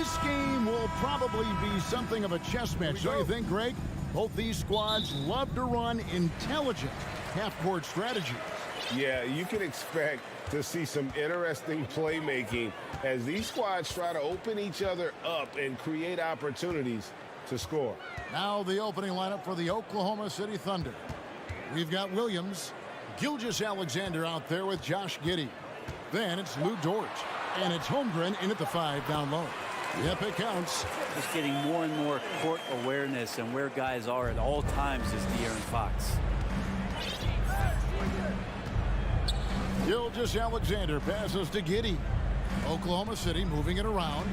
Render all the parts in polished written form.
This game will probably be something of a chess match, don't you think, Greg? Both these squads love to run intelligent half-court strategies. Yeah, you can expect to see some interesting playmaking as these squads try to open each other up and create opportunities to score. Now the opening lineup for the Oklahoma City Thunder. We've got Williams, Gilgeous-Alexander out there with Josh Giddey. Then it's Lou Dort, and it's Holmgren in at the 5 down low. Yep, it counts. Just getting more and more court awareness and where guys are at all times is De'Aaron Fox. Gilgeous-Alexander passes to Giddey. Oklahoma City moving it around.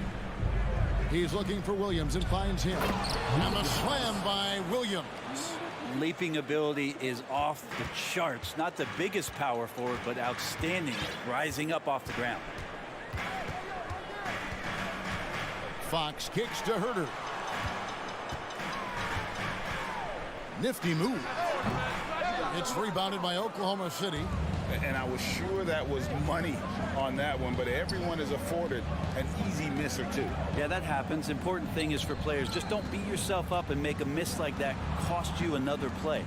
He's looking for Williams and finds him. And the slam by Williams. Leaping ability is off the charts. Not the biggest power forward, but outstanding, rising up off the ground. Fox kicks to Herter. Nifty move. It's rebounded by Oklahoma City. And I was sure that was money on that one, but everyone is afforded an easy miss or two. Yeah, that happens. Important thing is for players, just don't beat yourself up and make a miss like that cost you another play.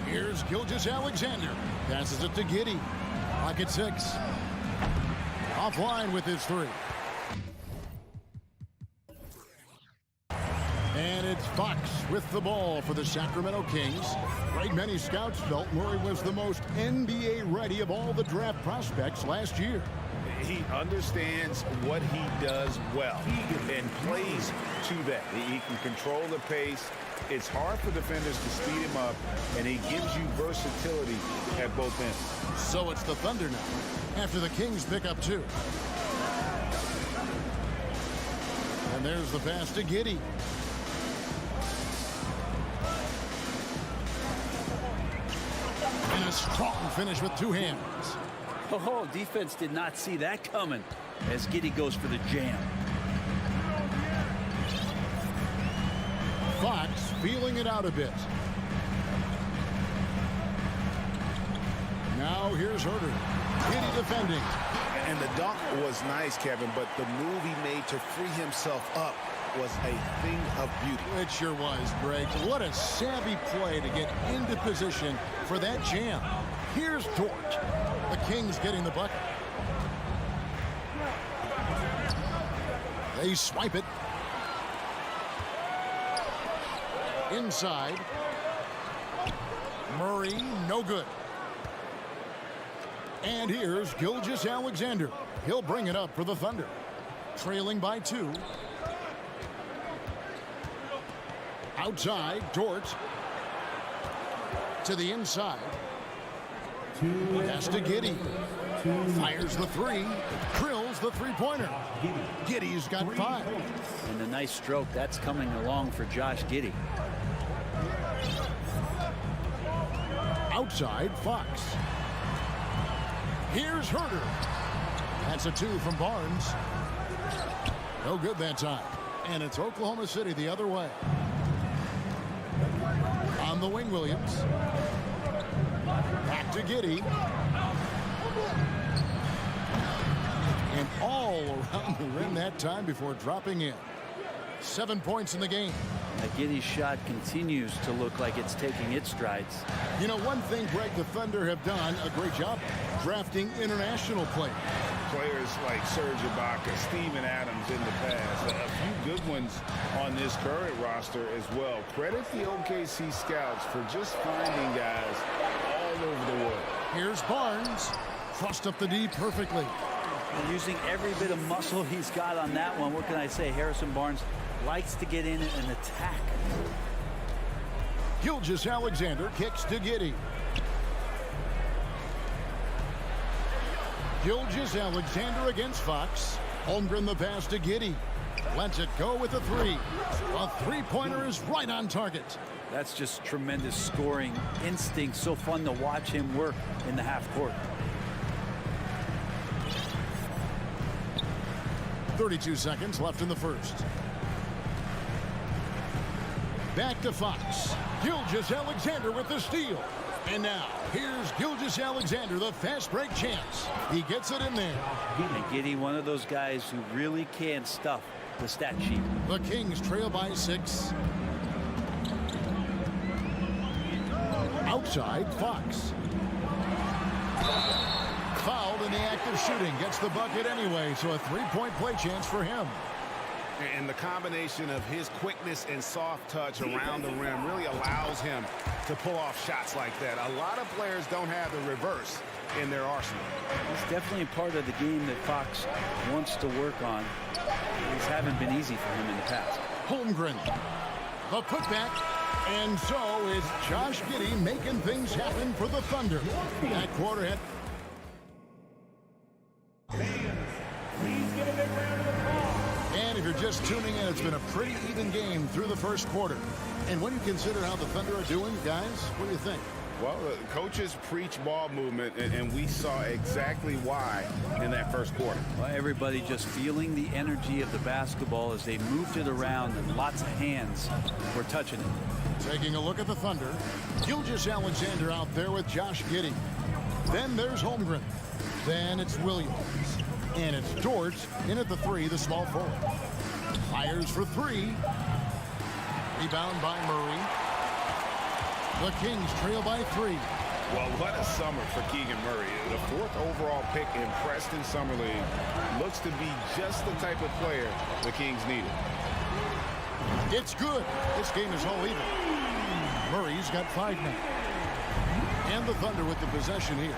Here's Gilgeous-Alexander. Passes it to Giddey. Pocket 6. Offline with his 3. And it's Fox with the ball for the Sacramento Kings. Right, many scouts felt Murray was the most NBA ready of all the draft prospects last year. He understands what he does well and plays to that. He can control the pace. It's hard for defenders to speed him up, and he gives you versatility at both ends. So it's the Thunder now, after the Kings pick up 2. And there's the pass to Giddey. And a strong finish with 2 hands. Oh, defense did not see that coming as Giddey goes for the jam. Fox feeling it out a bit. Now here's Herter. Giddey defending. And the dunk was nice, Kevin, but the move he made to free himself up was a thing of beauty. It sure was, Greg. What a savvy play to get into position for that jam. Here's Dort. The Kings getting the bucket. They swipe it. Inside. Murray, no good. And here's Gilgeous-Alexander. He'll bring it up for the Thunder. Trailing by 2. Outside, Dort. To the inside. Pass to Giddey. Fires the 3. Drills the 3-pointer. Giddey's got 5. And a nice stroke. That's coming along for Josh Giddey. Outside, Fox. Here's Herter. That's a 2 from Barnes. No good that time. And it's Oklahoma City the other way. On the wing, Williams. Back to Giddey. And all around the rim that time before dropping in. 7 points in the game. The Giddey shot continues to look like it's taking its strides. You know, one thing, Greg, the Thunder have done a great job drafting international players. Players like Serge Ibaka, Steven Adams in the past, a few good ones on this current roster as well. Credit the OKC scouts for just finding guys all over the world. Here's Barnes. Thrust up the D perfectly. And using every bit of muscle he's got on that one. What can I say? Harrison Barnes likes to get in and attack. Gilgeous-Alexander kicks to Giddey. Gilgeous-Alexander against Fox. Holmgren the pass to Giddey. Lets it go with a 3. A 3-pointer is right on target. That's just tremendous scoring instinct. So fun to watch him work in the half court. 32 seconds left in the first. Back to Fox. Gilgeous-Alexander with the steal. And now, here's Gilgeous-Alexander, the fast break champs. He gets it in there. And Giddey, one of those guys who really can stuff the stat sheet. The Kings trail by 6. Outside, Fox. Fouled in the act of shooting. Gets the bucket anyway, so a three-point play chance for him. And the combination of his quickness and soft touch around the rim really allows him to pull off shots like that. A lot of players don't have the reverse in their arsenal. It's definitely a part of the game that Fox wants to work on. These haven't been easy for him in the past. Holmgren. The putback. And so is Josh Giddey making things happen for the Thunder. That quarter hit. And if you're just tuning in, it's been a pretty even game through the first quarter. And when you consider how the Thunder are doing, guys, what do you think? Well, the coaches preach ball movement, and we saw exactly why in that first quarter. Well, everybody just feeling the energy of the basketball as they moved it around, and lots of hands were touching it. Taking a look at the Thunder, Gilgeous-Alexander out there with Josh Giddey. Then there's Holmgren. Then it's Williams. And it's Dort in at the 3, the small forward. Fires for 3. Rebound by Murray. The Kings trail by 3. Well, what a summer for Keegan Murray. The 4th overall pick in Preston Summer League looks to be just the type of player the Kings needed. It's good. This game is all even. Murray's got 5 now. And the Thunder with the possession here.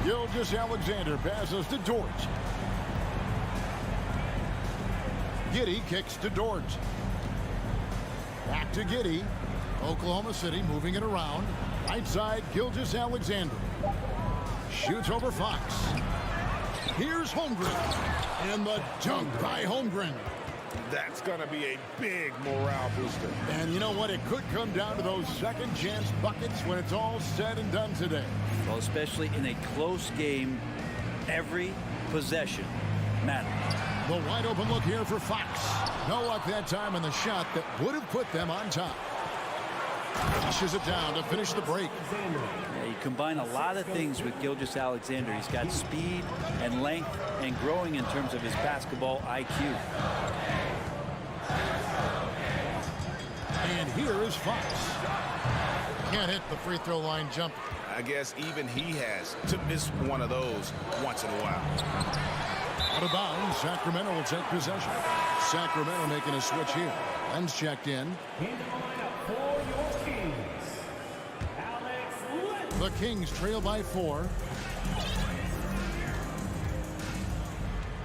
Gilgeous-Alexander passes to Dort. Giddey kicks to Dort. Back to Giddey. Oklahoma City moving it around. Right side, Gilgeous-Alexander. Shoots over Fox. Here's Holmgren. And the dunk by Holmgren. That's going to be a big morale booster. And you know what? It could come down to those second chance buckets when it's all said and done today. Well, especially in a close game, every possession matters. The wide open look here for Fox. No luck that time on the shot that would have put them on top. Pushes it down to finish the break. Yeah, you combine a lot of things with Gilgeous-Alexander. He's got speed and length and growing in terms of his basketball IQ. And here is Fox. Can't hit the free throw line jump. I guess even he has to miss one of those once in a while. Out of bounds, Sacramento will take possession. Sacramento making a switch here. Len's checked in. The Kings trail by 4.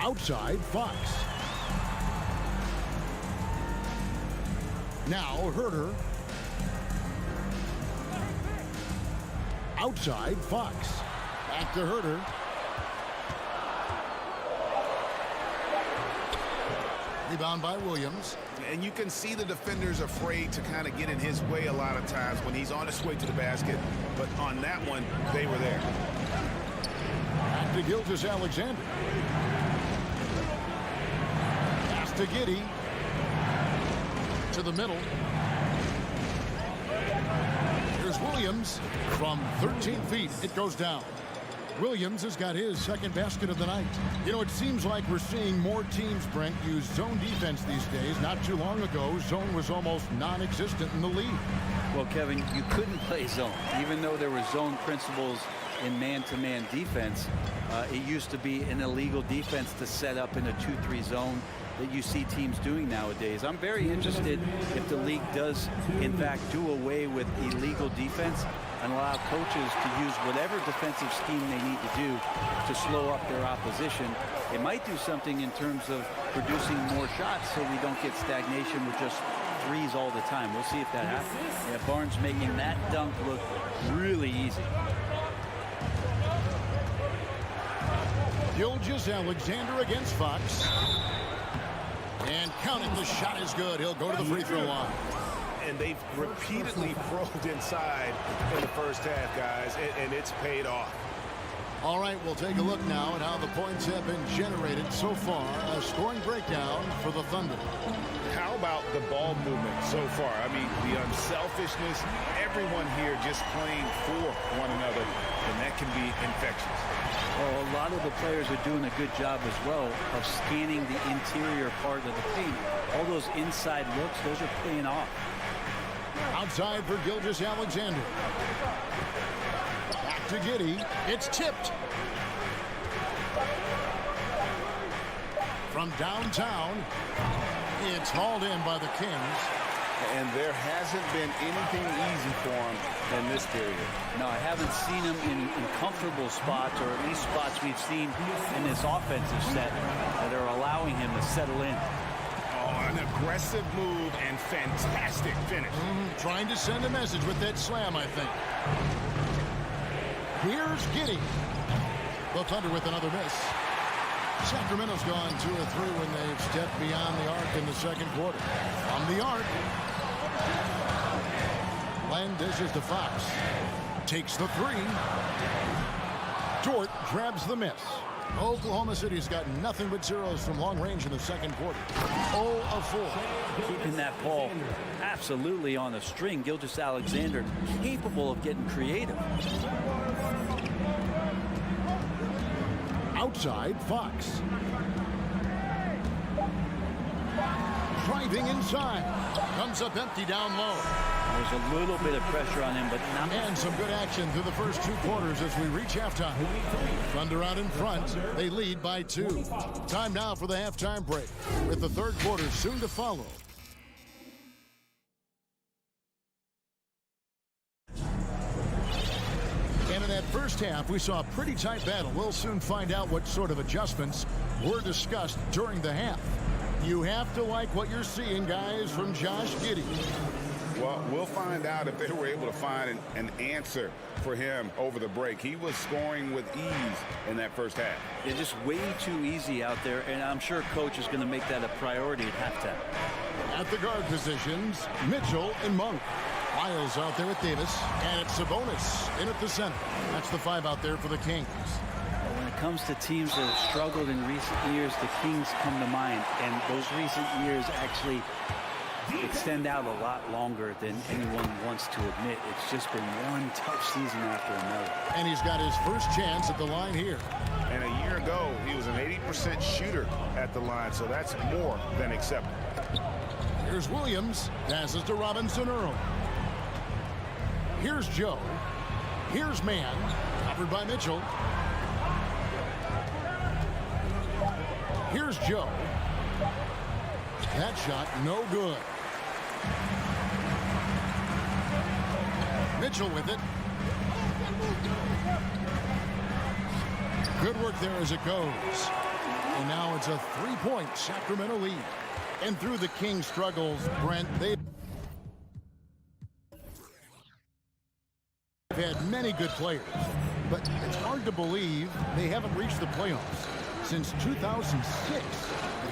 Outside, Fox. Now Herter. Outside, Fox. Back to Herter. Rebound by Williams. And you can see the defenders afraid to kind of get in his way a lot of times when he's on his way to the basket. But on that one, they were there. Back to Gilgeous-Alexander. Pass to Giddey. To the middle. Here's Williams from 13 feet. It goes down. Williams has got his second basket of the night. You know, it seems like we're seeing more teams, Brent, use zone defense these days. Not too long ago, zone was almost non-existent in the league. Well, Kevin, you couldn't play zone. Even though there were zone principles in man-to-man defense, it used to be an illegal defense to set up in a 2-3 zone that you see teams doing nowadays. I'm very interested if the league does, in fact, do away with illegal defense and allow coaches to use whatever defensive scheme they need to do to slow up their opposition. It might do something in terms of producing more shots so we don't get stagnation with just threes all the time. We'll see if that happens. Yeah, Barnes making that dunk look really easy. Gilgeous-Alexander against Fox. And counting, the shot is good. He'll go to the free throw line. And they've repeatedly probed inside in the first half, guys, and it's paid off. All right, we'll take a look now at how the points have been generated so far. A scoring breakdown for the Thunder. How about the ball movement so far? I mean, the unselfishness, everyone here just playing for one another, and that can be infectious. Well, a lot of the players are doing a good job as well of scanning the interior part of the paint. All those inside looks, those are paying off. Outside for Gilgeous-Alexander. Back to Giddey. It's tipped. From downtown, it's hauled in by the Kings. And there hasn't been anything easy for him in this period. No, I haven't seen him in comfortable spots, or at least spots we've seen in this offensive set that are allowing him to settle in. Oh, an aggressive move and fantastic finish. Trying to send a message with that slam, I think. Here's Giddey. The Thunder with another miss. Sacramento's gone 2 of 3 when they've stepped beyond the arc in the second quarter. From the arc, Len dishes to Fox. Takes the 3. Dort grabs the miss. Oklahoma City's got nothing but zeros from long range in the second quarter. 0 of 4. Keeping that ball absolutely on a string. Gilgeous-Alexander capable of getting creative. Outside, Fox. Driving inside. Comes up empty down low. There's a little bit of pressure on him, but not. And some good action through the first 2 quarters as we reach halftime. Thunder out in front. They lead by 2. Time now for the halftime break, with the third quarter soon to follow. And in that first half, we saw a pretty tight battle. We'll soon find out what sort of adjustments were discussed during the half. You have to like what you're seeing, guys, from Josh Giddey. Well, we'll find out if they were able to find an answer for him over the break. He was scoring with ease in that first half. They're just way too easy out there, and I'm sure coach is going to make that a priority at halftime. At the guard positions, Mitchell and Monk. Miles out there with Davis, and it's Sabonis in at the center. That's the 5 out there for the Kings. When it comes to teams that have struggled in recent years, the Kings come to mind, and those recent years actually extend out a lot longer than anyone wants to admit. It's just been one tough season after another. And he's got his first chance at the line here. And a year ago, he was an 80% shooter at the line, so that's more than acceptable. Here's Williams. Passes to Robinson Earl. Here's Joe. Here's Mann. Covered by Mitchell. Here's Joe. That shot no good. Mitchell with it. Good work there as it goes. And now it's a 3-point Sacramento lead. And through the Kings' struggles, Brent, they've had many good players. But it's hard to believe they haven't reached the playoffs since 2006.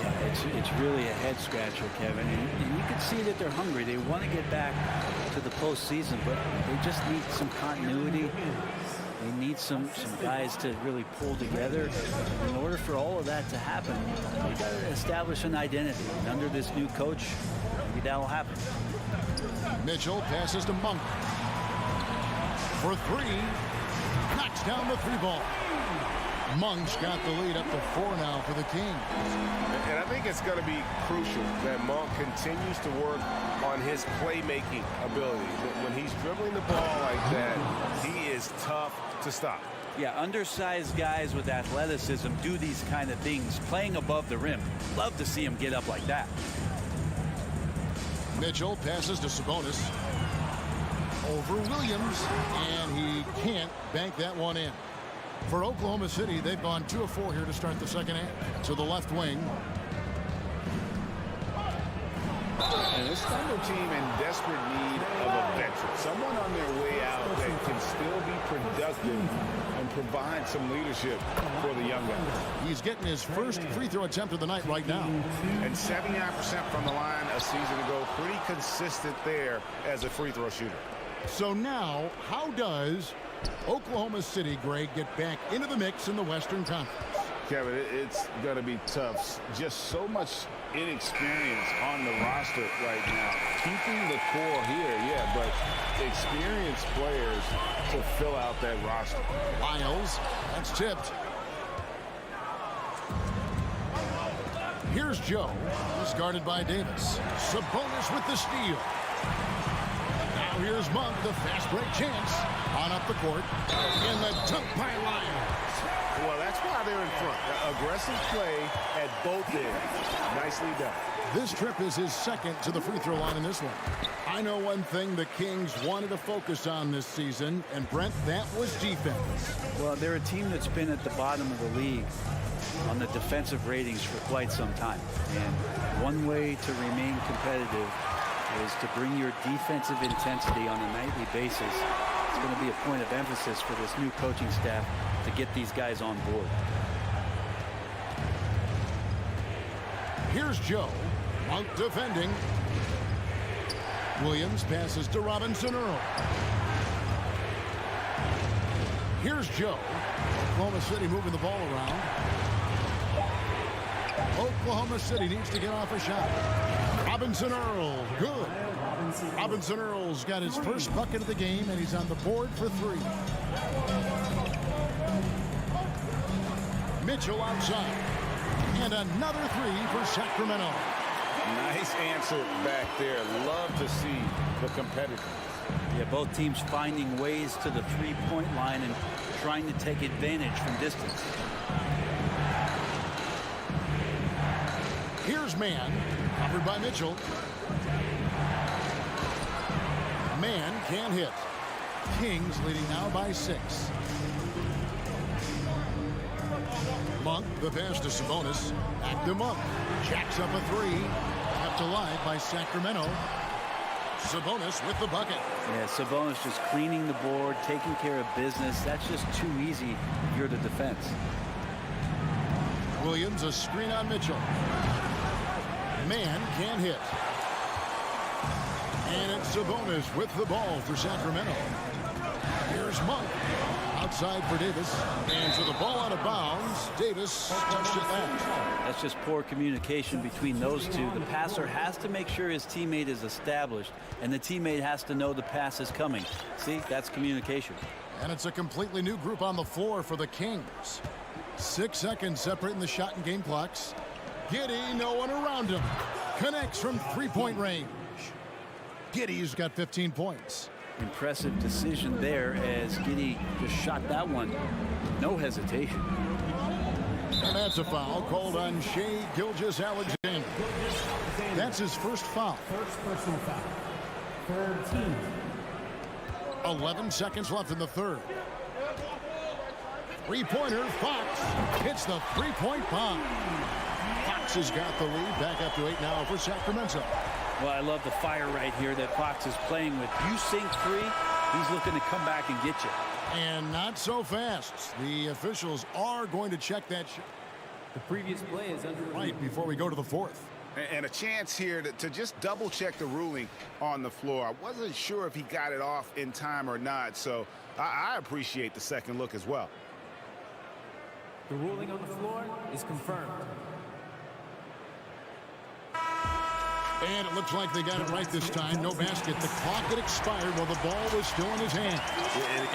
Yeah, it's really a head scratcher, Kevin. And you can see that they're hungry. They want to get back to the postseason, but they just need some continuity. They need some guys to really pull together. In order for all of that to happen, they got to establish an identity. And under this new coach, maybe that'll happen. Mitchell passes to Monk. For 3. Knocks down the 3 ball. Monk's got the lead up to 4 now for the Kings. And I think it's going to be crucial that Monk continues to work on his playmaking ability. When he's dribbling the ball like that, he is tough to stop. Yeah, undersized guys with athleticism do these kind of things, playing above the rim. Love to see him get up like that. Mitchell passes to Sabonis. Over Williams, and he can't bank that one in. For Oklahoma City, they've gone 2 of 4 here to start the second half. To the left wing. And this Thunder team in desperate need of a veteran. Someone on their way out that can still be productive and provide some leadership for the young guys. He's getting his first free throw attempt of the night right now. And 79% from the line a season ago. Pretty consistent there as a free throw shooter. So now, how does Oklahoma City, Greg, get back into the mix in the Western Conference. Kevin, it's going to be tough. Just so much inexperience on the roster right now. Keeping the core here, yeah, but experienced players to fill out that roster. Lyles, that's tipped. Here's Joe. He's guarded by Davis. Sabonis with the steal. Now here's Monk, the fast break chance. On up the court. In the dunk by Lyles. Well, that's why they're in front. Aggressive play at both ends. Nicely done. This trip is his second to the free throw line in this one. I know one thing the Kings wanted to focus on this season, and Brent, that was defense. Well, they're a team that's been at the bottom of the league on the defensive ratings for quite some time. And one way to remain competitive is to bring your defensive intensity on a nightly basis. It's going to be a point of emphasis for this new coaching staff to get these guys on board. Here's Joe. Monk defending. Williams passes to Robinson Earl. Here's Joe. Oklahoma City moving the ball around. Oklahoma City needs to get off a shot. Robinson Earl, good. Robinson Earl's got his first bucket of the game, and he's on the board for three. Mitchell outside. And another three for Sacramento. Nice answer back there. Love to see the competitors. Yeah, both teams finding ways to the three-point line and trying to take advantage from distance. Here's Mann, covered by Mitchell. Mann can't hit. Kings leading now by 6. Monk, the pass to Sabonis. Back to Monk. Jacks up a three. Kept alive by Sacramento. Sabonis with the bucket. Yeah, Sabonis just cleaning the board, taking care of business. That's just too easy if you're the defense. Williams, a screen on Mitchell. Mann can't hit. And it's Sabonis with the ball for Sacramento. Here's Monk. Outside for Davis. And for the ball out of bounds, Davis touched it last. That's just poor communication between those two. The passer has to make sure his teammate is established, and the teammate has to know the pass is coming. See, that's communication. And it's a completely new group on the floor for the Kings. 6 seconds separating the shot and game clocks. Giddey, no one around him. Connects from three-point range. Giddey's got 15 points. Impressive decision there as Giddey just shot that one. No hesitation. And that's a foul called on Shai Gilgeous-Alexander. That's his first foul. First personal foul. Third team. 11 seconds left in the third. Three-pointer, Fox hits the three-point bomb. Fox has got the lead, back up to 8 now for Sacramento. Well, I love the fire right here that Fox is playing with. You sink three, he's looking to come back and get you. And not so fast. The officials are going to check that shot The previous play is under right before we go to the fourth. And a chance here to just double-check the ruling on the floor. I wasn't sure if he got it off in time or not, so I appreciate the second look as well. The ruling on the floor is confirmed. And it looks like they got it right this time. No basket. The clock had expired while the ball was still in his hand.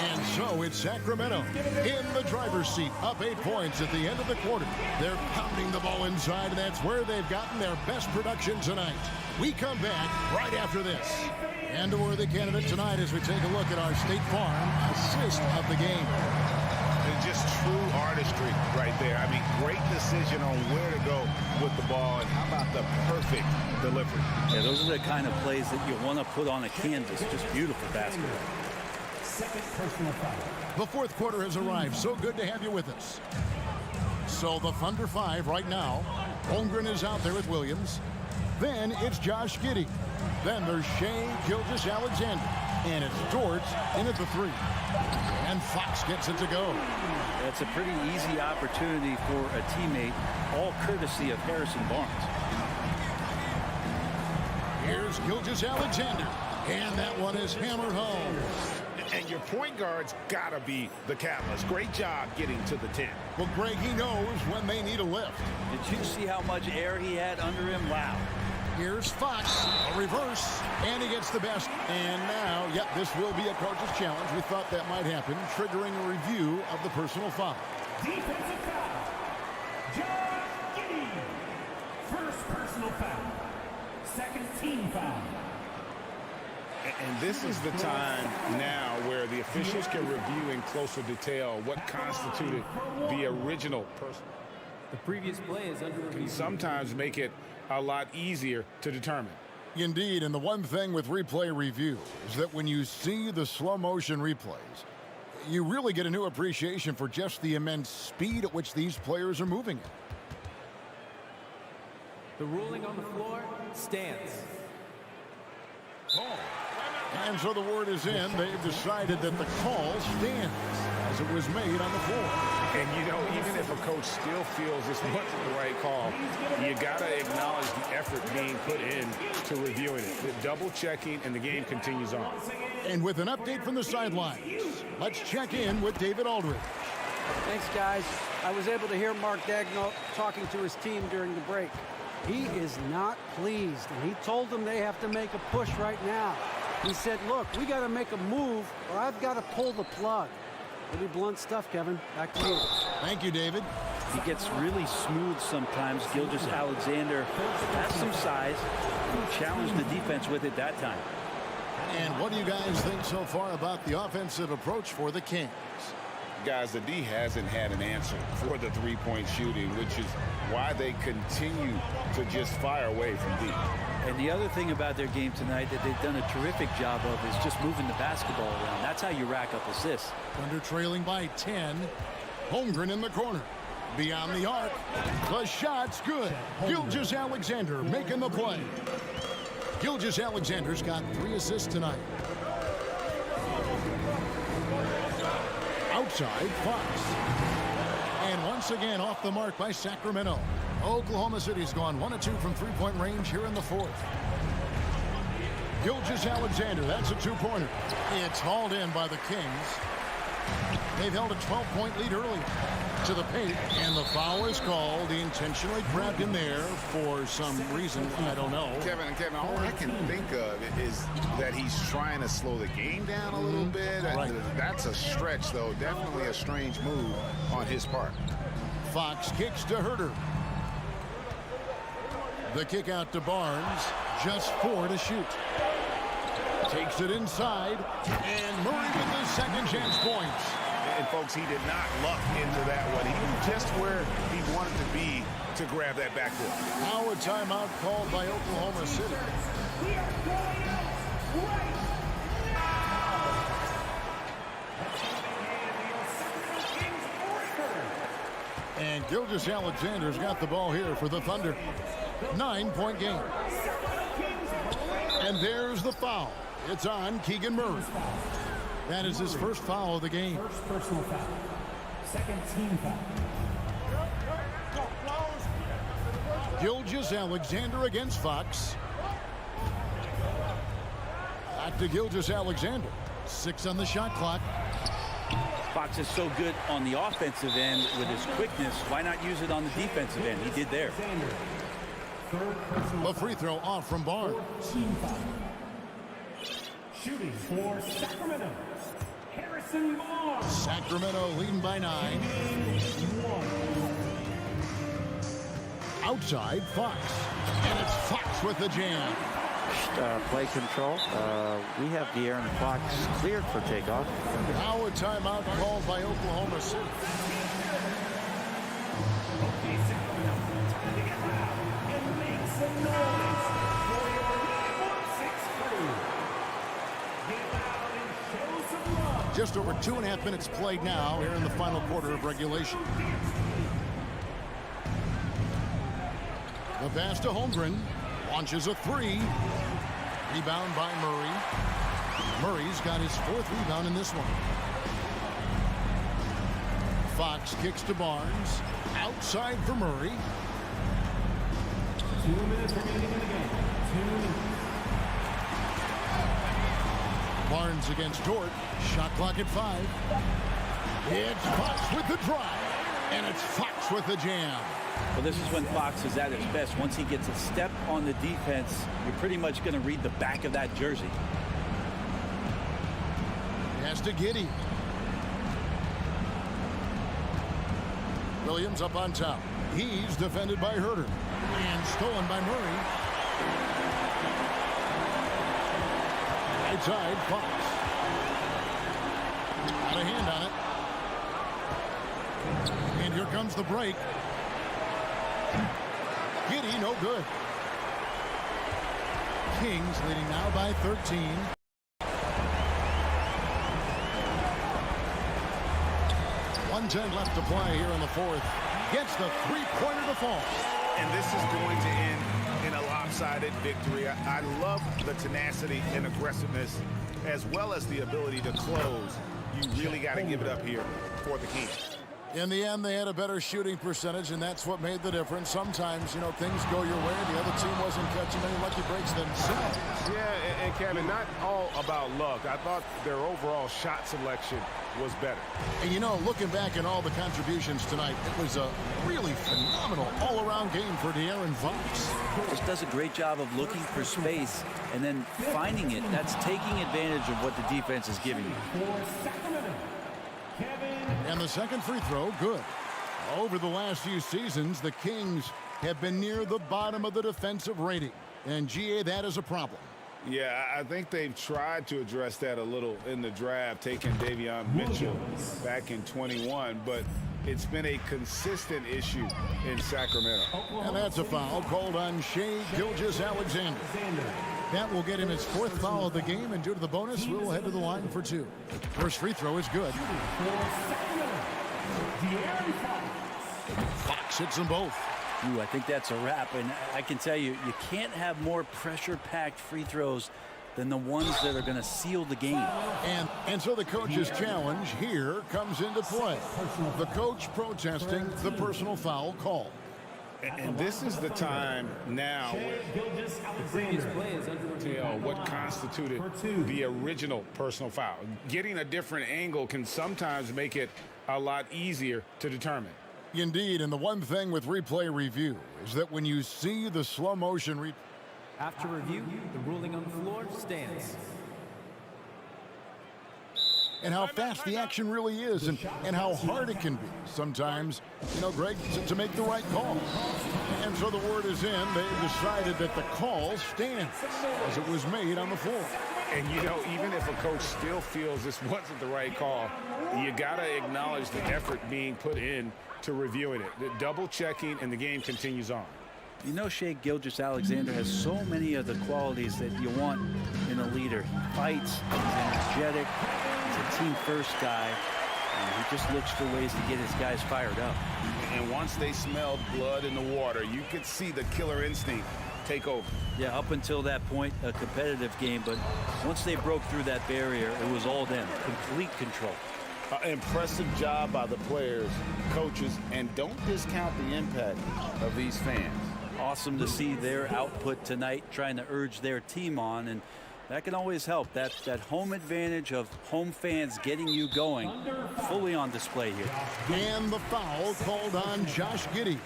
And so it's Sacramento in the driver's seat, up 8 points at the end of the quarter. They're pounding the ball inside, and that's where they've gotten their best production tonight. We come back right after this. And a worthy candidate tonight as we take a look at our State Farm assist of the game. And just true artistry right there. I mean, great decision on where to go with the ball, and how about the perfect delivery? Yeah, those are the kind of plays that you want to put on a canvas. Just beautiful basketball. Second personal foul. The fourth quarter has arrived. So good to have you with us. So the Thunder 5 right now. Holmgren is out there with Williams. Then it's Josh Giddey. Then there's Shai Gilgeous-Alexander. And it's Dort in at the 3. And Fox gets it to go. That's a pretty easy opportunity for a teammate, all courtesy of Harrison Barnes. Here's Gilgeous-Alexander. And that one is hammered home. And your point guard's got to be the catalyst. Great job getting to the 10. Well, Greg, he knows when they need a lift. Did you see how much air he had under him? Wow. Here's Fox, a reverse, and he gets the best. And now, yep, this will be a coach's challenge. We thought that might happen, triggering a review of the personal foul. Defensive foul. John Giddy. First personal foul. Second team foul. And this is the time now where the officials can review in closer detail what constituted the original person. The previous play is under review. Can sometimes make it a lot easier to determine. Indeed, and the one thing with replay review is that when you see the slow motion replays, you really get a new appreciation for just the immense speed at which these players are moving at. The ruling on the floor stands. And so the word is in. They've decided that the call stands as it was made on the floor. And, you know, even if a coach still feels this wasn't the right call, you got to acknowledge the effort being put in to reviewing it. The double checking, and the game continues on. And with an update from the sidelines, let's check in with David Aldridge. Thanks, guys. I was able to hear Mark Daigneault talking to his team during the break. He is not pleased, and he told them they have to make a push right now. He said, look, we got to make a move, or I've got to pull the plug. Pretty blunt stuff, Kevin. Back to you. Thank you, David. He gets really smooth sometimes. Gilgeous-Alexander has some size. He challenged the defense with it that time. And what do you guys think so far about the offensive approach for the Kings? Guys, the D hasn't had an answer for the three-point shooting, which is why they continue to just fire away from deep. And the other thing about their game tonight that they've done a terrific job of is just moving the basketball around. That's how you rack up assists. Thunder trailing by 10. Holmgren in the corner. Beyond the arc. The shot's good. Gilgeous-Alexander making the play. Gilgeous-Alexander's got 3 assists tonight. Outside, Fox. And once again off the mark by Sacramento. Oklahoma City's gone 1 of 2 from three-point range here in the fourth. Gilgeous-Alexander, that's a two-pointer. It's hauled in by the Kings. They've held a 12-point lead earlier. To the paint, and the foul is called. He intentionally grabbed in there for some reason, I don't know. Kevin, all I can think of is that he's trying to slow the game down a little bit. Right. That's a stretch, though. Definitely a strange move on his part. Fox kicks to Herter. The kick out to Barnes. Just 4 to shoot. Takes it inside. And Murray with his second chance points. And, folks, he did not luck into that one. He was just where he wanted to be to grab that backboard. Now a timeout called by Oklahoma City. We are going out right now. And Gilgeous-Alexander's got the ball here for the Thunder. 9-point game. And there's the foul. It's on Keegan Murray. That is his first foul of the game. First personal foul. Second team foul. Gilgeous-Alexander against Fox. Back to Gilgeous-Alexander. 6 on the shot clock. Fox is so good on the offensive end with his quickness. Why not use it on the defensive end? He did there. A free throw off from Barnes. Team foul. Shooting for Sacramento. Harrison Barnes. Sacramento leading by 9. Outside, Fox. And it's Fox with the jam. Play control. We have De'Aaron Fox cleared for takeoff. Now a timeout called by Oklahoma City. Okay, Sacramento, time to get loud and make some noise for your 4-6 crew. Get loud and show some love. Just over 2.5 minutes played now here in the final quarter of regulation. The pass to Holmgren. Launches a 3. Rebound by Murray. Murray's got his 4th rebound in this one. Fox kicks to Barnes. Outside for Murray. 2 minutes remaining in the game. 2 minutes. Barnes against Dort. Shot clock at 5. It's Fox with the drive. And it's Fox with the jam. Well, this is when Fox is at his best. Once he gets a step on the defense, you're pretty much going to read the back of that jersey. Has to Giddey. Williams up on top. He's defended by Herter. And stolen by Murray. Right side, Fox. Got a hand on it. And here comes the break. Giddey, no good. Kings leading now by 13. .110 left to play here in the fourth. Gets the three-pointer to fall. And this is going to end in a lopsided victory. I love the tenacity and aggressiveness as well as the ability to close. You really got to give it up here for the Kings. In the end, they had a better shooting percentage, and that's what made the difference. Sometimes, you know, things go your way. The other team wasn't catching many lucky breaks themselves. Yeah, and Kevin, not all about luck. I thought their overall shot selection was better. And, you know, looking back at all the contributions tonight, it was a really phenomenal all-around game for De'Aaron Fox. Just does a great job of looking for space and then finding it. That's taking advantage of what the defense is giving you. And the second free throw, good. Over the last few seasons, the Kings have been near the bottom of the defensive rating. And, GA, that is a problem. Yeah, I think they've tried to address that a little in the draft, taking Davion Mitchell back in 21, but it's been a consistent issue in Sacramento. And that's a foul called on Shai Gilgeous-Alexander. That will get him his fourth foul of the game, and due to the bonus, we'll head to the line for 2. First free throw is good. Fox hits them both. Ooh, I think that's a wrap, and I can tell you, you can't have more pressure-packed free throws than the ones that are going to seal the game. And so the coach's challenge here comes into play. The coach protesting the personal foul call. And this is the time now where what constituted the original personal foul. Getting a different angle can sometimes make it a lot easier to determine. Indeed, and the one thing with replay review is that when you see the slow motion after review, the ruling on the floor stands. And how fast the action really is, and how hard it can be sometimes, you know, Greg, to make the right call. And so the word is in. They've decided that the call stands as it was made on the floor. And, you know, even if a coach still feels this wasn't the right call, you got to acknowledge the effort being put in to reviewing it. The double checking, and the game continues on. You know, Shai Gilgeous-Alexander has so many of the qualities that you want in a leader. He fights, he's energetic, he's a team-first guy, and he just looks for ways to get his guys fired up. And once they smelled blood in the water, you could see the killer instinct take over. Yeah, up until that point, a competitive game, but once they broke through that barrier, it was all them, complete control. Impressive job by the players, coaches, and don't discount the impact of these fans. Awesome to see their output tonight, trying to urge their team on, and that can always help. That home advantage of home fans getting you going, fully on display here. And the foul called on Josh Giddey.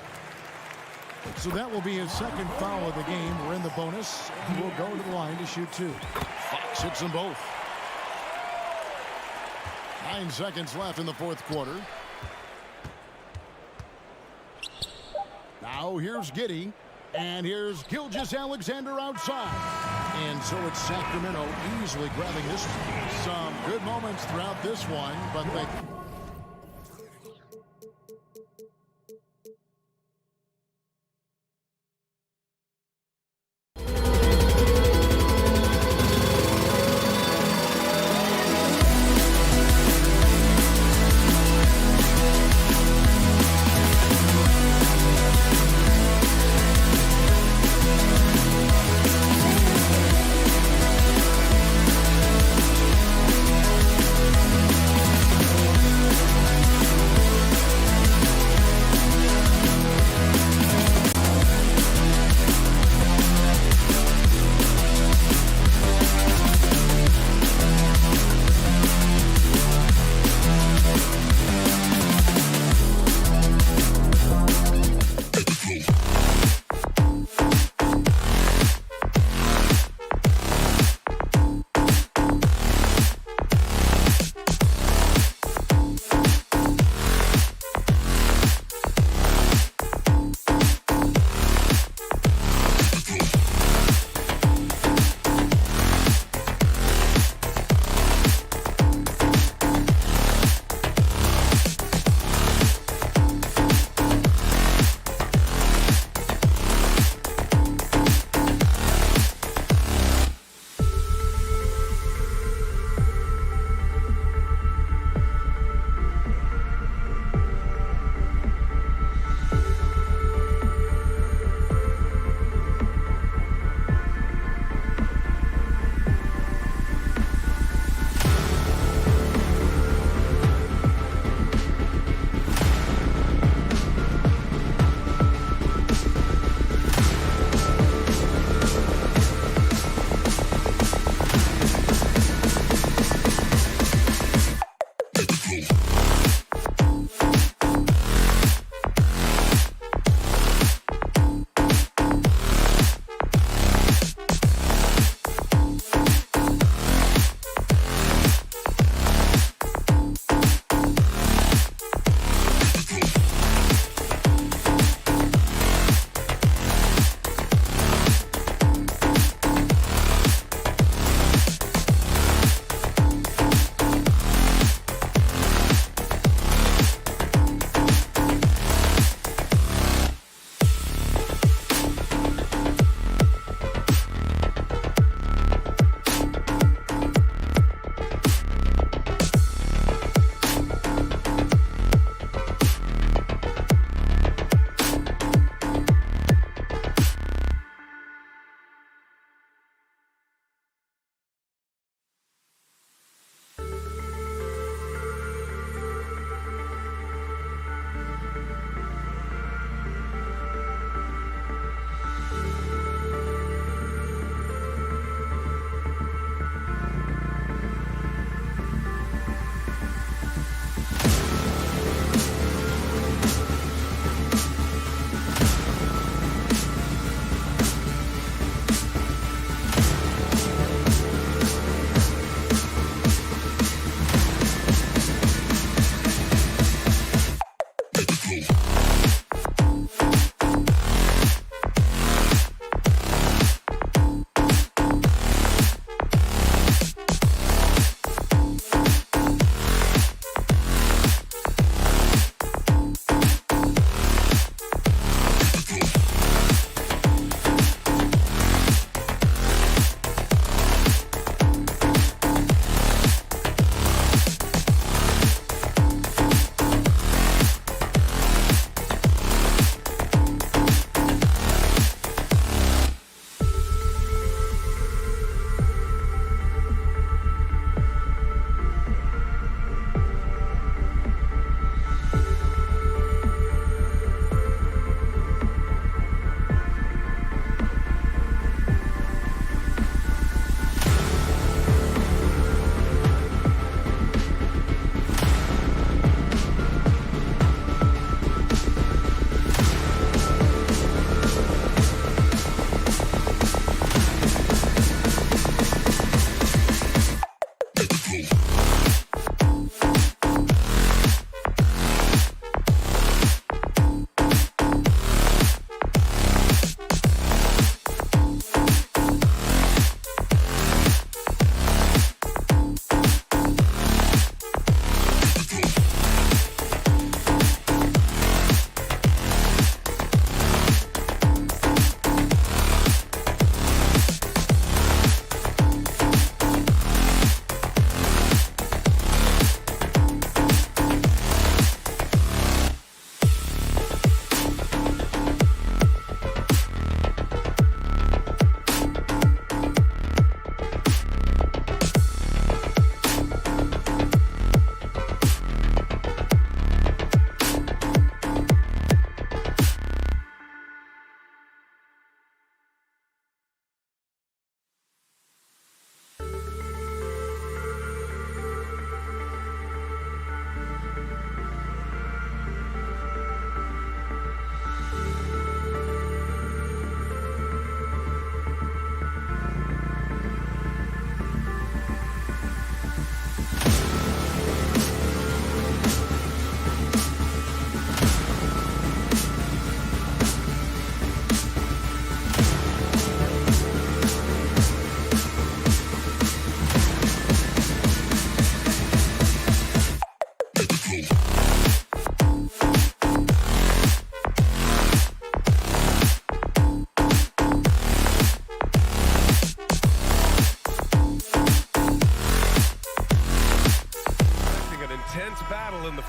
So that will be his second foul of the game. We're in the bonus. He will go to the line to shoot 2. Fox hits them both. 9 seconds left in the fourth quarter. Now here's Giddey, and here's Gilgeous-Alexander outside. And so it's Sacramento easily grabbing this one. Some good moments throughout this one, but they...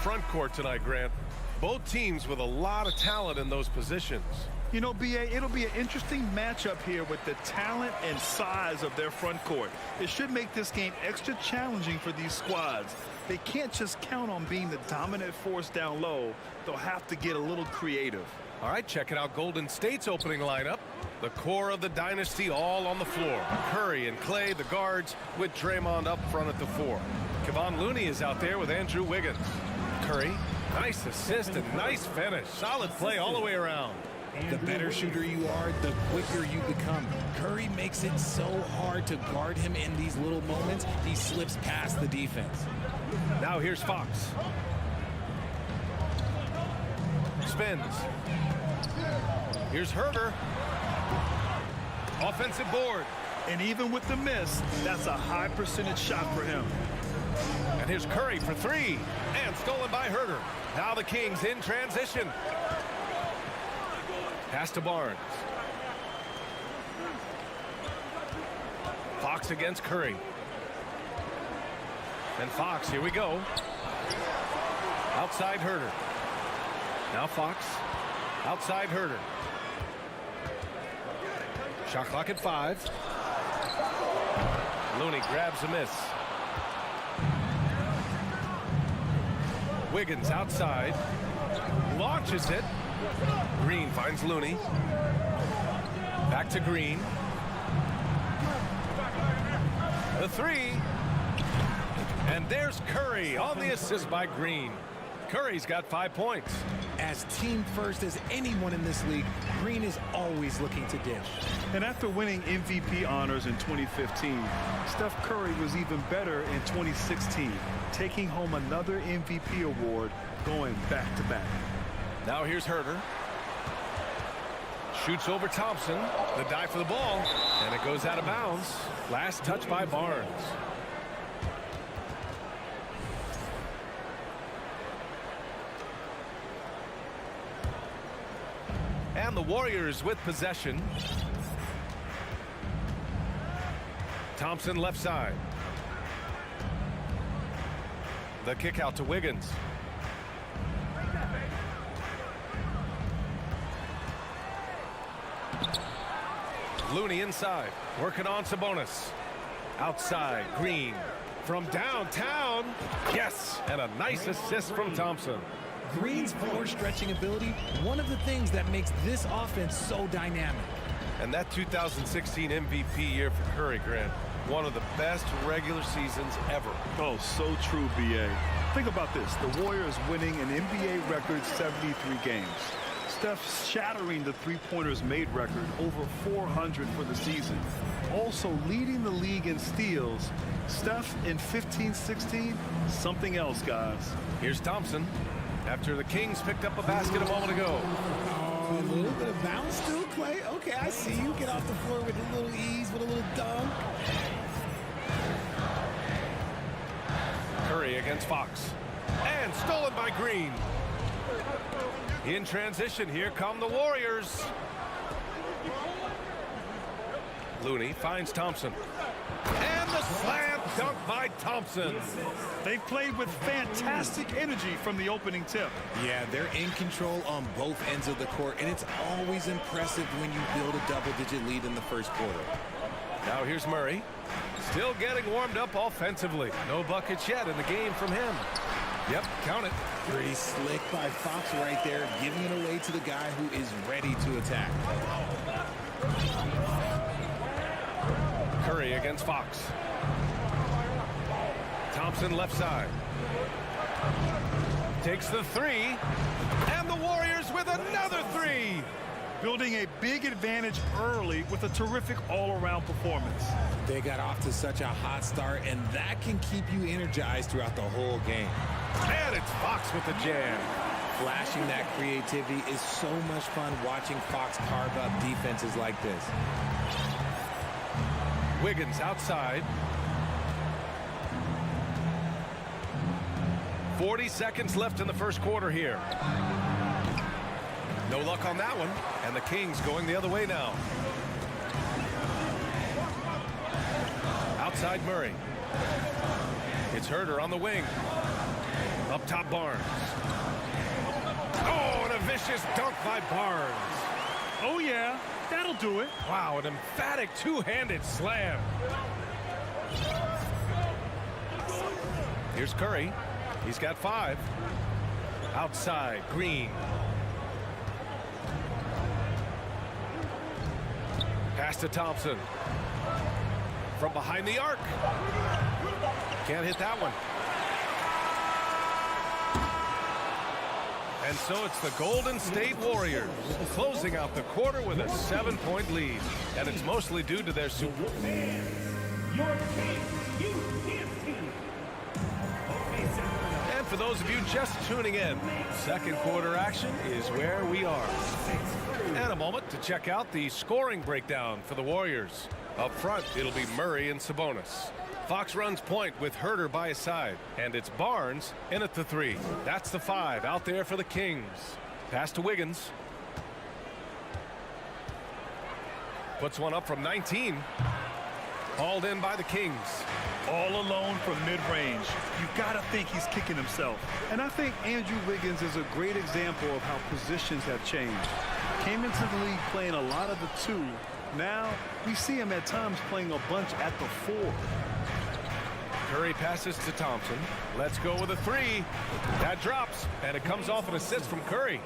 front court tonight, Grant. Both teams with a lot of talent in those positions. You know, B.A., it'll be an interesting matchup here with the talent and size of their front court. It should make this game extra challenging for these squads. They can't just count on being the dominant force down low. They'll have to get a little creative. All right, checking out Golden State's opening lineup. The core of the dynasty all on the floor. Curry and Clay, the guards, with Draymond up front at the 4. Kevon Looney is out there with Andrew Wiggins. Curry, nice assist and nice finish. Solid play all the way around. The better shooter you are, the quicker you become. Curry makes it so hard to guard him in these little moments. He slips past the defense. Now here's Fox. Spins. Here's Herter. Offensive board. And even with the miss, that's a high percentage shot for him. And here's Curry for 3. And stolen by Herter. Now the Kings in transition. Pass to Barnes. Fox against Curry. And Fox, here we go. Outside Herter. Now Fox. Outside Herter. Shot clock at 5. Looney grabs a miss. Wiggins outside. Launches it. Green finds Looney. Back to Green. The 3. And there's Curry on the assist by Green. Curry's got 5 points. As team first as anyone in this league, Green is always looking to dish. And after winning MVP honors in 2015, Steph Curry was even better in 2016, taking home another MVP award, going back-to-back. Now here's Herter. Shoots over Thompson. The dive for the ball. And it goes out of bounds. Last touch by Barnes. And the Warriors with possession. Thompson left side. The kick out to Wiggins. Looney inside, working on Sabonis. Outside, Green. From downtown, yes, and a nice assist from Thompson. Green's floor stretching ability, one of the things that makes this offense so dynamic. And that 2016 MVP year for Curry, Grant, one of the best regular seasons ever. Oh, so true, B.A. Think about this. The Warriors winning an NBA record 73 games. Steph shattering the three-pointers made record, over 400 for the season. Also leading the league in steals. Steph in 15-16, something else, guys. Here's Thompson after the Kings picked up a basket a moment ago. Oh, a little bit of bounce still, Clay. Okay, I see you. Get off the floor with a little ease, with a little dunk. Curry against Fox. And stolen by Green. In transition, here come the Warriors. Looney finds Thompson. And the slam dunk by Thompson. They've played with fantastic energy from the opening tip. Yeah, they're in control on both ends of the court, and it's always impressive when you build a double-digit lead in the first quarter. Now here's Murray. Still getting warmed up offensively. No buckets yet in the game from him. Yep, count it. Pretty slick by Fox right there, giving it away to the guy who is ready to attack. Curry against Fox. Thompson left side. Takes the 3. And the Warriors with another 3. Building a big advantage early with a terrific all-around performance. They got off to such a hot start, and that can keep you energized throughout the whole game. And it's Fox with the jam. Flashing that creativity is so much fun watching Fox carve up defenses like this. Wiggins outside. 40 seconds left in the first quarter here. No luck on that one. And the Kings going the other way now. Outside Murray. It's Herter on the wing. Up top, Barnes. Oh, and a vicious dunk by Barnes. Oh, yeah, that'll do it. Wow, an emphatic two-handed slam. Here's Curry. He's got 5. Outside, Green. Pass to Thompson. From behind the arc. Can't hit that one. And so it's the Golden State Warriors closing out the quarter with a 7-point lead. And it's mostly due to their super. Your team, And for those of you just tuning in, second quarter action is where we are. And a moment to check out the scoring breakdown for the Warriors. Up front, it'll be Murray and Sabonis. Fox runs point with Herter by his side. And it's Barnes in at the 3. That's the 5 out there for the Kings. Pass to Wiggins. Puts one up from 19. Hauled in by the Kings. All alone from mid-range. You gotta think he's kicking himself. And I think Andrew Wiggins is a great example of how positions have changed. Came into the league playing a lot of the 2. Now we see him at times playing a bunch at the 4. Curry passes to Thompson. Let's go with a 3. That drops, and it comes off an assist from Curry.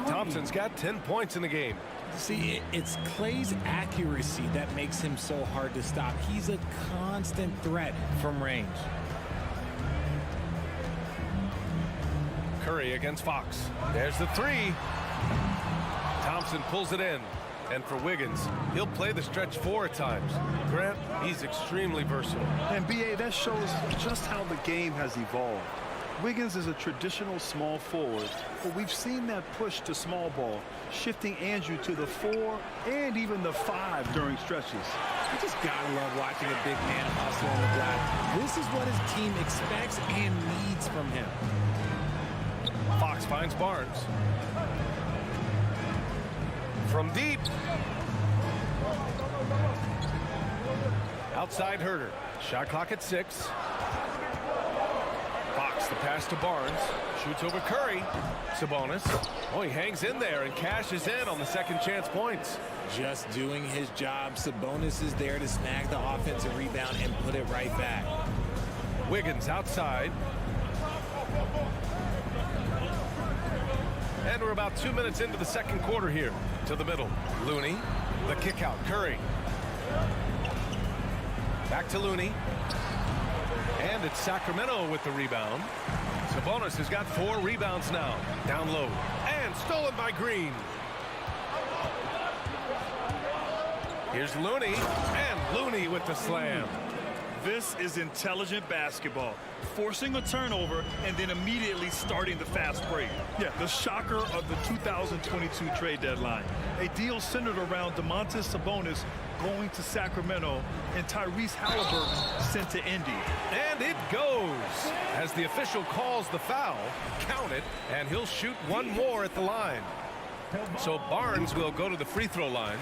Thompson's got 10 points in the game. See, it's Clay's accuracy that makes him so hard to stop. He's a constant threat from range. Curry against Fox. There's the 3. Thompson pulls it in. And for Wiggins, he'll play the stretch 4 at times. Grant, he's extremely versatile. And B.A., that shows just how the game has evolved. Wiggins is a traditional small forward, but we've seen that push to small ball, shifting Andrew to the 4 and even the 5 during stretches. You just gotta love watching a big man hustle on the glass. This is what his team expects and needs from him. Fox finds Barnes. From deep. Outside Herter. Shot clock at 6. Fox the pass to Barnes. Shoots over Curry. Sabonis. Oh, he hangs in there and cashes in on the second chance points. Just doing his job. Sabonis is there to snag the offensive rebound and put it right back. Wiggins outside. And we're about 2 minutes into the second quarter here. To the middle. Looney. The kick out. Curry. Back to Looney. And it's Sacramento with the rebound. Sabonis has got 4 rebounds now. Down low. And stolen by Green. Here's Looney. And Looney with the slam. This is intelligent basketball. Forcing a turnover and then immediately starting the fast break. Yeah, the shocker of the 2022 trade deadline. A deal centered around Domantas Sabonis going to Sacramento and Tyrese Halliburton sent to Indy. And it goes. As the official calls the foul, count it, and he'll shoot one more at the line. So Barnes will go to the free throw line.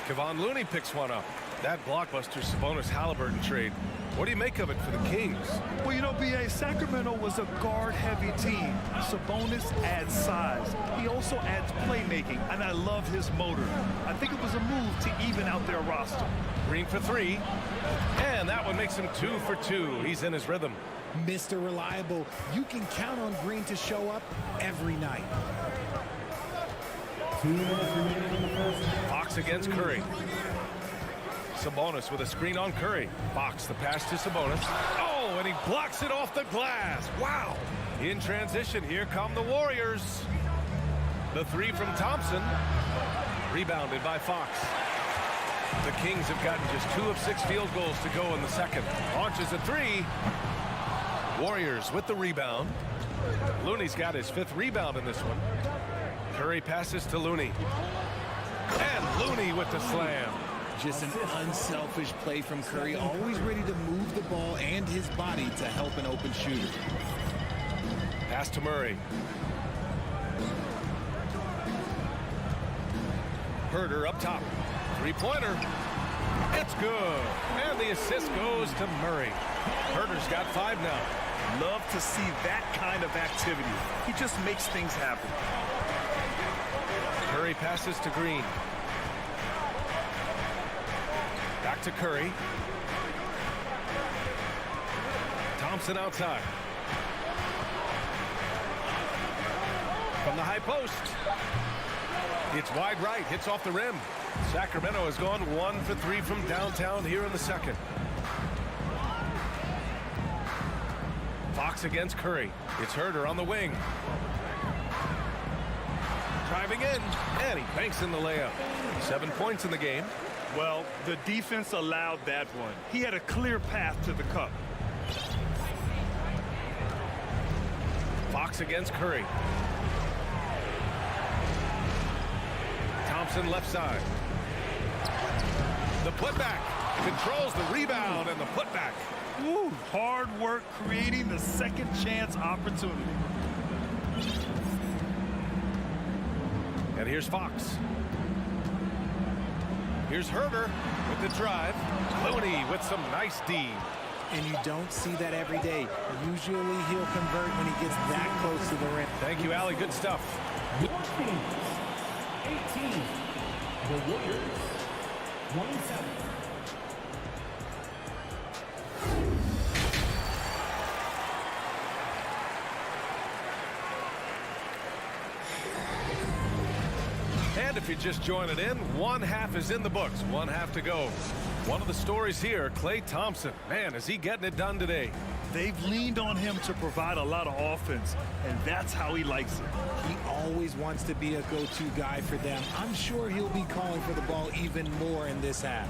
Kevon Looney picks one up. That blockbuster Sabonis-Halliburton trade. What do you make of it for the Kings? Well, you know, B.A., Sacramento was a guard-heavy team. Sabonis adds size. He also adds playmaking, and I love his motor. I think it was a move to even out their roster. Green for 3. And that one makes him 2 for 2. He's in his rhythm. Mr. Reliable, you can count on Green to show up every night. Fox against Curry. Sabonis with a screen on Curry. Fox the pass to Sabonis. Oh, and he blocks it off the glass. Wow. In transition, here come the Warriors. The 3 from Thompson. Rebounded by Fox. The Kings have gotten just 2 of 6 field goals to go in the second. Launches a 3. Warriors with the rebound. Looney's got his 5th rebound in this one. Curry passes to Looney. And Looney with the slam. Just an unselfish play from Curry, always ready to move the ball and his body to help an open shooter. Pass to Murray. Herter up top. 3-pointer. It's good. And the assist goes to Murray. Herter's got 5 now. Love to see that kind of activity. He just makes things happen. Curry passes to Green. Back to Curry. Thompson outside. From the high post. It's wide right, hits off the rim. Sacramento has gone 1 for 3 from downtown here in the second. Fox against Curry. It's Herter on the wing. Driving in, and he banks in the layup. 7 points in the game. Well, the defense allowed that one. He had a clear path to the cup. Fox against Curry. Thompson left side. The putback. Controls the rebound and the putback. Woo, hard work creating the second chance opportunity. And here's Fox. Here's Herter with the drive. Looney with some nice D. And you don't see that every day. Usually he'll convert when he gets that close to the rim. Thank you, Allie. Good stuff. 18. The Warriors. 27. And if you're just joining in, one half is in the books. One half to go. One of the stories here, Klay Thompson. Man, is he getting it done today? They've leaned on him to provide a lot of offense, and that's how he likes it. He always wants to be a go-to guy for them. I'm sure he'll be calling for the ball even more in this half.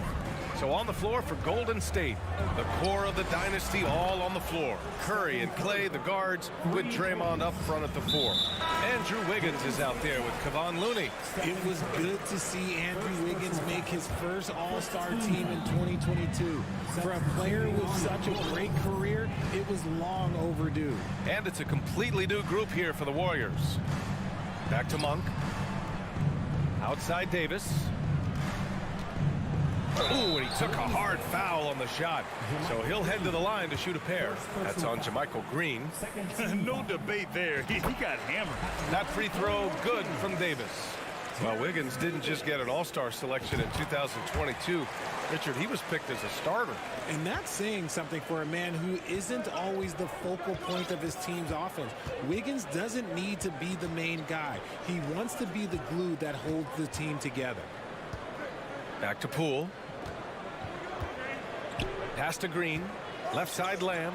So on the floor for Golden State, the core of the dynasty all on the floor. Curry and Klay, the guards, with Draymond up front at the 4. Andrew Wiggins is out there with Kevon Looney. It was good to see Andrew Wiggins make his first All-Star team in 2022. For a player with such a great career, it was long overdue. And it's a completely new group here for the Warriors. Back to Monk. Outside Davis. Ooh, and he took a hard foul on the shot. So he'll head to the line to shoot a pair. That's on Jermichael Green. No debate there. He got hammered. That free throw good from Davis. Well, Wiggins didn't just get an All-Star selection in 2022. Richard, he was picked as a starter. And that's saying something for a man who isn't always the focal point of his team's offense. Wiggins doesn't need to be the main guy. He wants to be the glue that holds the team together. Back to Poole. Pass to Green. Left side Lamb.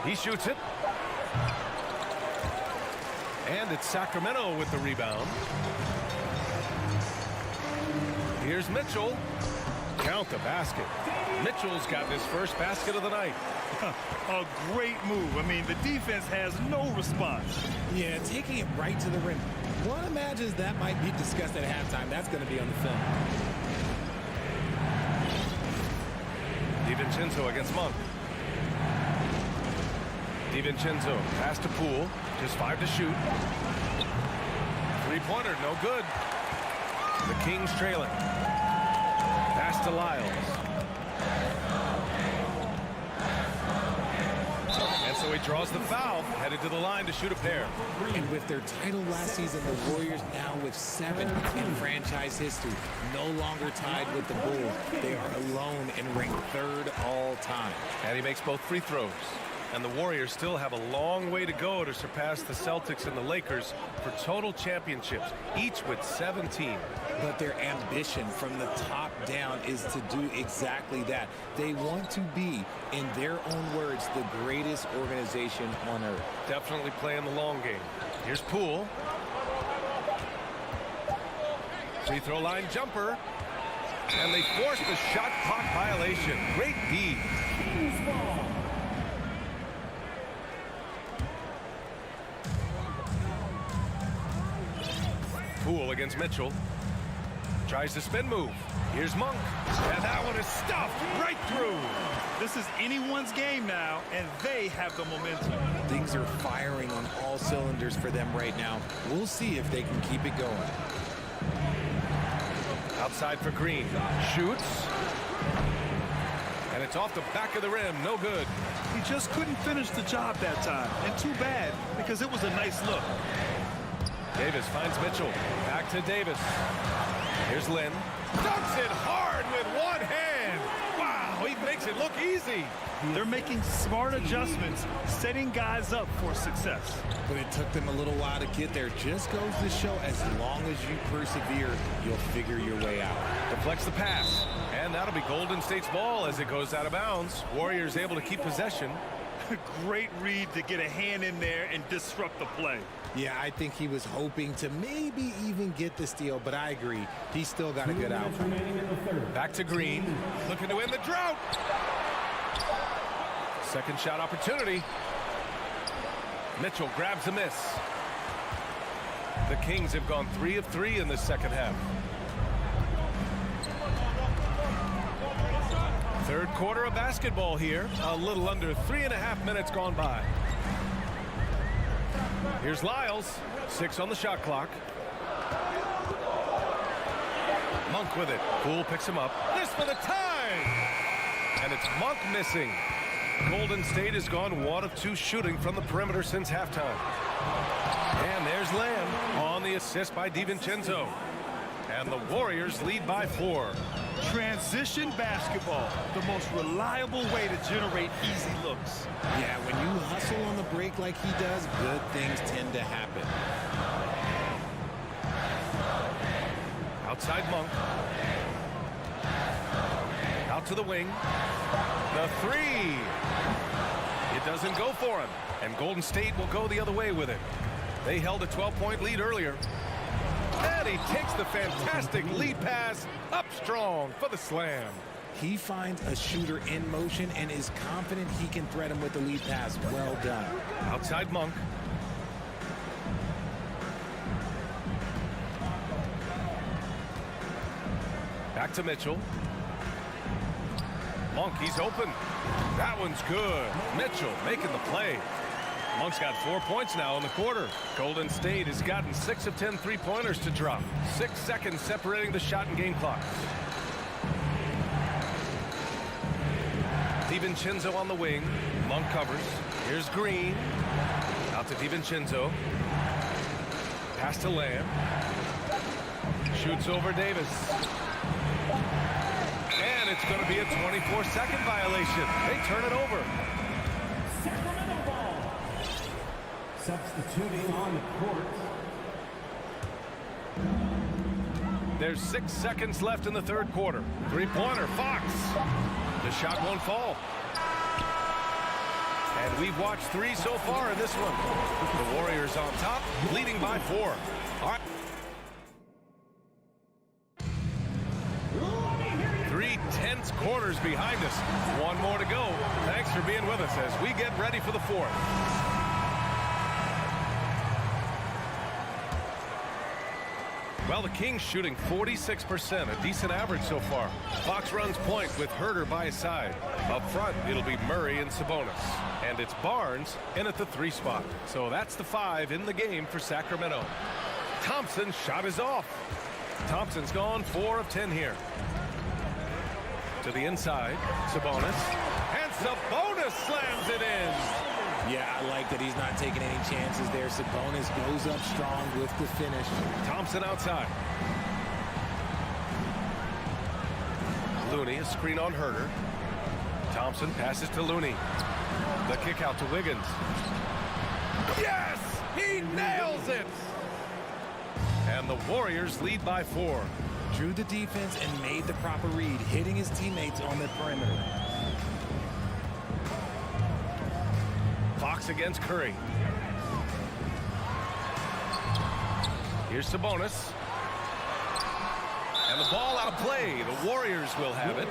He shoots it. And it's Sacramento with the rebound. Here's Mitchell. Count the basket. Mitchell's gotten his first basket of the night. A great move. I mean, the defense has no response. Yeah, taking it right to the rim. One imagines that might be discussed at halftime. That's going to be on the film. DiVincenzo against Monk. DiVincenzo pass to Poole. Just 5 to shoot. Three-pointer, no good. The Kings trailing. Pass to Lyles. And so he draws the foul, headed to the line to shoot a pair. And with their title last season, the Warriors now with 7 in franchise history, no longer tied with the Bulls. They are alone and ranked 3rd all time. And he makes both free throws. And the Warriors still have a long way to go to surpass the Celtics and the Lakers for total championships, each with 17. But their ambition from the top down is to do exactly that. They want to be, in their own words, the greatest organization on earth. Definitely playing the long game. Here's Poole. Free throw line jumper. And they force the shot clock violation. Great D. Poole against Mitchell. Tries the spin move. Here's Monk. And that one is stuffed right through. This is anyone's game now, and they have the momentum. Things are firing on all cylinders for them right now. We'll see if they can keep it going. Outside for Green. Shoots. And it's off the back of the rim. No good. He just couldn't finish the job that time. And too bad, because it was a nice look. Davis finds Mitchell. Back to Davis. Here's Lynn. Dunks it hard with one hand. Wow, he makes it look easy. They're making smart adjustments, setting guys up for success. But it took them a little while to get there. Just goes to show, as long as you persevere, you'll figure your way out. Deflects the pass. And that'll be Golden State's ball as it goes out of bounds. Warriors able to keep possession. Great read to get a hand in there and disrupt the play. Yeah, I think he was hoping to maybe even get the steal, but I agree. He's still got a good outfit. Back to Green. Looking to win the drought. Second shot opportunity. Mitchell grabs a miss. The Kings have gone 3 of 3 in the second half. Third quarter of basketball here. A little under 3.5 minutes gone by. Here's Lyles. 6 on the shot clock. Monk with it. Poole picks him up. This for the tie! And it's Monk missing. Golden State has gone 1 of 2 shooting from the perimeter since halftime. And there's Lamb on the assist by DiVincenzo. And the Warriors lead by 4. Transition basketball, the most reliable way to generate easy looks. Yeah, when you hustle on the break like he does, good things tend to happen. Outside Monk. Out to the wing. The 3. It doesn't go for him. And Golden State will go the other way with it. They held a 12-point lead earlier. And he takes the fantastic lead pass up strong for the slam. He finds a shooter in motion and is confident he can thread him with the lead pass. Well done. Outside Monk. Back to Mitchell. Monk, he's open. That one's good. Mitchell making the play. Monk's got 4 points now in the quarter. Golden State has gotten 6 of 10 three-pointers to drop. 6 seconds separating the shot and game clock. DiVincenzo on the wing. Monk covers. Here's Green. Out to DiVincenzo. Pass to Lamb. Shoots over Davis. And it's going to be a 24-second violation. They turn it over. Sacramento ball. Substituting on the court. There's 6 seconds left in the third quarter. Three-pointer, Fox. The shot won't fall. And we've watched 3 so far in this one. The Warriors on top, leading by 4. All right. 3 tense quarters behind us. 1 more to go. Thanks for being with us as we get ready for the 4th. Well, the Kings shooting 46%, a decent average so far. Fox runs point with Herter by his side. Up front, it'll be Murray and Sabonis. And it's Barnes in at the 3 spot. So that's the 5 in the game for Sacramento. Thompson's shot is off. Thompson's gone 4 of 10 here. To the inside, Sabonis. And Sabonis slams it in. Yeah, I like that he's not taking any chances there. Sabonis goes up strong with the finish. Thompson outside. Looney, a screen on Herter. Thompson passes to Looney. The kick out to Wiggins. Yes! He nails it! And the Warriors lead by 4. Drew the defense and made the proper read, hitting his teammates on the perimeter. Fox against Curry. Here's Sabonis. And the ball out of play. The Warriors will have it.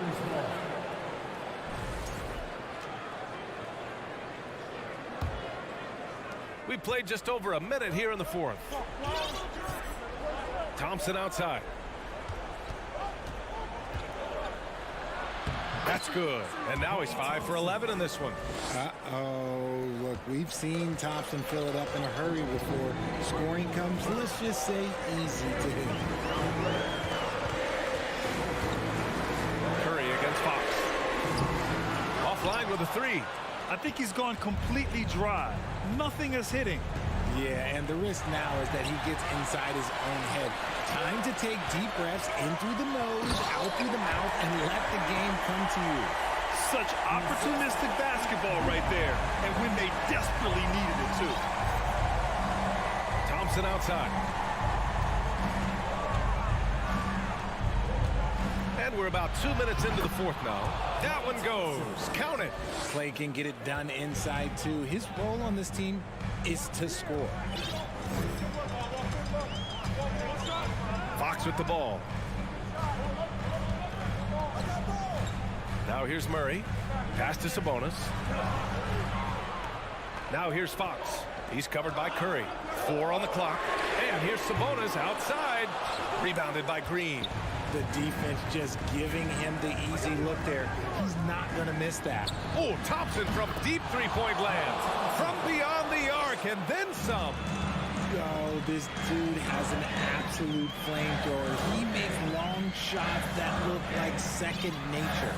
We played just over a minute here in the 4th. Thompson outside. That's good. And now he's 5 for 11 in this one. Uh-oh. Look, we've seen Thompson fill it up in a hurry before. Scoring comes, let's just say, easy to him. Curry against Fox. for the three. I think he's gone completely dry. Nothing is hitting. Yeah, and the risk now is that he gets inside his own head. Time to take deep breaths in through the nose, out through the mouth, and let the game come to you. Such opportunistic basketball right there, and when they desperately needed it too. Thompson outside. And we're about 2 minutes into the fourth now. That one goes. Count it. Clay can get it done inside too. His role on this team is to score. Fox with the ball. Now here's Murray. Pass to Sabonis. Now here's Fox. He's covered by Curry. 4 on the clock. And here's Sabonis outside. Rebounded by Green. The defense just giving him the easy look there. He's not going to miss that. Oh, Thompson from deep three-point land. From beyond the arc and then some. Oh, this dude has an absolute flamethrower. He makes long shots that look like second nature.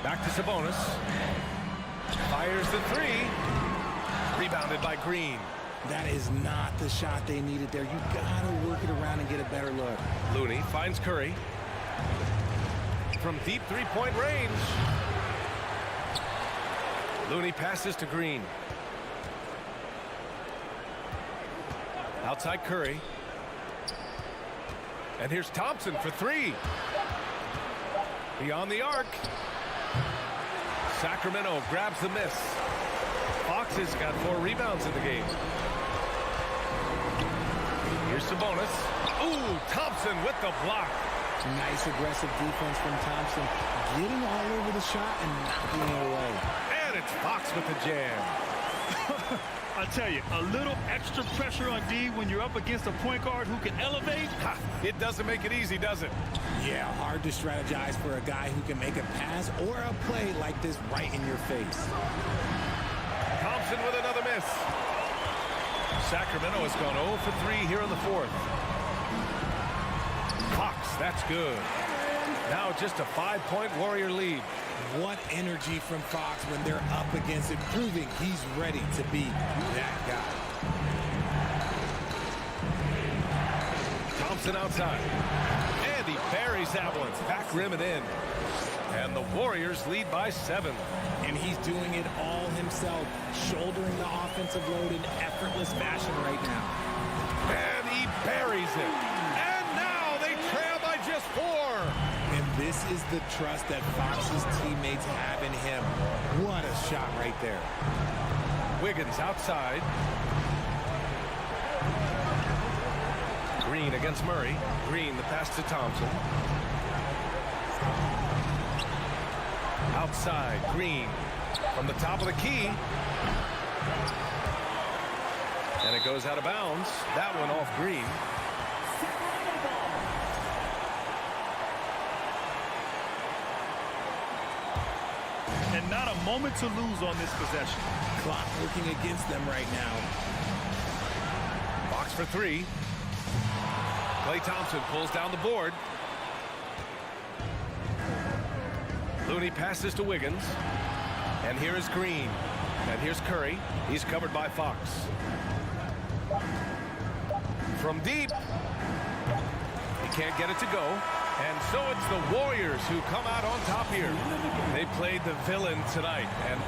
Back to Sabonis. Fires the three. Rebounded by Green. That is not the shot they needed there. You got to work it around and get a better look. Looney finds Curry. From deep three-point range. Looney passes to Green. Outside Curry. And here's Thompson for three. Beyond the arc. Sacramento grabs the miss. Fox has got 4 rebounds in the game. Here's Sabonis. Ooh, Thompson with the block. Nice aggressive defense from Thompson. Getting all over the shot and knocking it away. And it's Fox with the jam. I tell you, a little extra pressure on D when you're up against a point guard who can elevate. Ha, it doesn't make it easy, does it? Yeah, hard to strategize for a guy who can make a pass or a play like this right in your face. Thompson with another miss. Sacramento has gone 0 for 3 here in the fourth. Fox, that's good. Now just a 5-point Warrior lead. What energy from Fox when they're up against it, proving he's ready to be that guy. Thompson outside. And he buries that one. Back rim and in. And the Warriors lead by 7. And he's doing it all himself, shouldering the offensive load in effortless fashion right now. And he buries it. And now they trail by just 4. And this is the trust that Fox's teammates have in him. What a shot right there. Wiggins outside. Green against Murray. Green, the pass to Thompson. Outside, Green from the top of the key. And it goes out of bounds. That one off Green. And not a moment to lose on this possession. Clock working against them right now. Fox for 3. Klay Thompson pulls down the board. Looney passes to Wiggins. And here is Green. And here's Curry. He's covered by Fox. From deep. He can't get it to go. And so it's the Warriors who come out on top here. They played the villain tonight. And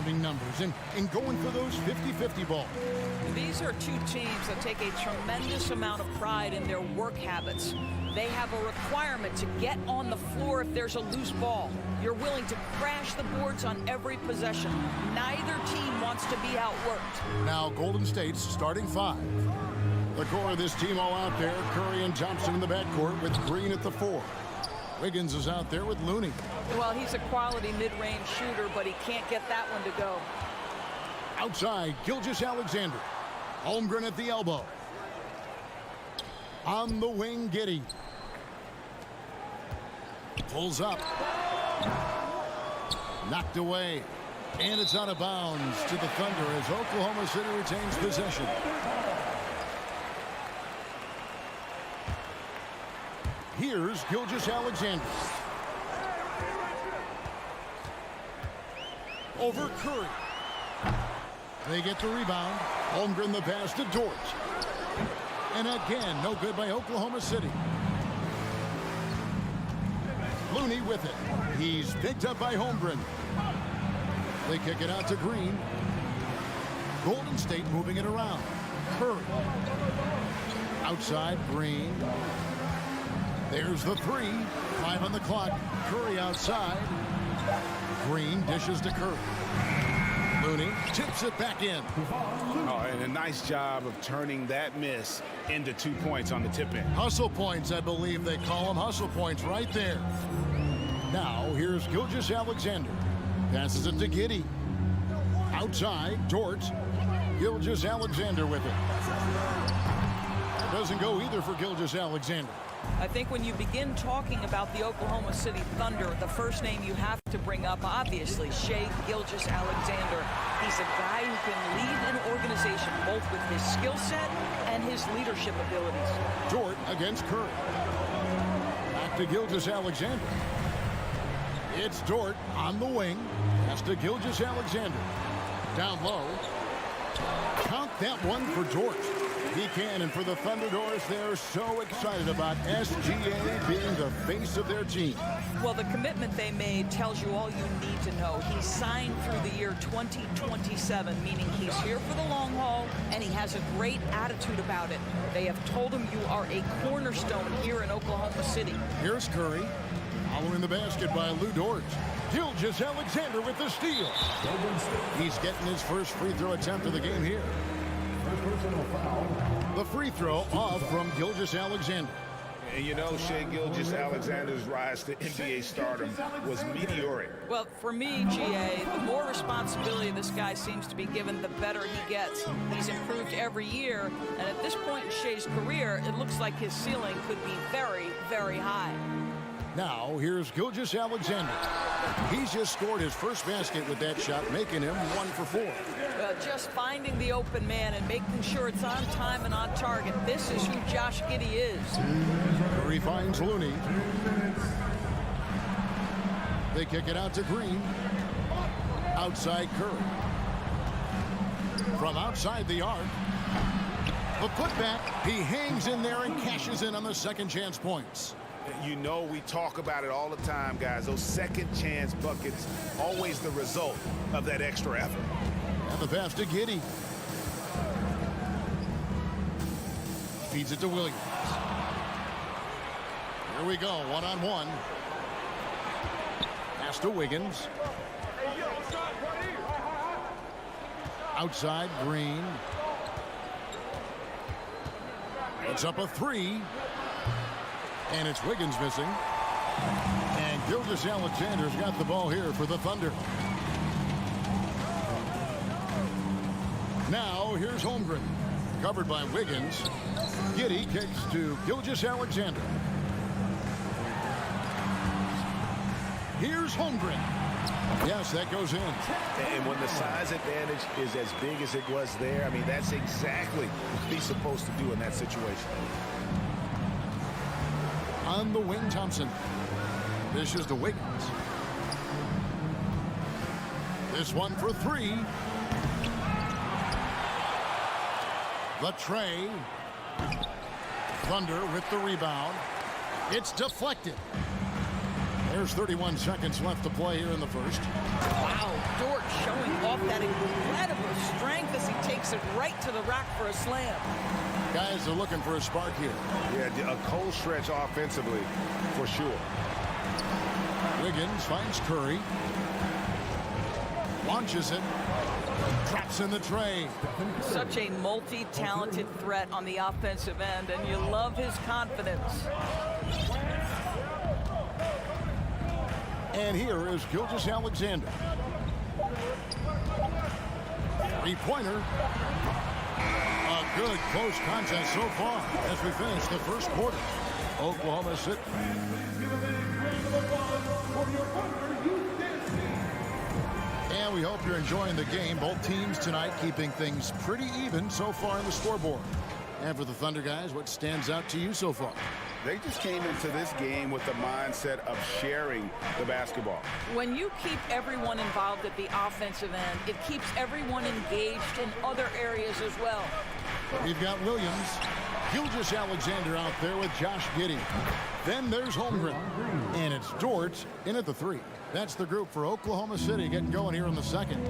rebounding numbers and going for those 50-50 balls. These are two teams that take a tremendous amount of pride in their work habits. They have a requirement to get on the floor if there's a loose ball. You're willing to crash the boards on every possession. Neither team wants to be outworked. Now Golden State's starting five. The core of this team all out there. Curry and Thompson in the backcourt with Green at the 4. Wiggins is out there with Looney. Well, he's a quality mid-range shooter, but he can't get that one to go. Outside, Gilgeous-Alexander. Holmgren at the elbow. On the wing, Giddey. Pulls up. Knocked away. And it's out of bounds to the Thunder as Oklahoma City retains possession. Here's Gilgeous-Alexander. Over Curry. They get the rebound. Holmgren the pass to Dort. And again, no good by Oklahoma City. Looney with it. He's picked up by Holmgren. They kick it out to Green. Golden State moving it around. Curry. Outside, Green. There's the 3. 5 on the clock. Curry outside. Green dishes to Curry. Looney tips it back in. Oh, and a nice job of turning that miss into 2 points on the tip-in. Hustle points, I believe they call them. Hustle points right there. Now, here's Gilgeous-Alexander. Passes it to Giddey. Outside, Dort. Gilgeous-Alexander with it. Doesn't go either for Gilgeous-Alexander. I think when you begin talking about the Oklahoma City Thunder, the first name you have to bring up, obviously, Shai Gilgeous-Alexander. He's a guy who can lead an organization both with his skill set and his leadership abilities. Dort against Curry. Back to Gilgeous-Alexander. It's Dort on the wing. Pass to Gilgeous-Alexander. Down low. Count that one for Dort. He can, and for the Thunderbirds, they're so excited about SGA being the face of their team. Well, the commitment they made tells you all you need to know. He's signed through the year 2027, meaning he's here for the long haul, and he has a great attitude about it. They have told him you are a cornerstone here in Oklahoma City. Here's Curry, following the basket by Lou Dort. Gilgeous-Alexander with the steal. He's getting his first free throw attempt of the game here. The free throw off from Gilgeous-Alexander. And you know, Shai Gilgeous-Alexander's rise to NBA stardom was meteoric. Well, for me, GA, the more responsibility this guy seems to be given, the better he gets. He's improved every year, and at this point in Shai's career, it looks like his ceiling could be very, very high. Now, here's Gilgeous-Alexander. He's just scored his first basket with that shot, making him 1 for 4. Just finding the open man and making sure it's on time and on target. This is who Josh Giddey is. Curry finds Looney. They kick it out to Green. Outside Curry. From outside the arc. The putback. He hangs in there and cashes in on the second chance points. You know, we talk about it all the time, guys. Those second chance buckets, always the result of that extra effort. And the pass to Giddey. Feeds it to Williams. Here we go, one-on-one. Pass to Wiggins. Outside, Green. It's up a 3. And it's Wiggins missing. And Gilgeous-Alexander's got the ball here for the Thunder. Now, here's Holmgren. Covered by Wiggins. Giddey kicks to Gilgeous-Alexander. Here's Holmgren. Yes, that goes in. And when the size advantage is as big as it was there, I mean, that's exactly what he's supposed to do in that situation. On the wing, Thompson. Dishes to Wiggins. This one for 3. The tray. Thunder with the rebound. It's deflected. There's 31 seconds left to play here in the first. Wow, Dort showing off that incredible strength as he takes it right to the rack for a slam. Guys are looking for a spark here. Yeah, a cold stretch offensively, for sure. Wiggins finds Curry. Launches it. Drops in the tray. Such a multi-talented threat on the offensive end, and you love his confidence. And here is Gilgeous-Alexander. Three-pointer. A good close contest so far as we finish the first quarter. Oklahoma City. And we hope you're enjoying the game. Both teams tonight keeping things pretty even so far in the scoreboard. And for the Thunder guys, what stands out to you so far? They just came into this game with the mindset of sharing the basketball. When you keep everyone involved at the offensive end, it keeps everyone engaged in other areas as well. We've got Williams, Gilgeous-Alexander out there with Josh Giddey. Then there's Holmgren, and it's Dort in at the three. That's the group for Oklahoma City getting going here in the second.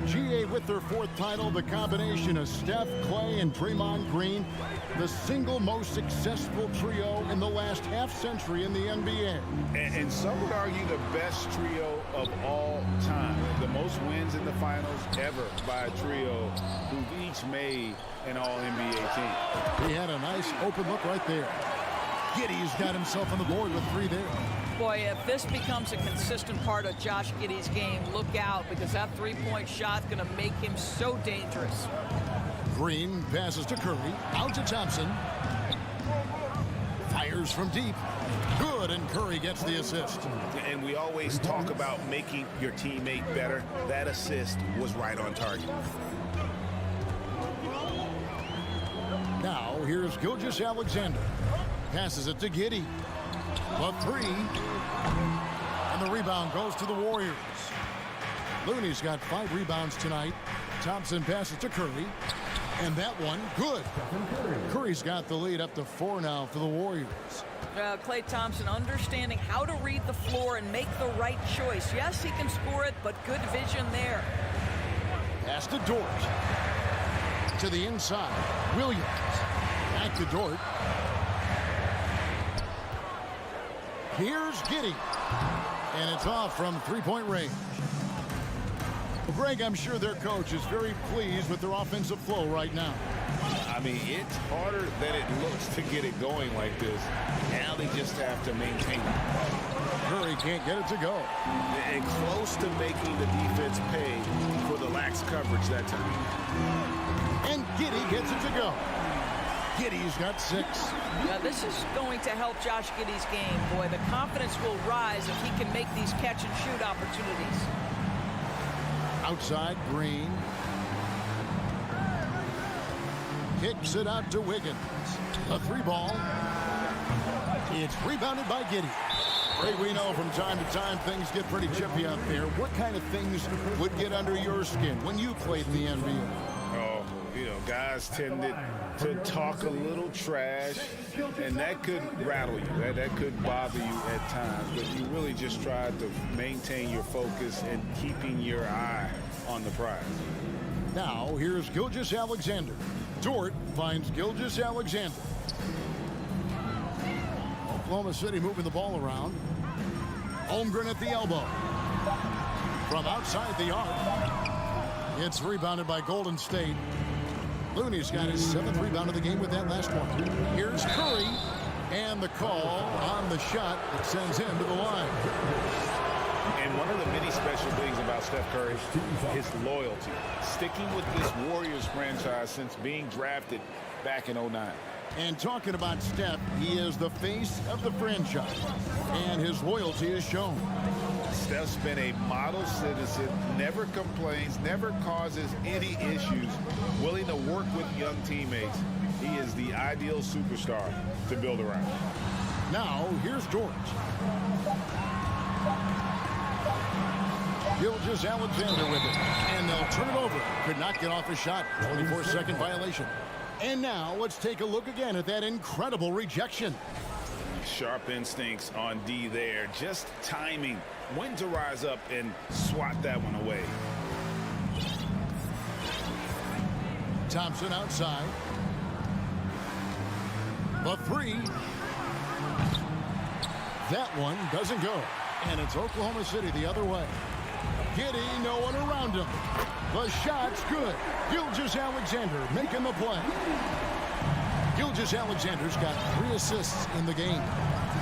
GA with their fourth title, the combination of Steph, Clay, and Draymond Green, the single most successful trio in the last half-century in the NBA. And some would argue the best trio of all time. The most wins in the finals ever by a trio who've each made an All-NBA team. He had a nice open look right there. Giddey's got himself on the board with three there. Boy, if this becomes a consistent part of Josh Giddey's game, look out, because that three-point shot's going to make him so dangerous. Green passes to Curry. Out to Thompson. Fires from deep. Good, and Curry gets the assist. And we always talk about making your teammate better. That assist was right on target. Now, here's Gilgeous-Alexander. Passes it to Giddey. The three. And the rebound goes to the Warriors. Looney's got 5 rebounds tonight. Thompson passes to Curry. And that one, good. Curry's got the lead up to 4 now for the Warriors. Klay Thompson understanding how to read the floor and make the right choice. Yes, he can score it, but good vision there. Pass to Dort. To the inside. Williams. Back to Dort. Here's Giddey. And it's off from three-point range. Well, Greg, I'm sure their coach is very pleased with their offensive flow right now. I mean, it's harder than it looks to get it going like this. Now they just have to maintain it. Curry can't get it to go. And close to making the defense pay for the lax coverage that time. And Giddey gets it to go. Giddey's got 6. Now, this is going to help Josh Giddey's game. Boy, the confidence will rise if he can make these catch-and-shoot opportunities. Outside, Green. Kicks it out to Wiggins. A 3-ball. It's rebounded by Giddey. Greg, we know from time to time things get pretty chippy out there. What kind of things would get under your skin when you played in the NBA? Oh, you know, guys tended to talk a little trash, and that could rattle you. That could bother you at times, but you really just tried to maintain your focus and keeping your eye on the prize. Now, here's Gilgeous-Alexander. Dort finds Gilgeous-Alexander. Oklahoma City moving the ball around. Holmgren at the elbow. From outside the arc. It's rebounded by Golden State. Looney's got his 7th rebound of the game with that last one. Here's Curry. And the call on the shot that sends him to the line. And one of the many special things about Steph Curry, his loyalty. Sticking with this Warriors franchise since being drafted back in 2009. And talking about Steph, he is the face of the franchise. And his loyalty is shown. Steph's been a model citizen, never complains, never causes any issues, willing to work with young teammates. He is the ideal superstar to build around. Now, here's Dort. Gilgeous-Alexander with it. And they'll turn it over. Could not get off a shot. 24-second violation. And now, let's take a look again at that incredible rejection. Sharp instincts on D there. Just timing when to rise up and swat that one away. Thompson outside. The three. That one doesn't go. And it's Oklahoma City the other way. Giddey, no one around him. The shot's good. Gilgeous-Alexander making the play. Gilgeous-Alexander's got 3 assists in the game.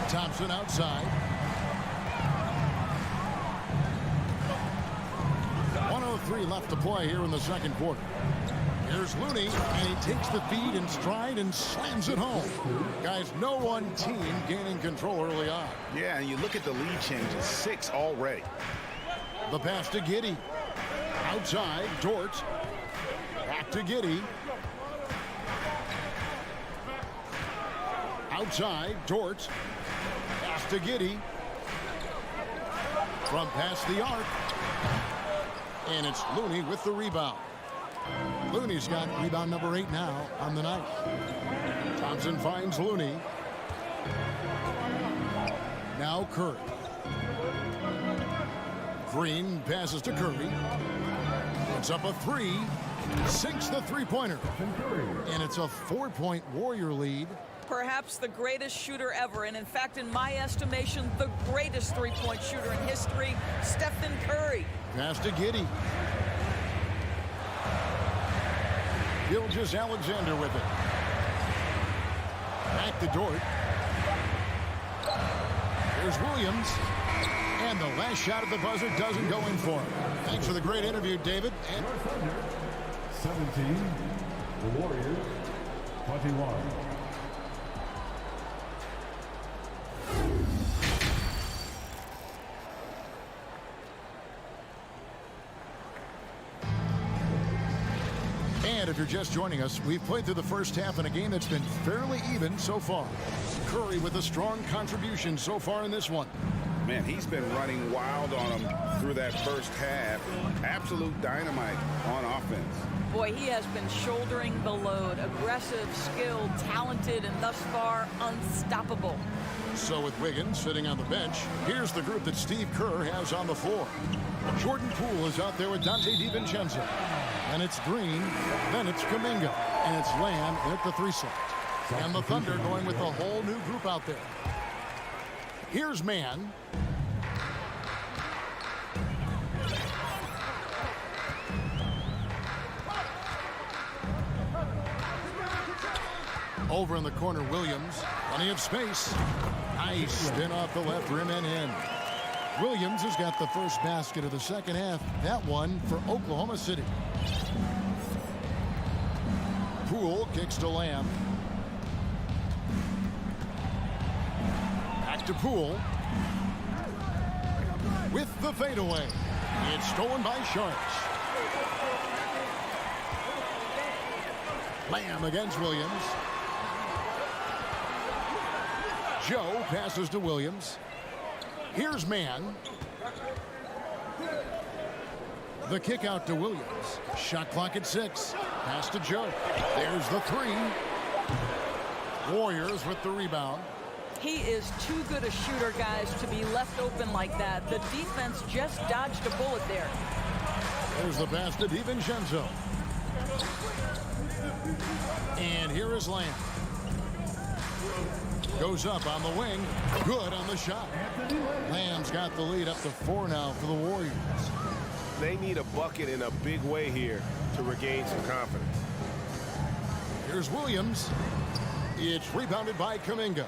Thompson outside. 1:03 left to play here in the second quarter. Here's Looney, and he takes the feed in stride and slams it home. Guys, no one team gaining control early on. Yeah, and you look at the lead changes, 6 already. The pass to Giddey. Outside, Dort. Back to Giddey. Outside, Dort. Pass to Giddey. From past the arc. And it's Looney with the rebound. Looney's got rebound number 8 now on the night. Thompson finds Looney. Now Curry. Green passes to Curry. Puts up a 3. Sinks the three-pointer. And it's a 4-point Warrior lead. Perhaps the greatest shooter ever, and in fact, in my estimation, the greatest three-point shooter in history, Stephen Curry. Pass to Giddey. Gilgeous-Alexander with it. Back to Dort. There's Williams. And the last shot at the buzzer doesn't go in for him. Thanks for the great interview, David. And 17, the Warriors, 21. And if you're just joining us, we've played through the first half in a game that's been fairly even so far. Curry with a strong contribution so far in this one. Man, he's been running wild on him through that first half. Absolute dynamite on offense. Boy, he has been shouldering the load. Aggressive, skilled, talented, and thus far unstoppable. So with Wiggins sitting on the bench, here's the group that Steve Kerr has on the floor. Jordan Poole is out there with Dante DiVincenzo. And it's Green, then it's Kuminga, and it's Lamb at the 3 slot. And the Thunder going with a whole new group out there. Here's Mann. Over in the corner, Williams. Plenty of space. Nice spin off the left rim and in. Williams has got the first basket of the second half. That one for Oklahoma City. Poole kicks to Lamb. Back to Poole. With the fadeaway. It's stolen by Sharks. Lamb against Williams. Joe passes to Williams. Here's Mann. The kick out to Williams. Shot clock at 6. Pass to Joe. There's the 3. Warriors with the rebound. He is too good a shooter, guys, to be left open like that. The defense just dodged a bullet there. There's the pass to DiVincenzo. And here is Lamb. Goes up on the wing. Good on the shot. Lamb's got the lead up to 4 now for the Warriors. They need a bucket in a big way here to regain some confidence. Here's Williams. It's rebounded by Kuminga.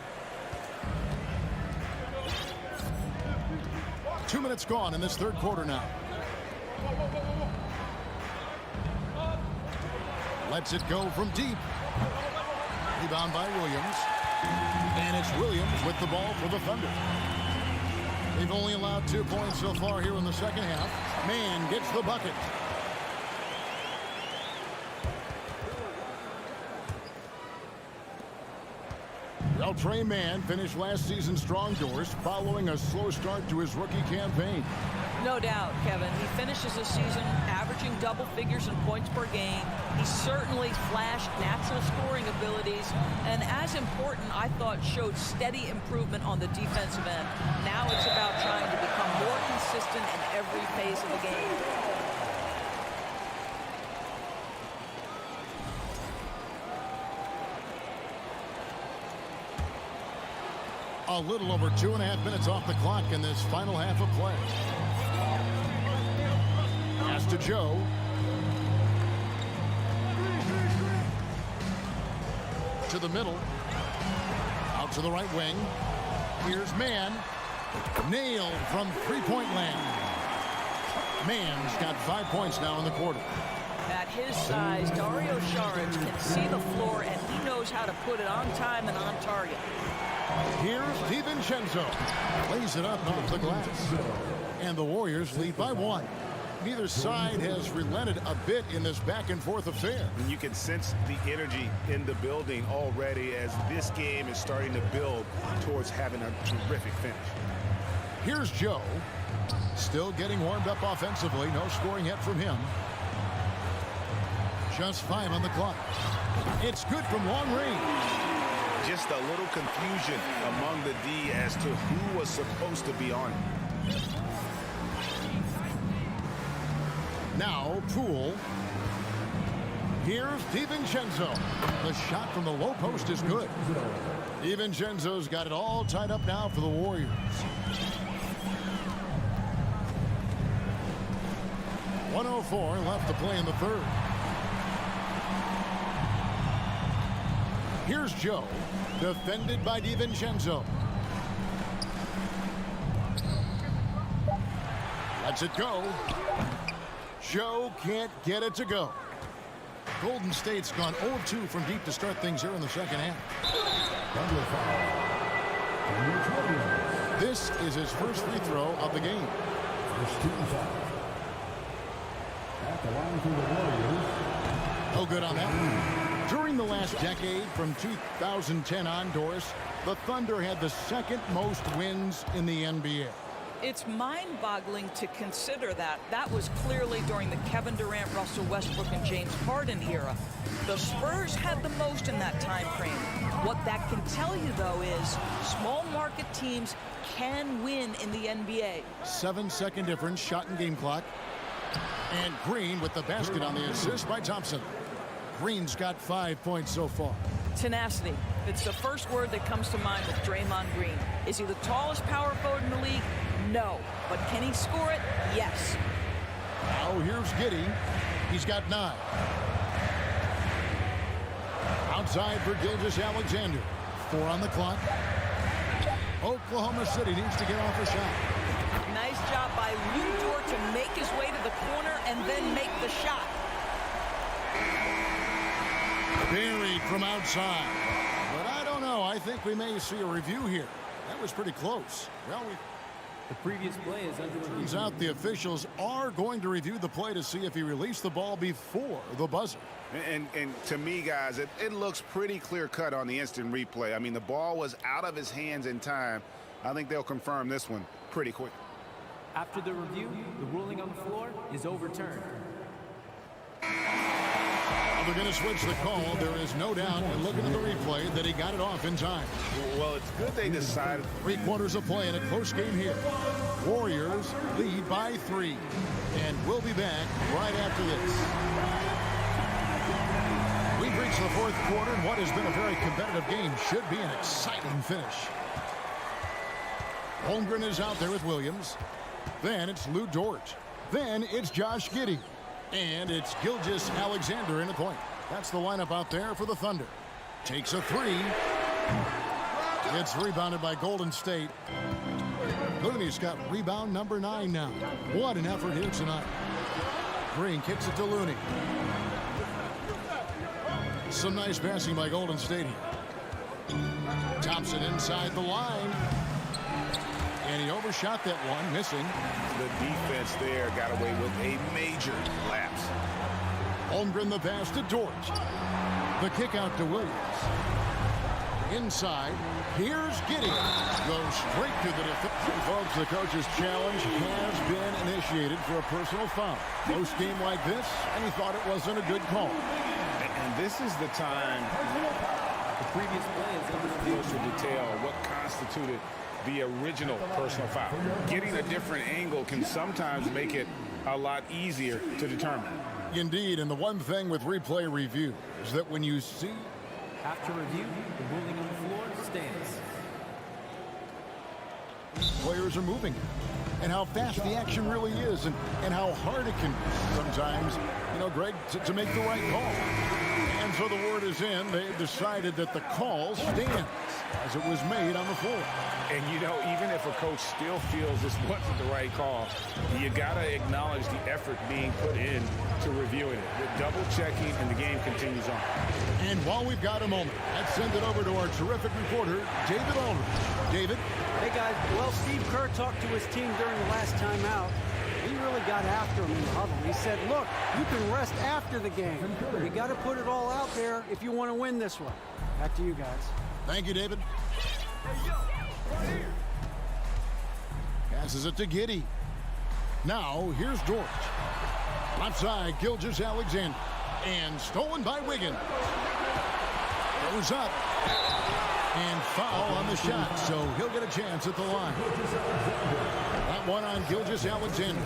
2 minutes gone in this third quarter now. Lets it go from deep. Rebound by Williams. And it's Williams with the ball for the Thunder. They've only allowed 2 points so far here in the second half. Mann gets the bucket. Trey Mann finished last season strong doors following a slow start to his rookie campaign. No doubt, Kevin. He finishes the season averaging approaching double figures in points per game. He certainly flashed natural scoring abilities, and as important, I thought, showed steady improvement on the defensive end. Now it's about trying to become more consistent in every phase of the game. A little over 2.5 minutes off the clock in this final half of play. Pass to Joe. To the middle. Out to the right wing. Here's Mann. Nailed from three-point land. Mann's got 5 points now in the quarter. At his size, Dario Saric can see the floor, and he knows how to put it on time and on target. Here's DiVincenzo. Plays it up off the glass. And the Warriors lead by 1. Neither side has relented a bit in this back-and-forth affair. And you can sense the energy in the building already as this game is starting to build towards having a terrific finish. Here's Joe. Still getting warmed up offensively. No scoring yet from him. Just 5 on the clock. It's good from long range. Just a little confusion among the D as to who was supposed to be on it. Now, Poole. Here's DiVincenzo. The shot from the low post is good. DiVincenzo's got it all tied up now for the Warriors. .104 left to play in the third. Here's Joe, defended by DiVincenzo. Lets it go. Joe can't get it to go. Golden State's gone 0-2 from deep to start things here in the second half. This is his first free throw of the game. At the line for the Warriors. No good on that one. During the last decade, from 2010 on, Doris, the Thunder had the second most wins in the NBA. It's mind-boggling to consider that. That was clearly during the Kevin Durant, Russell Westbrook, and James Harden era. The Spurs had the most in that time frame. What that can tell you, though, is small market teams can win in the NBA. 7-second difference, shot and game clock. And Green with the basket on the assist by Thompson. Green's got 5 points so far. Tenacity. It's the first word that comes to mind with Draymond Green. Is he the tallest power forward in the league? No. But can he score it? Yes. Now here's Giddey. He's got 9. Outside for Gilgeous-Alexander. 4 on the clock. Oklahoma City needs to get off a shot. Nice job by Lou Dort to make his way to the corner and then make the shot. Buried from outside. But I don't know. I think we may see a review here. That was pretty close. Well, the previous play is under review. Turns out the officials are going to review the play to see if he released the ball before the buzzer. And to me, guys, it looks pretty clear-cut on the instant replay. I mean, the ball was out of his hands in time. I think they'll confirm this one pretty quick. After the review, the ruling on the floor is overturned. They're going to switch the call. There is no doubt, and looking at the replay, that he got it off in time. Well, it's good they decided. 3 quarters of play in a close game here. Warriors lead by 3. And we'll be back right after this. We've reached the fourth quarter, and what has been a very competitive game should be an exciting finish. Holmgren is out there with Williams. Then it's Lou Dort. Then it's Josh Giddey. And it's Gilgeous-Alexander in the point. That's the lineup out there for the Thunder. Takes a 3. It's rebounded by Golden State. Looney's got rebound number 9 now. What an effort here tonight. Green kicks it to Looney. Some nice passing by Golden State here. Thompson inside the line. And he overshot that one, missing. The defense there got away with a major lapse. Holmgren the pass to Dort. The kick out to Williams. Inside, here's Giddy. Goes straight to the defense. Folks, the coach's challenge has been initiated for a personal foul. Close game like this, and he thought it wasn't a good call. And this is the time, The previous play is under review. closer detail, what constituted the original personal foul. Getting a different angle can sometimes make it a lot easier to determine. Indeed, and the one thing with replay review is that when you see After review, the ruling on the floor stands. players are moving and how fast the action really is and how hard it can be sometimes, Greg, to make the right call. And so the word is in. They've decided that the call stands as it was made on the floor. And, even if a coach still feels this wasn't the right call, you got to acknowledge the effort being put in to reviewing it. The double checking, and the game continues on. And while we've got a moment, let's send it over to our terrific reporter, David Aldridge. David? Hey, guys. Well, Steve Kerr talked to his team during the last time out. He really got after him in the huddle. He said, look, you can rest after the game. You got to put it all out there if you want to win this one. Back to you guys. Thank you, David. Passes it to Giddy. Now, here's George. Left side, Gilgeous-Alexander. And stolen by Wiggins. Goes up. And foul on the shot, so he'll get a chance at the line. That one on Gilgeous-Alexander.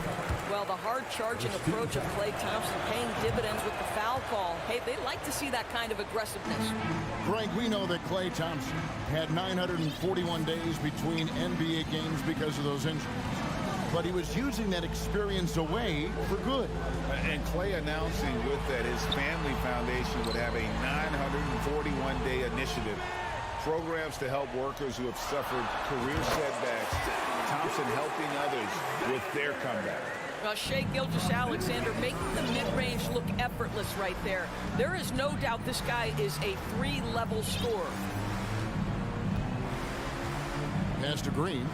Well, the hard-charging approach of Klay Thompson paying dividends with the foul call. Hey, they like to see that kind of aggressiveness. Greg, we know that Klay Thompson had 941 days between NBA games because of those injuries. But he was using that experience away for good. And Klay announcing with that his family foundation would have a 941-day initiative. Programs to help workers who have suffered career setbacks. Thompson helping others with their comeback. Shai Gilgeous-Alexander making the mid-range look effortless right there. There is no doubt this guy is a three-level scorer. Pass to Green.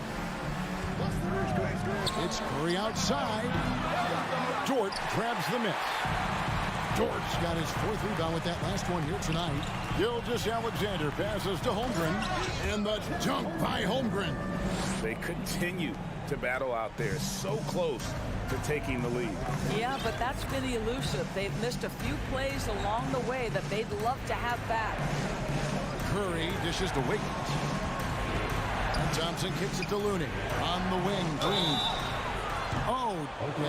It's Curry outside. Dort grabs the miss. Dort's got his fourth rebound with that last one here tonight. Gilgeous-Alexander passes to Holmgren. And the dunk by Holmgren. They continue to battle out there, so close to taking the lead. Yeah, but that's been elusive. They've missed a few plays along the way that they'd love to have back. Curry dishes to Wiggins. And Thompson kicks it to Looney. On the wing, Green. Oh,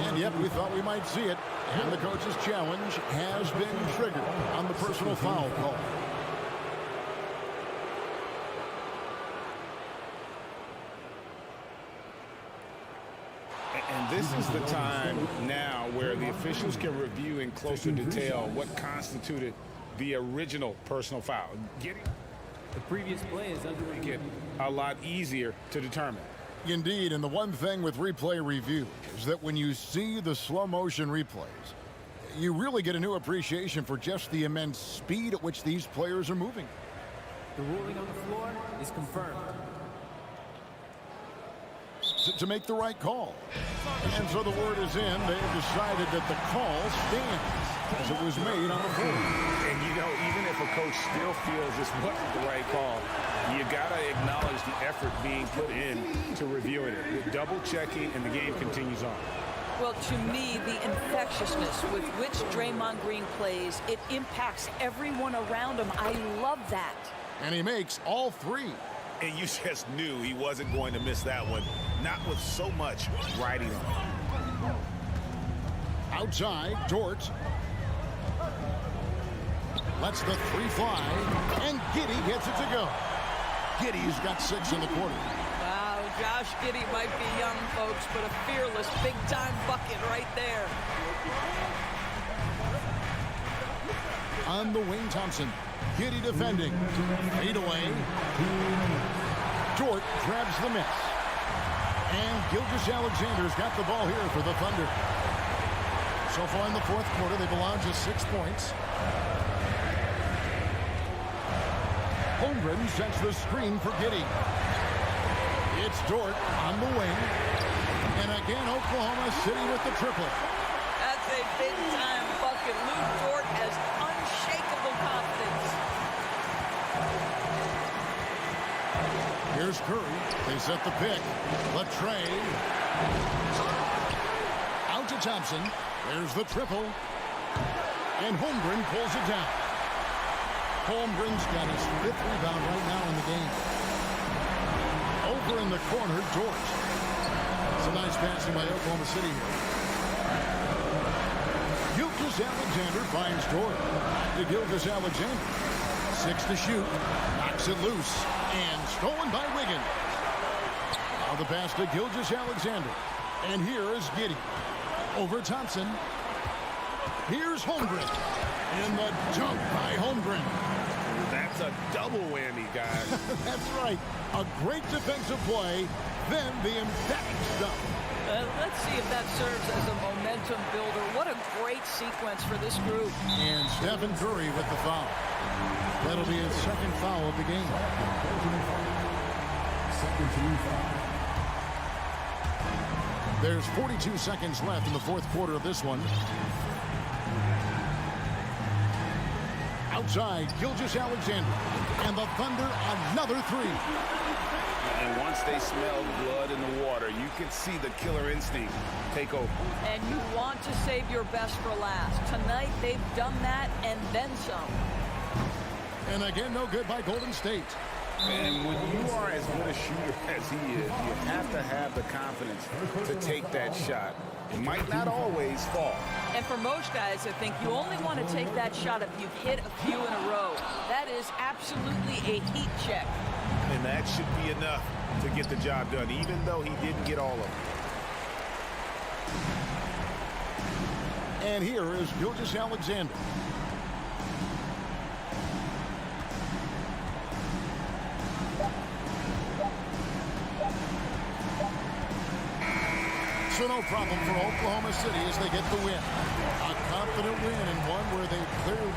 and yep, we thought we might see it. And the coach's challenge has been triggered on the personal foul call. And this is the time now where the officials can review in closer detail what constituted the original personal foul. Getting The previous play is under review. it a lot easier to determine. Indeed, and the one thing with replay review is that when you see the slow motion replays, you really get a new appreciation for just the immense speed at which these players are moving. The ruling on the floor is confirmed. To make the right call. And so the word is in. They've decided that the call stands as it was made on the floor. And even if a coach still feels this wasn't the right call, you got to acknowledge the effort being put in to reviewing it. With double checking, and the game continues on. Well, to me, the infectiousness with which Draymond Green plays, it impacts everyone around him. I love that. And he makes all three. And you just knew he wasn't going to miss that one. Not with so much riding on it. Outside, Dort. Lets the three fly. And Giddy gets it to go. Giddy's got 6 in the quarter. Wow, Josh Giddey might be young, folks, but a fearless big-time bucket right there. On the wing, Thompson. Giddy defending. Fade away. Dort grabs the miss. And Gilgeous-Alexander's got the ball here for the Thunder. So far in the fourth quarter, they've allowed just 6 points. Holmgren sets the screen for Giddy. It's Dort on the wing. And again, Oklahoma City with the triple. That's a big-time bucket. Lou Dort has unshakable confidence. Here's Curry. They set the pick. Latrey. Out to Thompson. There's the triple. And Holmgren pulls it down. Holmgren's got his 5th rebound right now in the game. Over in the corner, Dort. Some nice passing by Oklahoma City here. Gilgeous-Alexander finds Dort. To Gilgeous-Alexander. 6 to shoot. Knocks it loose. And stolen by Wiggins. Now the pass to Gilgeous-Alexander. And here is Giddey. Over Thompson. Here's Holmgren. And the dunk by Holmgren. That's a double whammy, guys. That's right. A great defensive play, then the emphatic stuff. Let's see if that serves as a momentum builder. What a great sequence for this group. And Stephen Curry with the foul. That'll be his 2nd foul of the game. There's 42 seconds left in the 4th quarter of this one. Outside, Gilgeous-Alexander. And the Thunder, another 3. And once they smell the blood in the water, you can see the killer instinct take over. And you want to save your best for last. Tonight, they've done that and then some. And again, no good by Golden State. And when you are as good a shooter as he is, you have to have the confidence to take that shot. It might not always fall. And for most guys, I think you only want to take that shot if you've hit a few in a row. That is absolutely a heat check. And that should be enough to get the job done, even though he didn't get all of them. And here is Gilgeous-Alexander. So no problem for Oklahoma City as they get the win. A confident win and one where they clearly...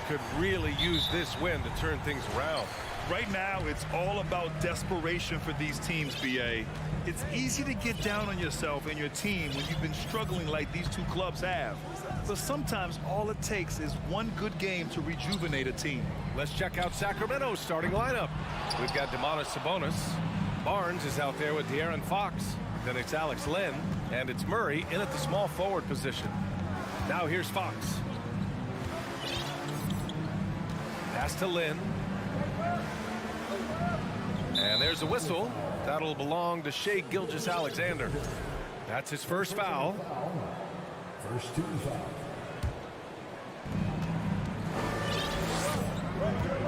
could really use this win to turn things around. Right now, it's all about desperation for these teams, BA. It's easy to get down on yourself and your team when you've been struggling like these two clubs have. But sometimes all it takes is one good game to rejuvenate a team. Let's check out Sacramento's starting lineup. We've got Domantas Sabonis. Barnes is out there with De'Aaron Fox. Then it's Alex Len, and it's Murray in at the small forward position. Now here's Fox. Pass to Lynn. And there's a whistle. That'll belong to Shai Gilgeous-Alexander. That's his first foul. First team foul.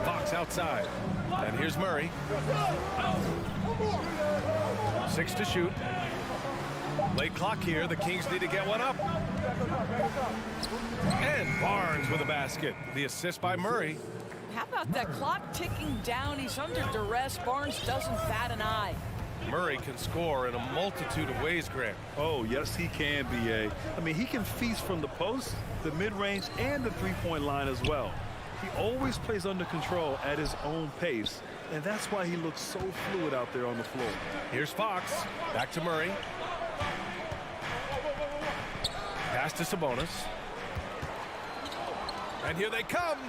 Fox outside. And here's Murray. 6 to shoot. Late clock here. The Kings need to get one up. And Barnes with a basket. The assist by Murray. How about that clock ticking down? He's under duress. Barnes doesn't bat an eye. Murray can score in a multitude of ways, Grant. Oh, yes, he can, BA. I mean, he can feast from the post, the mid-range, and the three-point line as well. He always plays under control at his own pace, and that's why he looks so fluid out there on the floor. Here's Fox. Back to Murray. Pass to Sabonis. And here they come.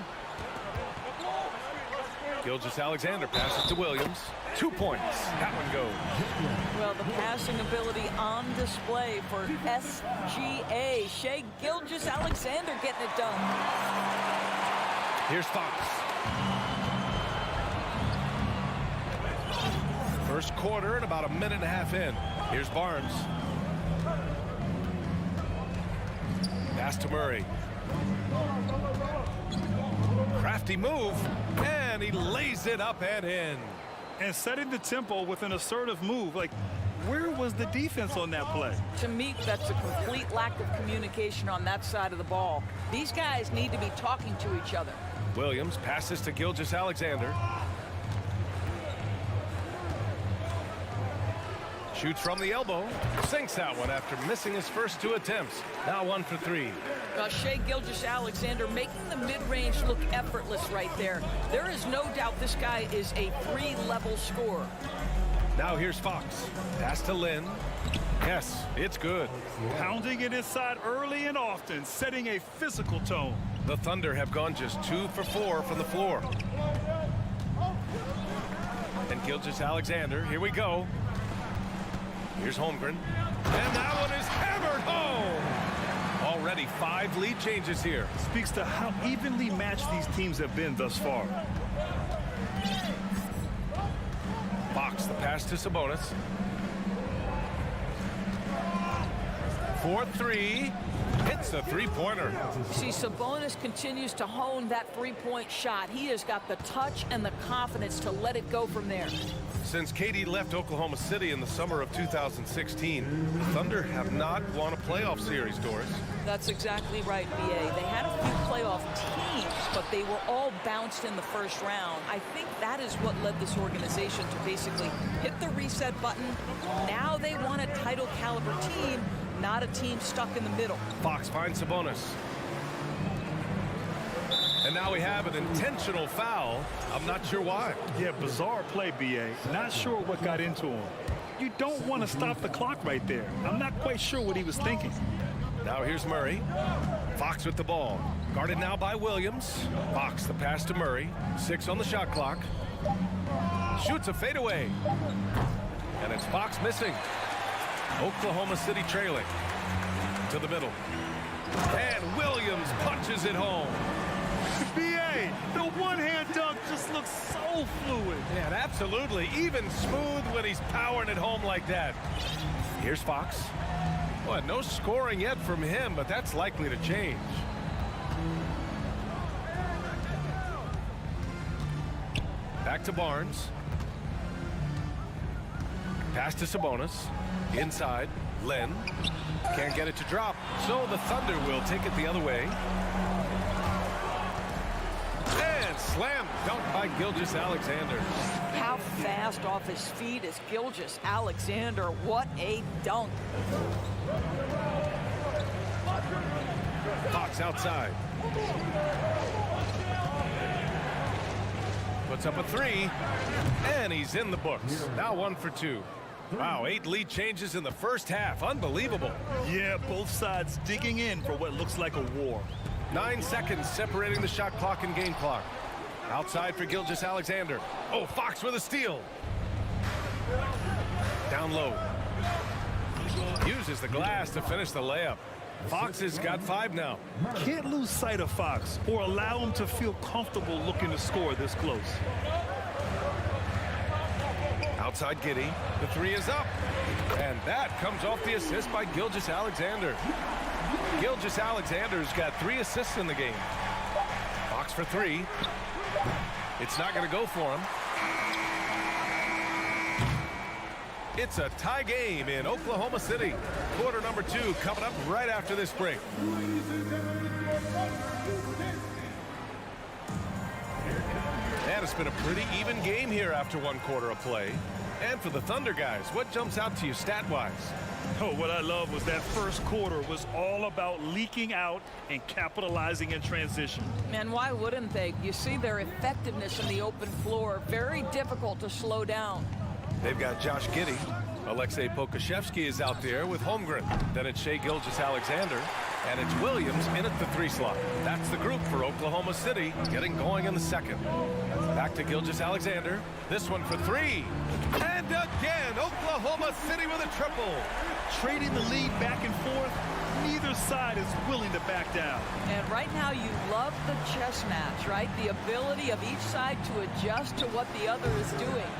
Gilgeous-Alexander passes to Williams. 2 points. That one goes. Well, the passing ability on display for SGA. Shai Gilgeous-Alexander getting it done. Here's Fox. First quarter and about a minute and a half in. Here's Barnes. Pass to Murray. Crafty move, and he lays it up and in. And setting the tempo with an assertive move. Like, where was the defense on that play? To me, that's a complete lack of communication on that side of the ball. These guys need to be talking to each other. Williams passes to Gilgeous-Alexander. Shoots from the elbow. Sinks that one after missing his first 2 attempts. Now 1 for 3. Shai Gilgeous-Alexander making the mid-range look effortless right there. There is no doubt this guy is a 3-level scorer. Now here's Fox. Pass to Lynn. Yes, it's good. Pounding it inside early and often, setting a physical tone. The Thunder have gone just 2 for 4 from the floor. And Gilgeous-Alexander, here we go. Here's Holmgren. And that one is hammered home. Already 5 lead changes here. Speaks to how evenly matched these teams have been thus far. Fox, the pass to Sabonis. 4-3. Hits a three-pointer. See, Sabonis continues to hone that three-point shot. He has got the touch and the confidence to let it go from there. Since KD left Oklahoma City in the summer of 2016, the Thunder have not won a playoff series, Doris. That's exactly right, BA. They had a few playoff teams, but they were all bounced in the first round. I think that is what led this organization to basically hit the reset button. Now they want a title caliber team, not a team stuck in the middle. Fox finds Sabonis. And now we have an intentional foul. I'm not sure why. Yeah, bizarre play, BA. Not sure what got into him. You don't want to stop the clock right there. I'm not quite sure what he was thinking. Now here's Murray. Fox with the ball. Guarded now by Williams. Fox the pass to Murray. 6 on the shot clock. Shoots a fadeaway. And it's Fox missing. Oklahoma City trailing. To the middle. And Williams punches it home. BA, the one-hand dunk just looks so fluid. Yeah, absolutely. Even smooth when he's powering it home like that. Here's Fox. Well, no scoring yet from him, but that's likely to change. Back to Barnes. Pass to Sabonis. Inside. Len. Can't get it to drop, so the Thunder will take it the other way. And slam dunk by Gilgeous-Alexander. How fast off his feet is Gilgeous-Alexander. What a dunk. Fox outside. Puts up a three, and he's in the books. Now 1 for 2. Wow, 8 lead changes in the first half. Unbelievable. Yeah, both sides digging in for what looks like a war. 9 seconds separating the shot clock and game clock. Outside for Gilgeous-Alexander. Oh, Fox with a steal. Down low. Uses the glass to finish the layup. Fox has got 5 now. Can't lose sight of Fox or allow him to feel comfortable looking to score this close. Outside Giddey. The 3 is up. And that comes off the assist by Gilgeous-Alexander. Gilgeous-Alexander's got 3 assists in the game. Fox for 3. It's not going to go for him. It's a tie game in Oklahoma City. Quarter number 2 coming up right after this break. And it's been a pretty even game here after 1 quarter of play. And for the Thunder guys, what jumps out to you stat-wise? Oh, what I love was that first quarter was all about leaking out and capitalizing in transition. And why wouldn't they? You see their effectiveness in the open floor. Very difficult to slow down. They've got Josh Giddey. Alexei Pokusevski is out there with Holmgren. Then it's Shai Gilgeous-Alexander. And it's Williams in at the 3 slot. That's the group for Oklahoma City, getting going in the second. Back to Gilgeous-Alexander. This one for 3. And again, Oklahoma City with a triple. Trading the lead back and forth, neither side is willing to back down. And right now you love the chess match, right? The ability of each side to adjust to what the other is doing.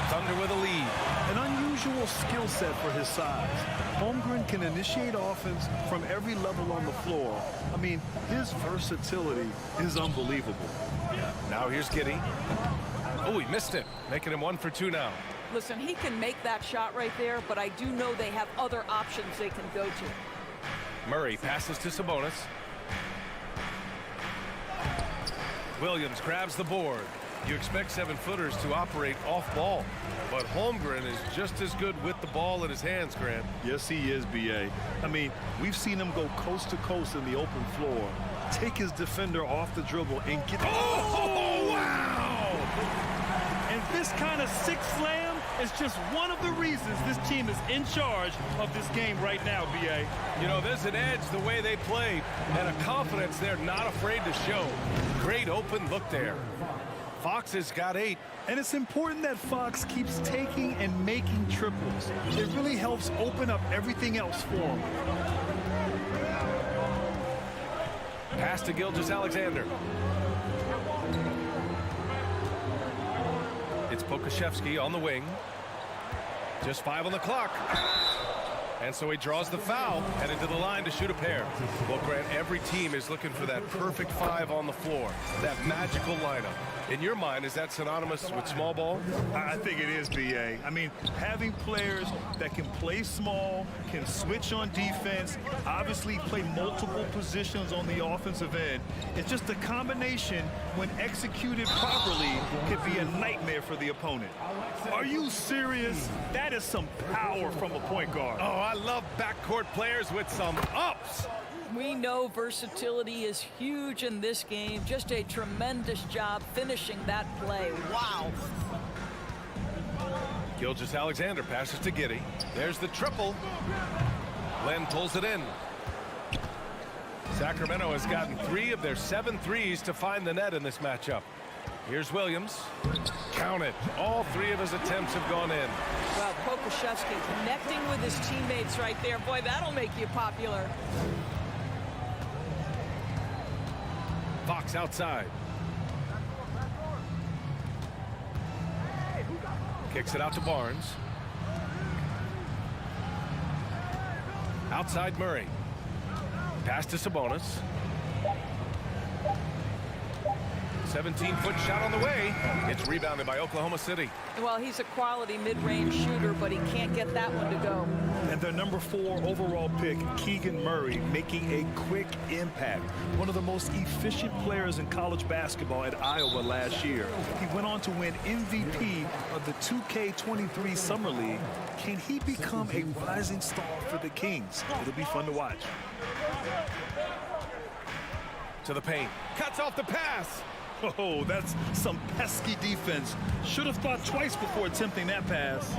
Thunder with a lead. An unusual skill set for his size. Holmgren can initiate offense from every level on the floor. I mean, his versatility is unbelievable. Now here's Giddey. Oh, he missed it, making him 1 for 2 now. Listen, he can make that shot right there, but I do know they have other options they can go to. Murray passes to Sabonis. Williams grabs the board. You expect 7-footers to operate off ball, but Holmgren is just as good with the ball in his hands, Grant. Yes, he is, B.A. I mean, we've seen him go coast to coast in the open floor, take his defender off the dribble and get... Oh, wow! And this kind of sick slam is just one of the reasons this team is in charge of this game right now, B.A. You know, there's an edge the way they play and a confidence they're not afraid to show. Great open look there. Fox has got 8. And it's important that Fox keeps taking and making triples. It really helps open up everything else for him. Pass to Gilgeous-Alexander. It's Pokusevski on the wing. Just 5 on the clock. And so he draws the foul, headed to the line to shoot a pair. Well, Grant, every team is looking for that perfect 5 on the floor, that magical lineup. In your mind, is that synonymous with small ball? I think it is, B.A. I mean, having players that can play small, can switch on defense, obviously play multiple positions on the offensive end. It's just a combination, when executed properly, could be a nightmare for the opponent. Are you serious? That is some power from a point guard. Oh, I love backcourt players with some ups. We know versatility is huge in this game. Just a tremendous job finishing that play. Wow. Gilgeous-Alexander passes to Giddey. There's the triple. Len pulls it in. Sacramento has gotten 3 of their 7 threes to find the net in this matchup. Here's Williams. Count it. All 3 of his attempts have gone in. Well, Pokusevski connecting with his teammates right there. Boy, that'll make you popular. Fox outside. Kicks it out to Barnes. Outside Murray. Pass to Sabonis. 17-foot shot on the way. It's rebounded by Oklahoma City. Well, he's a quality mid-range shooter, but he can't get that one to go. And their number 4 overall pick, Keegan Murray, making a quick impact. One of the most efficient players in college basketball at Iowa last year. He went on to win MVP of the 2K23 Summer League. Can he become a rising star for the Kings? It'll be fun to watch. To the paint. Cuts off the pass. Oh, that's some pesky defense. Should have thought twice before attempting that pass.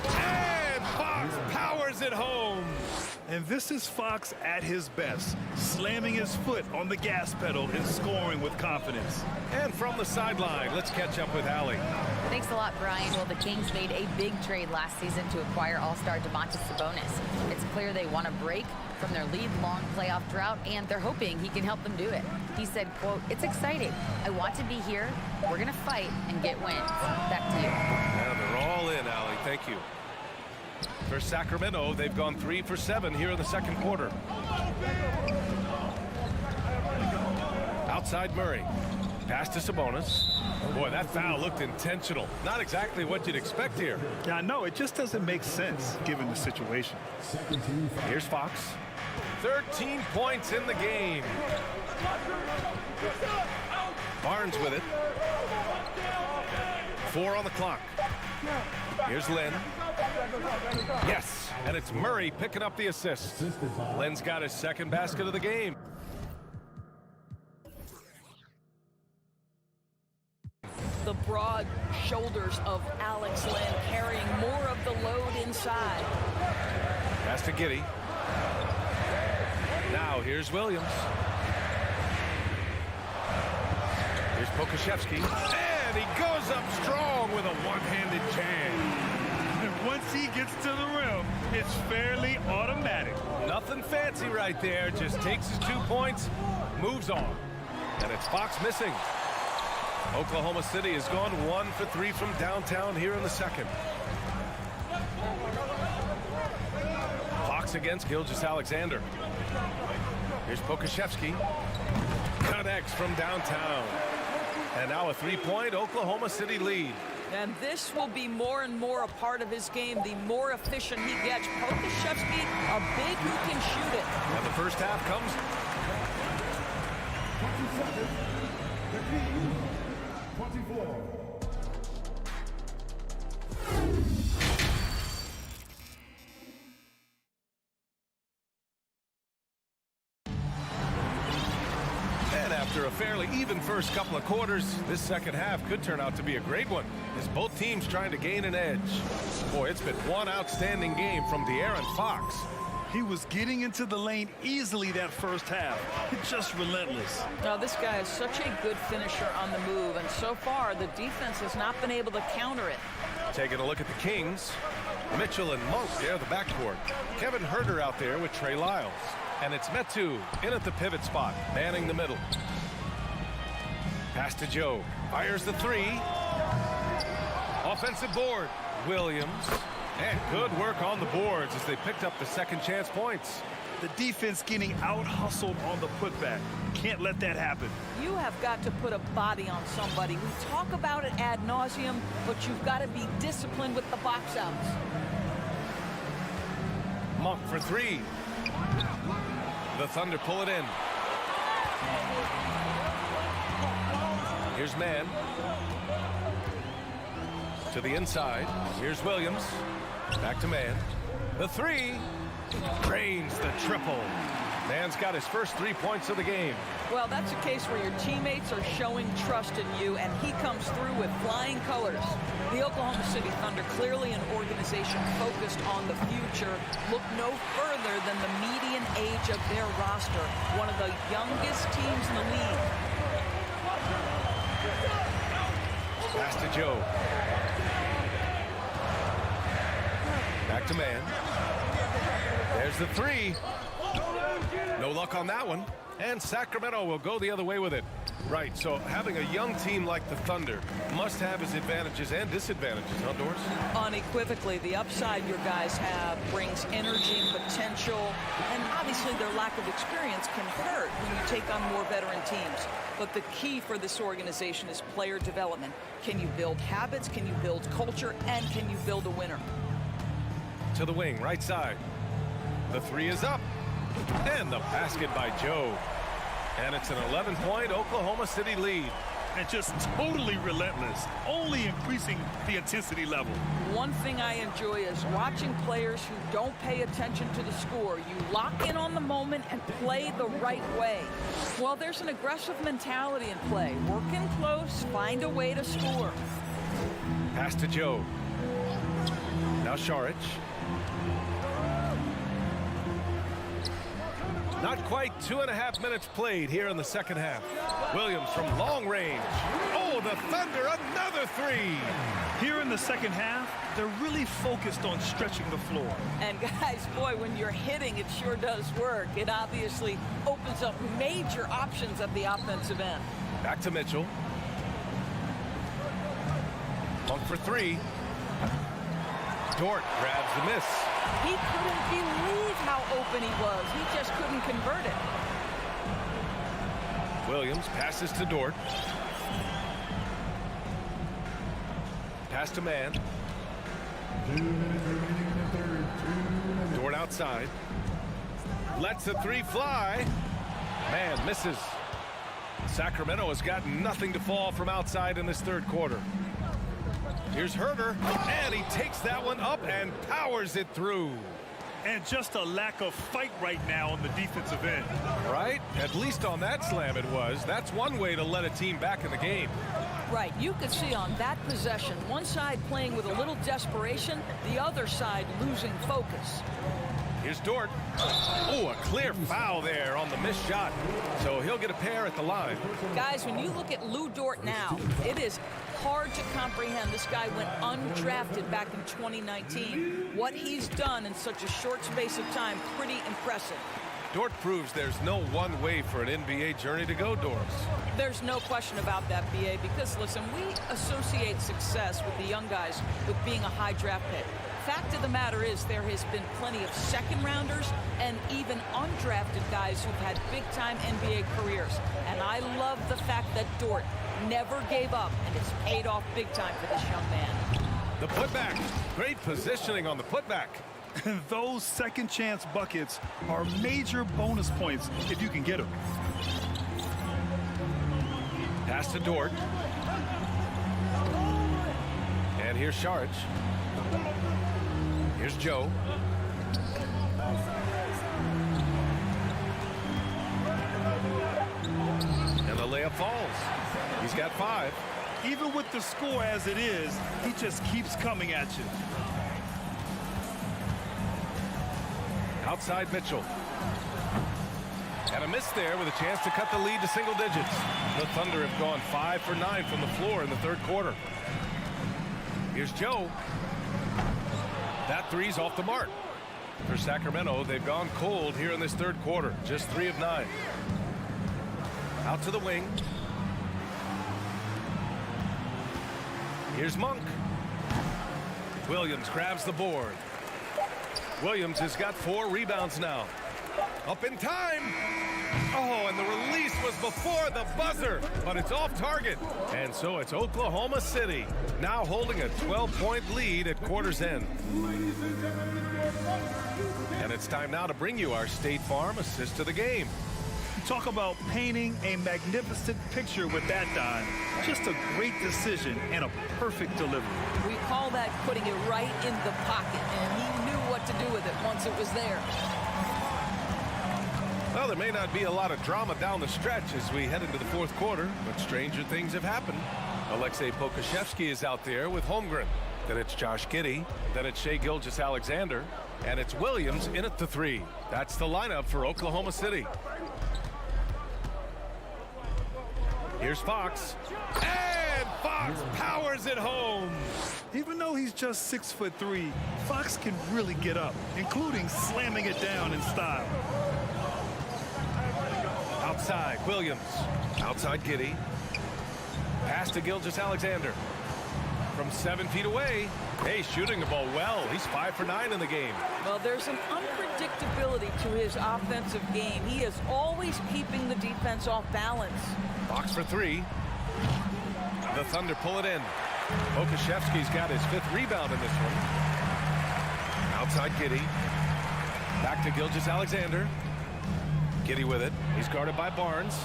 And Fox powers it home. And this is Fox at his best, slamming his foot on the gas pedal and scoring with confidence. And from the sideline, let's catch up with Allie. Thanks a lot, Brian. Well, the Kings made a big trade last season to acquire All-Star Domantas Sabonis. It's clear they want to break from their lead-long playoff drought, and they're hoping he can help them do it. He said, quote, "It's exciting. I want to be here. We're going to fight and get wins." Back to you. Yeah, they're all in, Allie. Thank you. For Sacramento, they've gone 3 for 7 here in the second quarter. Outside Murray. Pass to Sabonis. Boy, that foul looked intentional. Not exactly what you'd expect here. Yeah, I know. It just doesn't make sense given the situation. Here's Fox. 13 points in the game. Barnes with it. 4 on the clock. Here's Lynn. Yes, and it's Murray picking up the assist. Lynn's got his second basket of the game. The broad shoulders of Alex Lynn carrying more of the load inside. Pass to Giddey. Now here's Williams. Here's Pokashevsky. And he goes up strong with a one-handed jam. And once he gets to the rim, it's fairly automatic. Nothing fancy right there. Just takes his 2 points, moves on. And it's Fox missing. Oklahoma City has gone 1 for 3 from downtown here in the second. Fox against Gilgeous-Alexander. Here's Pokashevsky. Connects from downtown. And now a 3-point Oklahoma City lead. And this will be more and more a part of his game, the more efficient he gets. Pokashevsky, a big who can shoot it. And the first half comes. 24. And after a fairly even first couple of quarters, this second half could turn out to be a great one, as both teams trying to gain an edge. Boy, it's been one outstanding game from De'Aaron Fox. He was getting into the lane easily that first half. Just relentless. Now, this guy is such a good finisher on the move, and so far the defense has not been able to counter it. Taking a look at the Kings. Mitchell and Monk there, the backcourt. Kevin Huerter out there with Trey Lyles. And it's Metu in at the pivot spot, manning the middle. Pass to Joe. Fires the 3. Offensive board. Williams. And good work on the boards as they picked up the second chance points. The defense getting out-hustled on the putback. Can't let that happen. You have got to put a body on somebody. We talk about it ad nauseum, but you've got to be disciplined with the box outs. Monk for 3. The Thunder pull it in. Here's Mann. To the inside. Here's Williams. Back to Mann. The 3. Drains the triple. Mann's got his first 3 points of the game. Well, that's a case where your teammates are showing trust in you, and he comes through with flying colors. The Oklahoma City Thunder, clearly an organization focused on the future, look no further than the median age of their roster, one of the youngest teams in the league. Pass to Joe. Back to Mann. There's the 3. No luck on that one. And Sacramento will go the other way with it. Right, so having a young team like the Thunder must have its advantages and disadvantages, huh, Doris? Unequivocally, the upside your guys have brings energy, potential, and obviously their lack of experience can hurt when you take on more veteran teams. But the key for this organization is player development. Can you build habits? Can you build culture? And can you build a winner? To the wing, right side. The 3 is up. And the basket by Joe. And it's an 11-point Oklahoma City lead. and just totally relentless, only increasing the intensity level. One thing I enjoy is watching players who don't pay attention to the score. You lock in on the moment and play the right way. Well, there's an aggressive mentality in play. Working close, find a way to score. Pass to Joe. Now Šarić. Not quite 2.5 minutes played here in the second half. Williams from long range. Oh, the Thunder, another three. Here in the second half, they're really focused on stretching the floor. And guys, boy, when you're hitting, it sure does work. It obviously opens up major options at the offensive end. Back to Mitchell. Monk for three. Dort grabs the miss. He couldn't believe how open he was. He just couldn't convert it. Williams passes to Dort. Pass to Mann. Dort outside. Lets the three fly. Mann misses. Sacramento has got nothing to fall from outside in this third quarter. Here's Herter, and he takes that one up and powers it through. And just a lack of fight right now on the defensive end. Right? At least on that slam it was. That's one way to let a team back in the game. Right, you could see on that possession, one side playing with a little desperation, the other side losing focus. Here's Dort. Oh, a clear foul there on the missed shot. So he'll get a pair at the line. Guys, when you look at Lou Dort now, it is hard to comprehend. This guy went undrafted back in 2019. What he's done in such a short space of time, pretty impressive. Dort proves there's no one way for an NBA journey to go, Doris. There's no question about that, BA, because, listen, we associate success with the young guys with being a high draft pick. Fact of the matter is there has been plenty of second rounders and even undrafted guys who've had big-time NBA careers. And I love the fact that Dort never gave up, and it's paid off big time for this young man. The putback. Great positioning on the putback. Those second chance buckets are major bonus points if you can get them. Pass to Dort. And here's Šarić. Here's Joe. And the layup falls. He's got 5. Even with the score as it is, he just keeps coming at you. Outside Mitchell. And a miss there with a chance to cut the lead to single digits. The Thunder have gone 5 for 9 from the floor in the third quarter. Here's Joe. That three's off the mark. For Sacramento, they've gone cold here in this third quarter. Just 3 of 9. Out to the wing. Here's Monk. Williams grabs the board. Williams has got 4 rebounds now. Up in time. Oh, and the release was before the buzzer, but it's off target. And so it's Oklahoma City now holding a 12-point lead at quarter's end. And it's time now to bring you our State Farm assist to the game. Talk about painting a magnificent picture with that, Don. Just a great decision and a perfect delivery. We call that putting it right in the pocket, and he knew what to do with it once it was there. Well, there may not be a lot of drama down the stretch as we head into the fourth quarter, but stranger things have happened. Alexei Pokusevski is out there with Holmgren. Then it's Josh Giddey. Then it's Shai Gilgeous-Alexander. And it's Williams in at the 3. That's the lineup for Oklahoma City. Here's Fox. And Fox powers it home. Even though he's just 6'3", Fox can really get up, including slamming it down in style. Outside, Williams. Outside, Giddey. Pass to Gilgeous-Alexander. From 7 feet away. Hey, shooting the ball well. He's 5 for 9 in the game. Well, there's an unpredictability to his offensive game. He is always keeping the defense off balance. Fox for 3. The Thunder pull it in. Pokusevski's got his 5th rebound in this one. Outside Giddey. Back to Gilgeous-Alexander. Giddey with it. He's guarded by Barnes.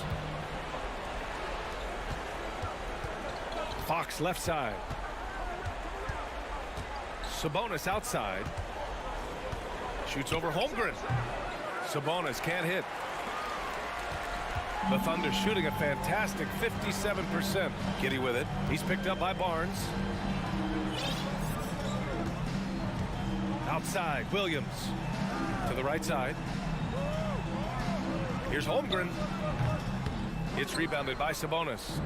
Fox left side. Sabonis outside. Shoots over Holmgren. Sabonis can't hit. The Thunder shooting a fantastic 57%. Giddey with it. He's picked up by Barnes. Outside, Williams. To the right side. Here's Holmgren. It's rebounded by Sabonis.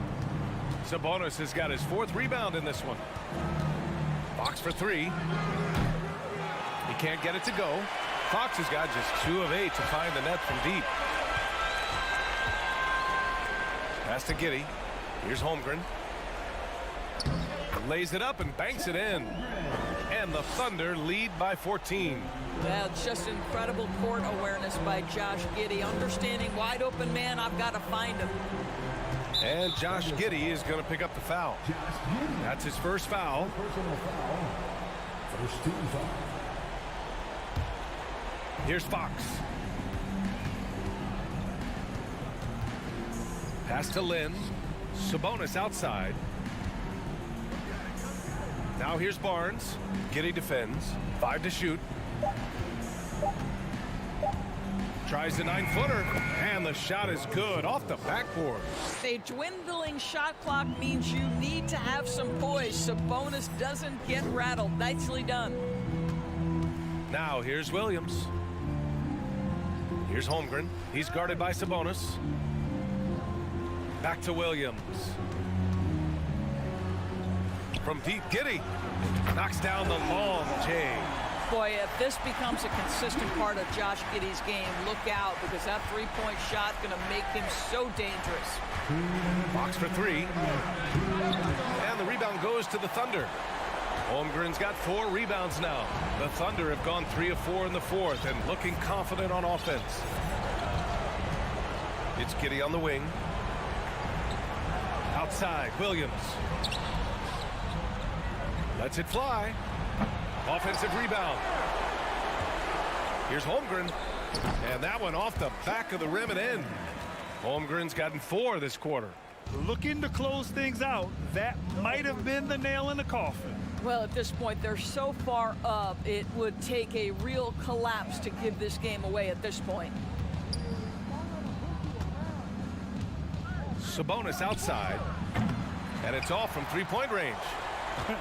Sabonis has got his 4th rebound in this one. Fox for 3. He can't get it to go. Fox has got just 2 of 8 to find the net from deep. Pass to Giddey. Here's Holmgren. Lays it up and banks it in. And the Thunder lead by 14. Well, just incredible court awareness by Josh Giddey. Understanding wide open man, I've got to find him. And Josh Giddey is going to pick up the foul. That's his first foul. First team foul. Here's Fox. Pass to Lynn. Sabonis outside. Now here's Barnes. Giddey defends. 5 to shoot. Tries the 9-footer. And the shot is good off the backboard. A dwindling shot clock means you need to have some poise. Sabonis doesn't get rattled. Nicely done. Now here's Williams. Here's Holmgren. He's guarded by Sabonis. Back to Williams. From deep, Giddey knocks down the long J. Boy, if this becomes a consistent part of Josh Giddey's game, look out, because that three-point shot going to make him so dangerous. Fox for 3. And the rebound goes to the Thunder. Holmgren's got 4 rebounds now. The Thunder have gone 3 of 4 in the 4th and looking confident on offense. It's Giddey on the wing. Outside, Williams. Lets it fly. Offensive rebound. Here's Holmgren. And that one off the back of the rim and in. Holmgren's gotten 4 this quarter. Looking to close things out. That might have been the nail in the coffin. Well, at this point, they're so far up, it would take a real collapse to give this game away at this point. Sabonis outside. And it's off from 3-point range.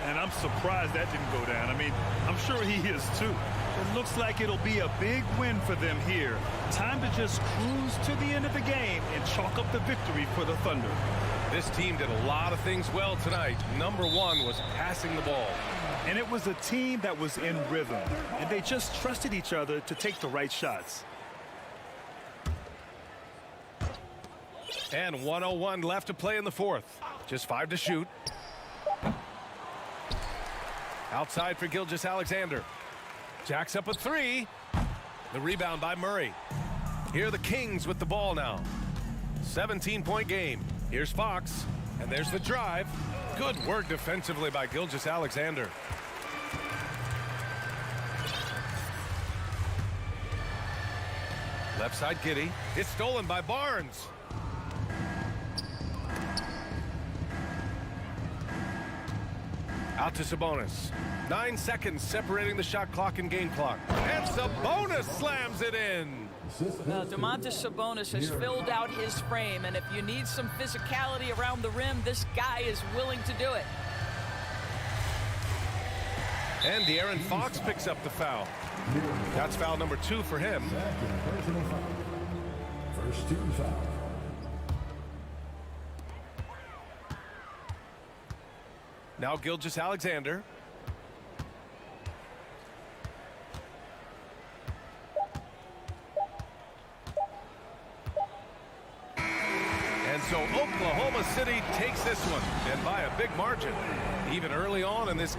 And I'm surprised that didn't go down. I mean, I'm sure he is too. It looks like it'll be a big win for them here. Time to just cruise to the end of the game and chalk up the victory for the Thunder. This team did a lot of things well tonight. Number 1 was passing the ball. And it was a team that was in rhythm. And they just trusted each other to take the right shots. And 1:01 left to play in the 4th. Just 5 to shoot. Outside for Gilgeous-Alexander. Jacks up a 3. The rebound by Murray. Here are the Kings with the ball now. 17-point game. Here's Fox. And there's the drive. Good work defensively by Gilgeous-Alexander. Left side, Giddey. It's stolen by Barnes. Out to Sabonis. 9 seconds separating the shot clock and game clock. And Sabonis slams it in. Domantas Sabonis has filled out his frame, and if you need some physicality around the rim, this guy is willing to do it. And De'Aaron Fox picks up the foul. That's foul number 2 for him. First team foul. Now Gilgeous-Alexander. And so Oklahoma City takes this one, and by a big margin. Even early on in this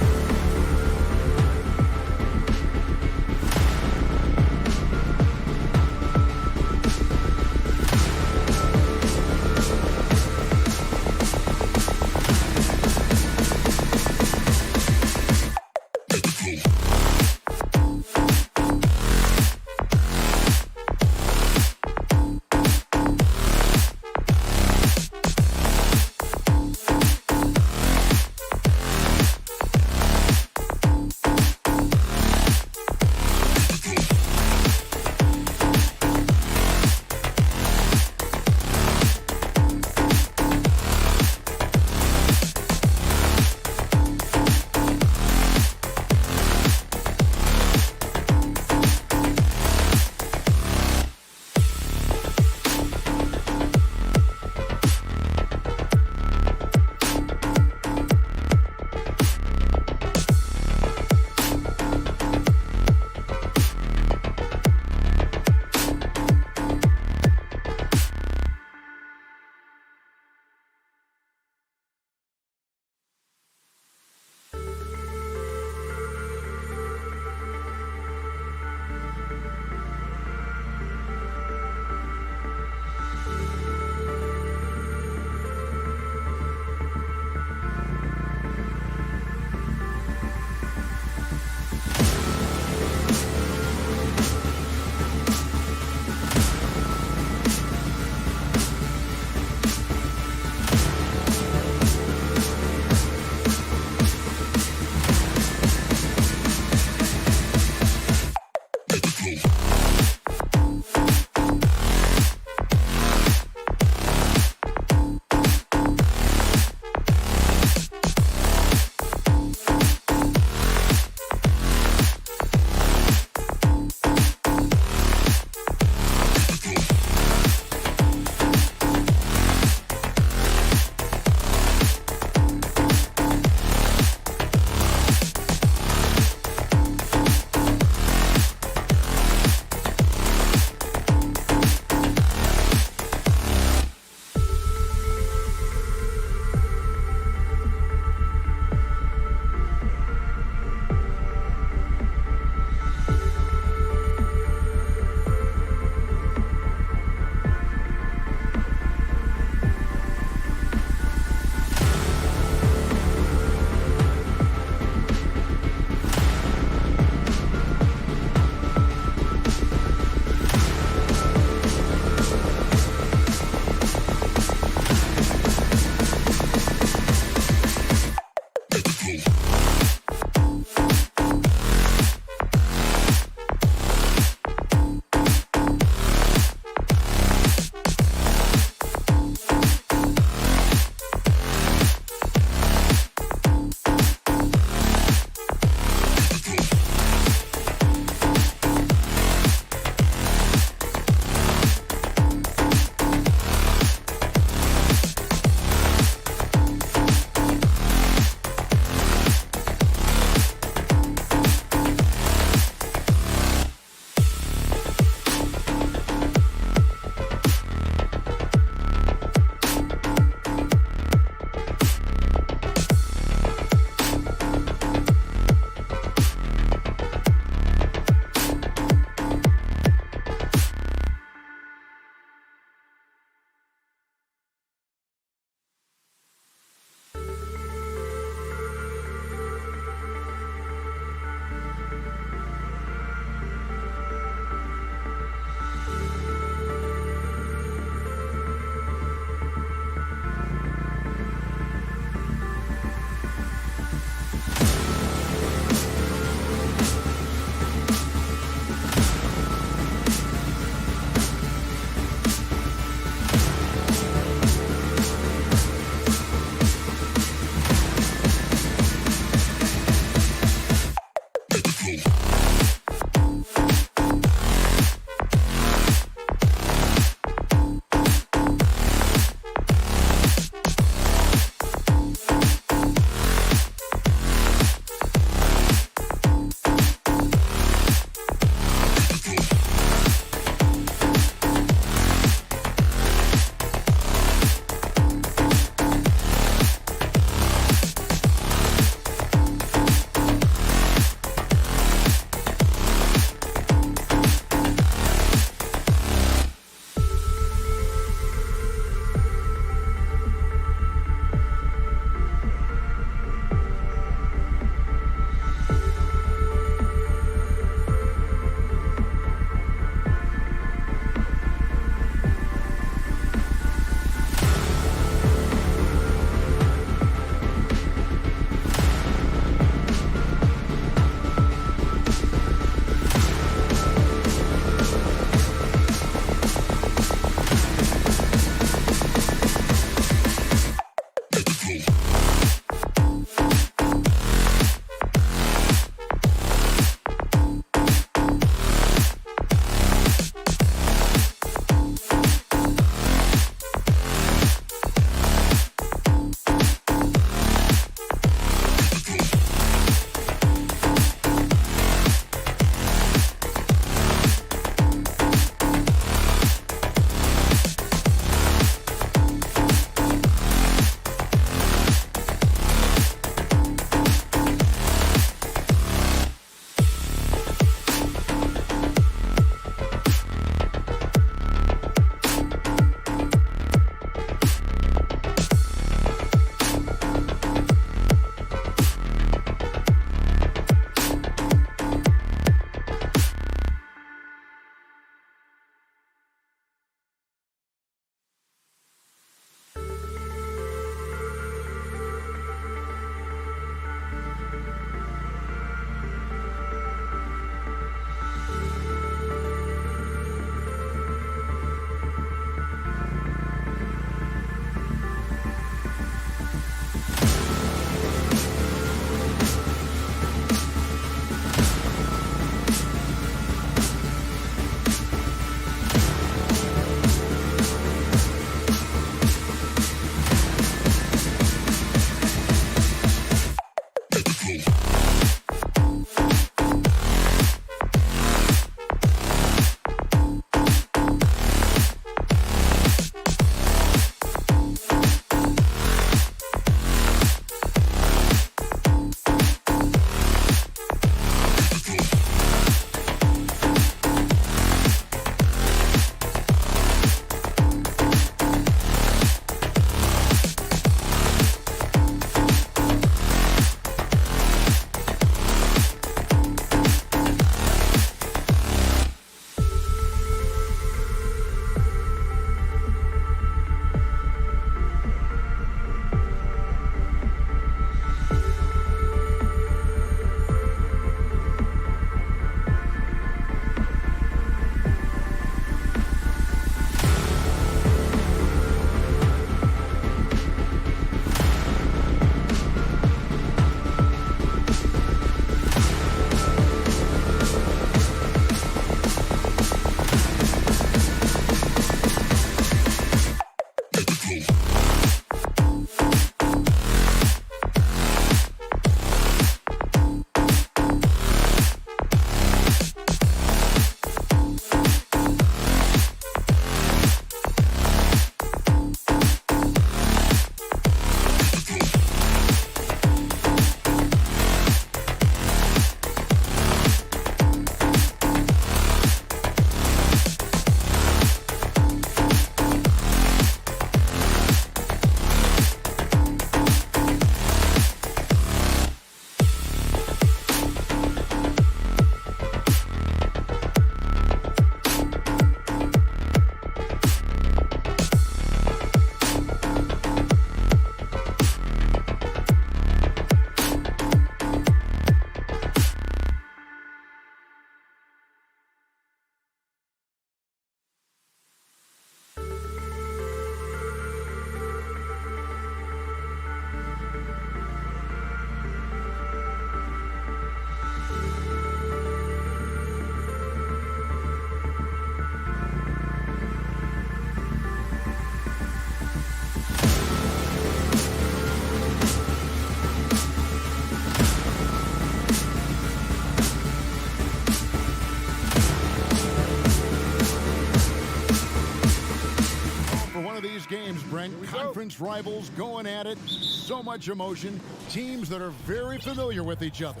Brent, conference rivals going at it. So much emotion. Teams that are very familiar with each other.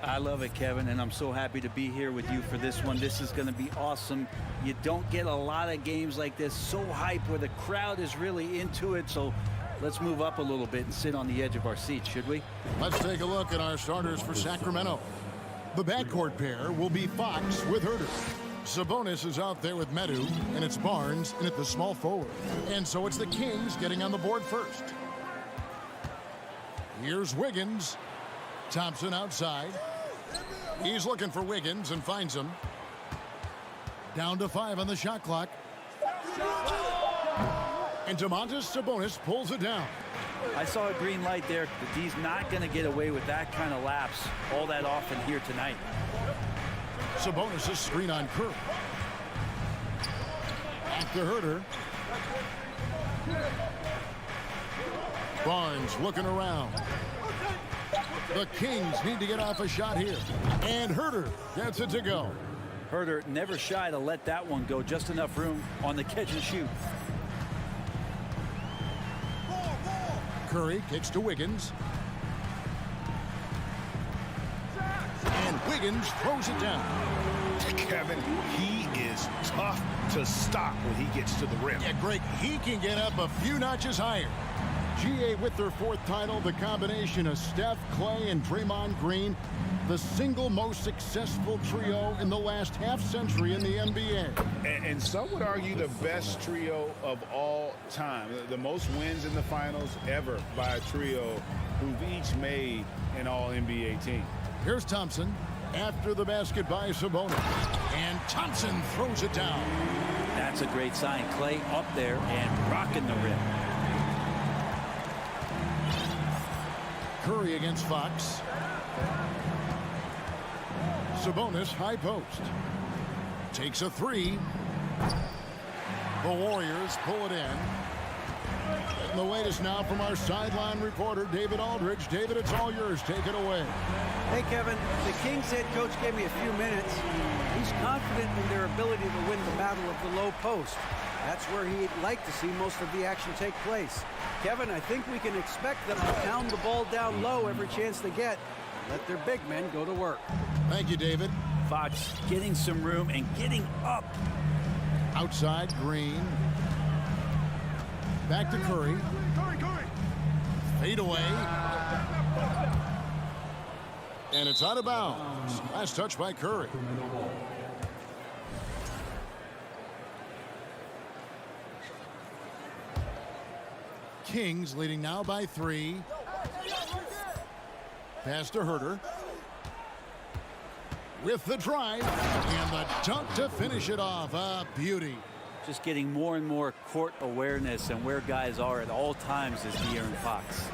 I love it, Kevin, and I'm so happy to be here with you for this one. This is going to be awesome. You don't get a lot of games like this, so hype, where the crowd is really into it. So let's move up a little bit and sit on the edge of our seats, should we? Let's take a look at our starters for Sacramento. The backcourt pair will be Fox with Herter. Sabonis is out there with Medu, and it's Barnes in at the small forward. And so it's the Kings getting on the board first. Here's Wiggins. Thompson outside. He's looking for Wiggins and finds him. Down to 5 on the shot clock. And Domantas Sabonis pulls it down. I saw a green light there, but he's not going to get away with that kind of lapse all that often here tonight. Sabonis' screen on Curry. Back to Herter. Barnes looking around. The Kings need to get off a shot here. And Herter gets it to go. Herter never shy to let that one go. Just enough room on the catch and shoot. Curry kicks to Wiggins. And Wiggins throws it down. Kevin, he is tough to stop when he gets to the rim. Yeah, Greg, he can get up a few notches higher. GA with their 4th title, the combination of Steph, Clay, and Draymond Green, the single most successful trio in the last half-century in the NBA. And some would argue the best trio of all time. The most wins in the finals ever by a trio who've each made an all-NBA team. Here's Thompson after the basket by Sabonis. And Thompson throws it down. That's a great sign. Clay up there and rocking the rim. Curry against Fox. Sabonis high post. Takes a 3. The Warriors pull it in. And the latest now from our sideline reporter, David Aldridge. David, it's all yours. Take it away. Hey, Kevin, the Kings head coach gave me a few minutes. He's confident in their ability to win the battle of the low post. That's where he'd like to see most of the action take place. Kevin, I think we can expect them to pound the ball down low every chance they get. Let their big men go to work. Thank you, David. Fox getting some room and getting up. Outside, Green. Back to Curry. Fade away. And it's out of bounds. Last touch by Curry. Kings leading now by 3. Pass to Herter. With the drive and the dunk to finish it off. A beauty. Just getting more and more court awareness and where guys are at all times is De'Aaron Fox.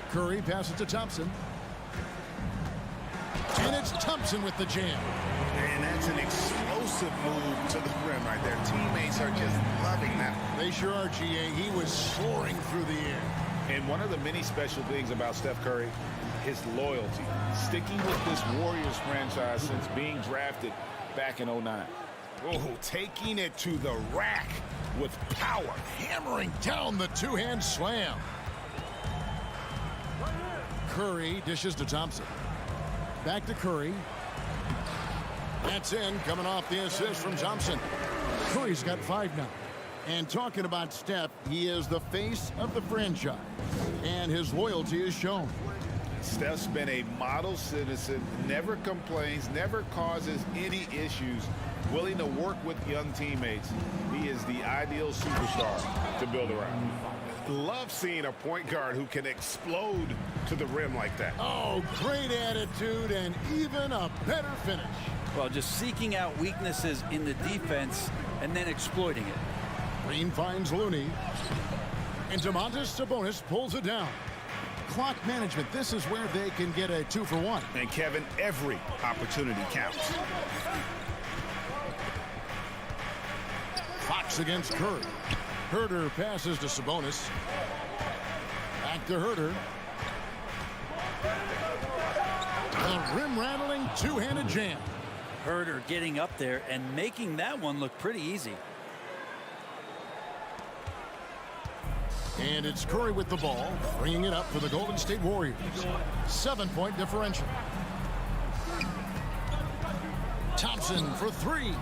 Curry passes to Thompson. And it's Thompson with the jam. And that's an explosive move to the rim right there. Teammates are just loving that. They sure are, GA. He was soaring through the air. And one of the many special things about Steph Curry, his loyalty. Sticking with this Warriors franchise since being drafted back in '09. Oh, taking it to the rack with power. Hammering down the two-hand slam. Curry dishes to Thompson. Back to Curry. That's in, coming off the assist from Thompson. Curry's got 5 now. And talking about Steph, he is the face of the franchise. And his loyalty is shown. Steph's been a model citizen, never complains, never causes any issues, willing to work with young teammates. He is the ideal superstar to build around. Love seeing a point guard who can explode to the rim like that. Oh, great attitude and even a better finish. Well, just seeking out weaknesses in the defense and then exploiting it. Green finds Looney. And Domantas Sabonis pulls it down. Clock management, this is where they can get a 2-for-1. And Kevin, every opportunity counts. Fox against Curry. Herter passes to Sabonis. Back to Herter. The rim-rattling two-handed jam. Herter getting up there and making that one look pretty easy. And it's Curry with the ball, bringing it up for the Golden State Warriors. 7-point differential. Thompson for three.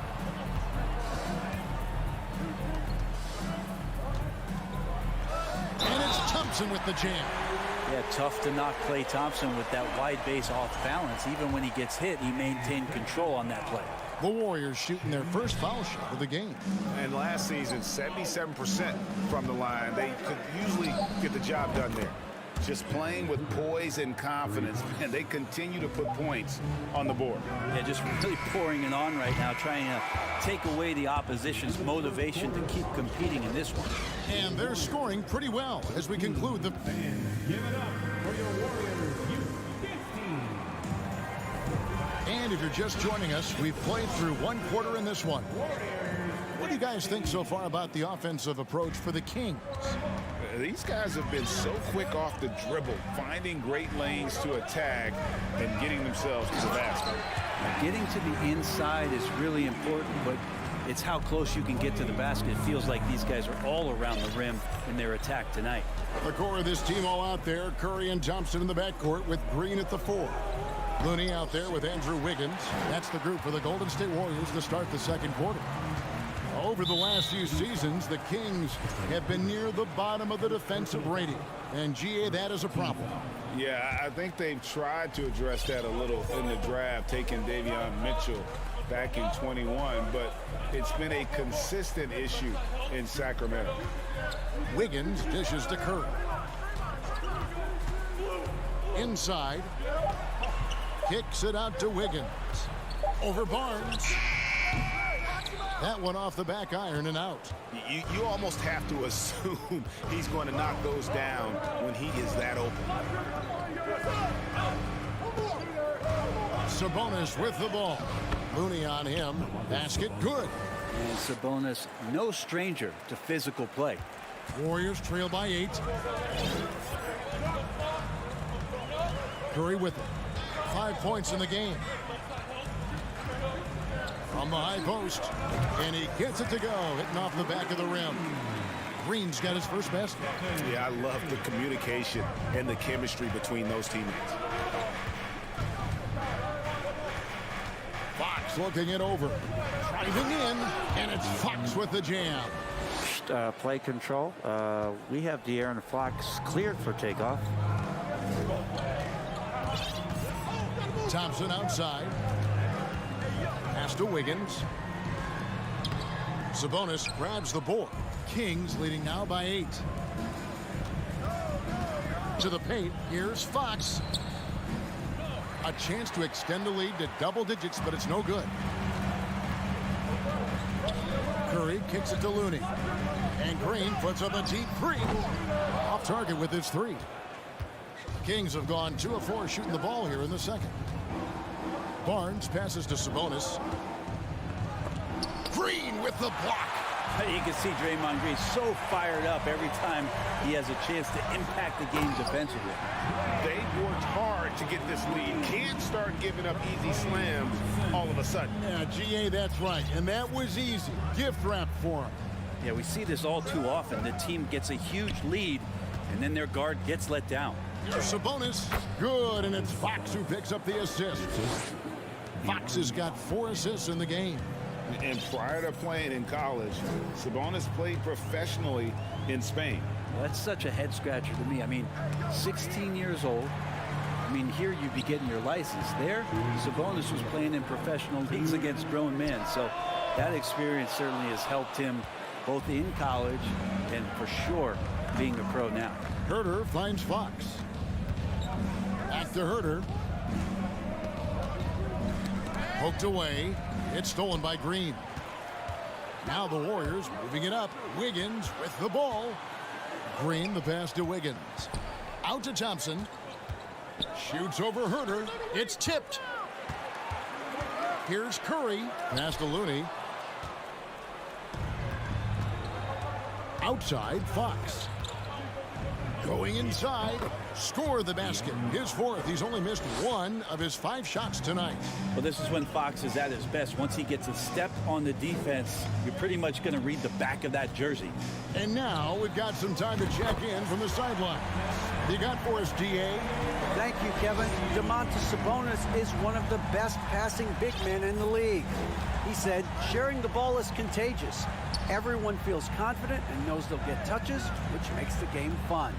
And it's Thompson with the jam. Yeah, tough to knock Klay Thompson with that wide base off balance. Even when he gets hit, he maintained control on that play. The Warriors shooting their first foul shot of the game. And last season, 77% from the line. They could usually get the job done there. Just playing with poise and confidence, and they continue to put points on the board. Yeah, just really pouring it on right now, trying to take away the opposition's motivation to keep competing in this one. And they're scoring pretty well as we conclude the... Give it up for your Warriors U15. And if you're just joining us, we've played through one quarter in this one. What do you guys think so far about the offensive approach for the Kings? These guys have been so quick off the dribble, finding great lanes to attack and getting themselves to the basket. Getting to the inside is really important, but it's how close you can get to the basket. It feels like these guys are all around the rim in their attack tonight. The core of this team all out there. Curry and Thompson in the backcourt with Green at the 4. Looney out there with Andrew Wiggins. That's the group for the Golden State Warriors to start the second quarter. Over the last few seasons, the Kings have been near the bottom of the defensive rating. And, GA, that is a problem. Yeah, I think they've tried to address that a little in the draft, taking Davion Mitchell back in 21, but it's been a consistent issue in Sacramento. Wiggins dishes to Curry. Inside. Kicks it out to Wiggins. Over Barnes. That one off the back iron and out. You almost have to assume he's going to knock those down when he is that open. Sabonis with the ball. Looney on him. Basket good. And Sabonis, no stranger to physical play. Warriors trail by 8. Curry with it. 5 points in the game. From the high post, and he gets it to go, hitting off the back of the rim. Green's got his first basket. Yeah, I love the communication and the chemistry between those teammates. Fox looking it over. Driving in, and it's Fox with the jam. Play control. We have De'Aaron Fox cleared for takeoff. Thompson outside. Pass to Wiggins. Sabonis grabs the board. Kings leading now by 8. To the paint, here's Fox. A chance to extend the lead to double digits, but it's no good. Curry kicks it to Looney. And Green puts up a deep 3. Off target with his 3. Kings have gone 2 of 4 shooting the ball here in the second. Barnes passes to Sabonis. Green with the block. You can see Draymond Green so fired up every time he has a chance to impact the game defensively. They've worked hard to get this lead. Can't start giving up easy slams all of a sudden. Yeah, GA, that's right. And that was easy. Gift wrap for him. Yeah, we see this all too often. The team gets a huge lead, and then their guard gets let down. Here's Sabonis. Good, and it's Fox who picks up the assist. Fox has got 4 assists in the game. And prior to playing in college, Sabonis played professionally in Spain. Well, that's such a head scratcher to me. I mean, 16 years old. I mean, here you'd be getting your license. There, Sabonis was playing in professional leagues against grown men. So that experience certainly has helped him both in college and for sure being a pro now. Herter finds Fox. Back to Herter. Poked away. It's stolen by Green. Now the Warriors moving it up. Wiggins with the ball. Green the pass to Wiggins. Out to Thompson. Shoots over Herter. It's tipped. Here's Curry. Pass to Looney. Outside Fox. Going inside, score the basket. His fourth. He's only missed one of his 5 shots tonight. Well, this is when Fox is at his best. Once he gets a step on the defense, you're pretty much going to read the back of that jersey. And now we've got some time to check in from the sideline. You got for us, DA? Thank you, Kevin. Domantas Sabonis is one of the best passing big men in the league. He said, sharing the ball is contagious. Everyone feels confident and knows they'll get touches, which makes the game fun.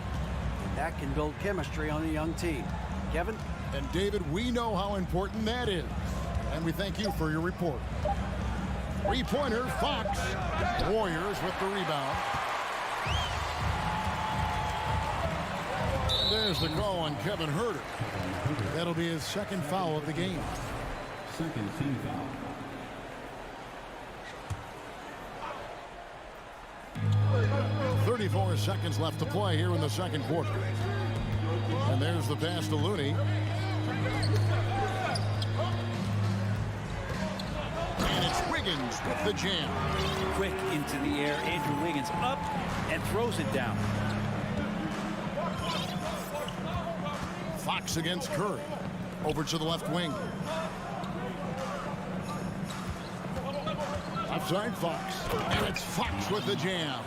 And that can build chemistry on a young team. Kevin? And David, we know how important that is. And we thank you for your report. 3-pointer, Fox. Warriors with the rebound. And there's the call on Kevin Huerter. That'll be his second foul of the game. Second team foul. 34 seconds left to play here in the second quarter. And there's the pass to Looney. And it's Wiggins with the jam. Quick into the air. Andrew Wiggins up and throws it down. Fox against Curry. Over to the left wing. Outside Fox. And it's Fox with the jam.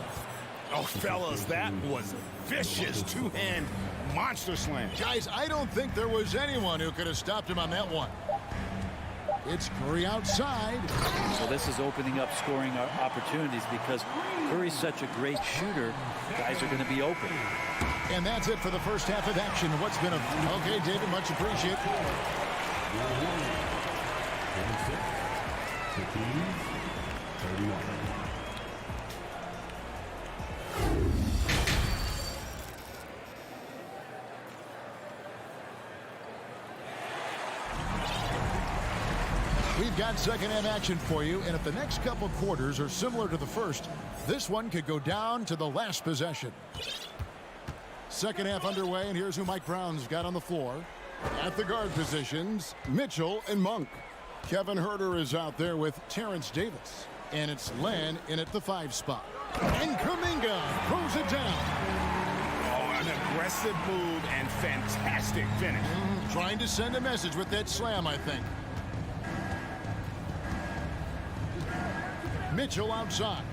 Oh, fellas, that was vicious two-hand monster slam. Guys, I don't think there was anyone who could have stopped him on that one. It's Curry outside. So this is opening up scoring opportunities because Curry's such a great shooter. Guys are going to be open. And that's it for the first half of action. What's been a... Okay, David, much appreciated. We've got second half action for you, and if the next couple quarters are similar to the first, this one could go down to the last possession. Second half underway, and here's who Mike Brown's got on the floor. At the guard positions, Mitchell and Monk. Kevin Huerter is out there with Terrence Davis, and it's Len in at the 5 spot. And Kuminga throws it down. Oh, an aggressive move and fantastic finish. Trying to send a message with that slam, I think. Mitchell outside.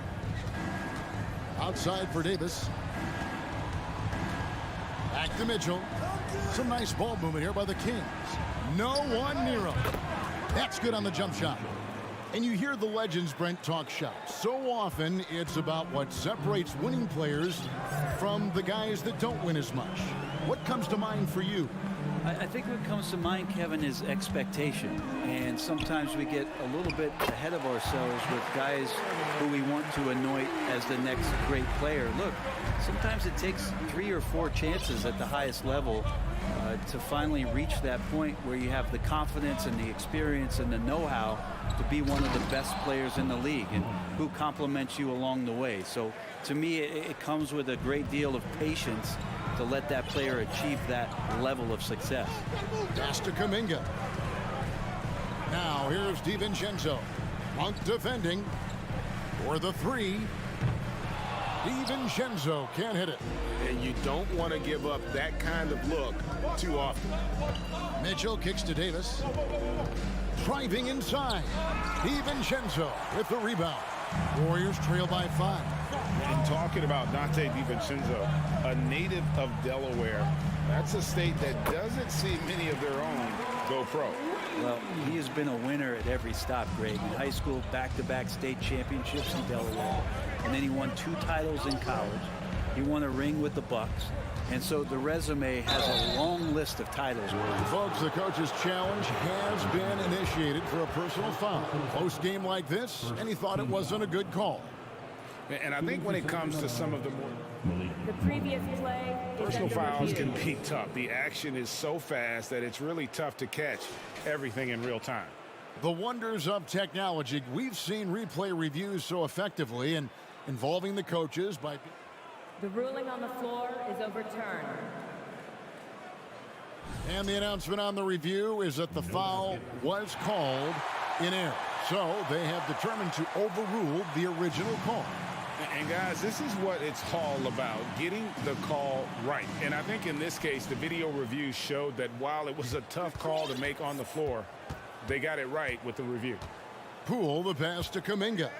Outside for Davis. Back to Mitchell. Some nice ball movement here by the Kings. No one near him. That's good on the jump shot. And you hear the legends, Brent, talk shop. So often it's about what separates winning players from the guys that don't win as much. What comes to mind for you? I think what comes to mind, Kevin, is expectation. And sometimes we get a little bit ahead of ourselves with guys who we want to anoint as the next great player. Look, sometimes it takes 3 or 4 chances at the highest level to finally reach that point where you have the confidence and the experience and the know-how to be one of the best players in the league and who compliments you along the way. So to me, it comes with a great deal of patience to let that player achieve that level of success. Pass to Kuminga. Now here's DiVincenzo. Monk defending for the 3. DiVincenzo can't hit it. And you don't want to give up that kind of look too often. Mitchell kicks to Davis. Driving inside. DiVincenzo with the rebound. Warriors trail by 5. And talking about Dante DiVincenzo, a native of Delaware, that's a state that doesn't see many of their own go pro. Well, he has been a winner at every stop, Greg. In high school, back-to-back state championships in Delaware. And then he won 2 titles in college. He won a ring with the Bucks. And so the resume has a long list of titles. Folks, the coach's challenge has been initiated for a personal foul. Close game like this, and he thought it wasn't a good call. And I think when it comes to some of the more the previous play, personal fouls can be tough. The action is so fast that it's really tough to catch everything in real time. The wonders of technology. We've seen replay reviews so effectively and involving the coaches by... The ruling on the floor is overturned. And the announcement on the review is that the foul was called in error. So they have determined to overrule the original call. And guys, this is what it's all about, getting the call right. And I think in this case, the video review showed that while it was a tough call to make on the floor, they got it right with the review. Poole, the pass to Kuminga.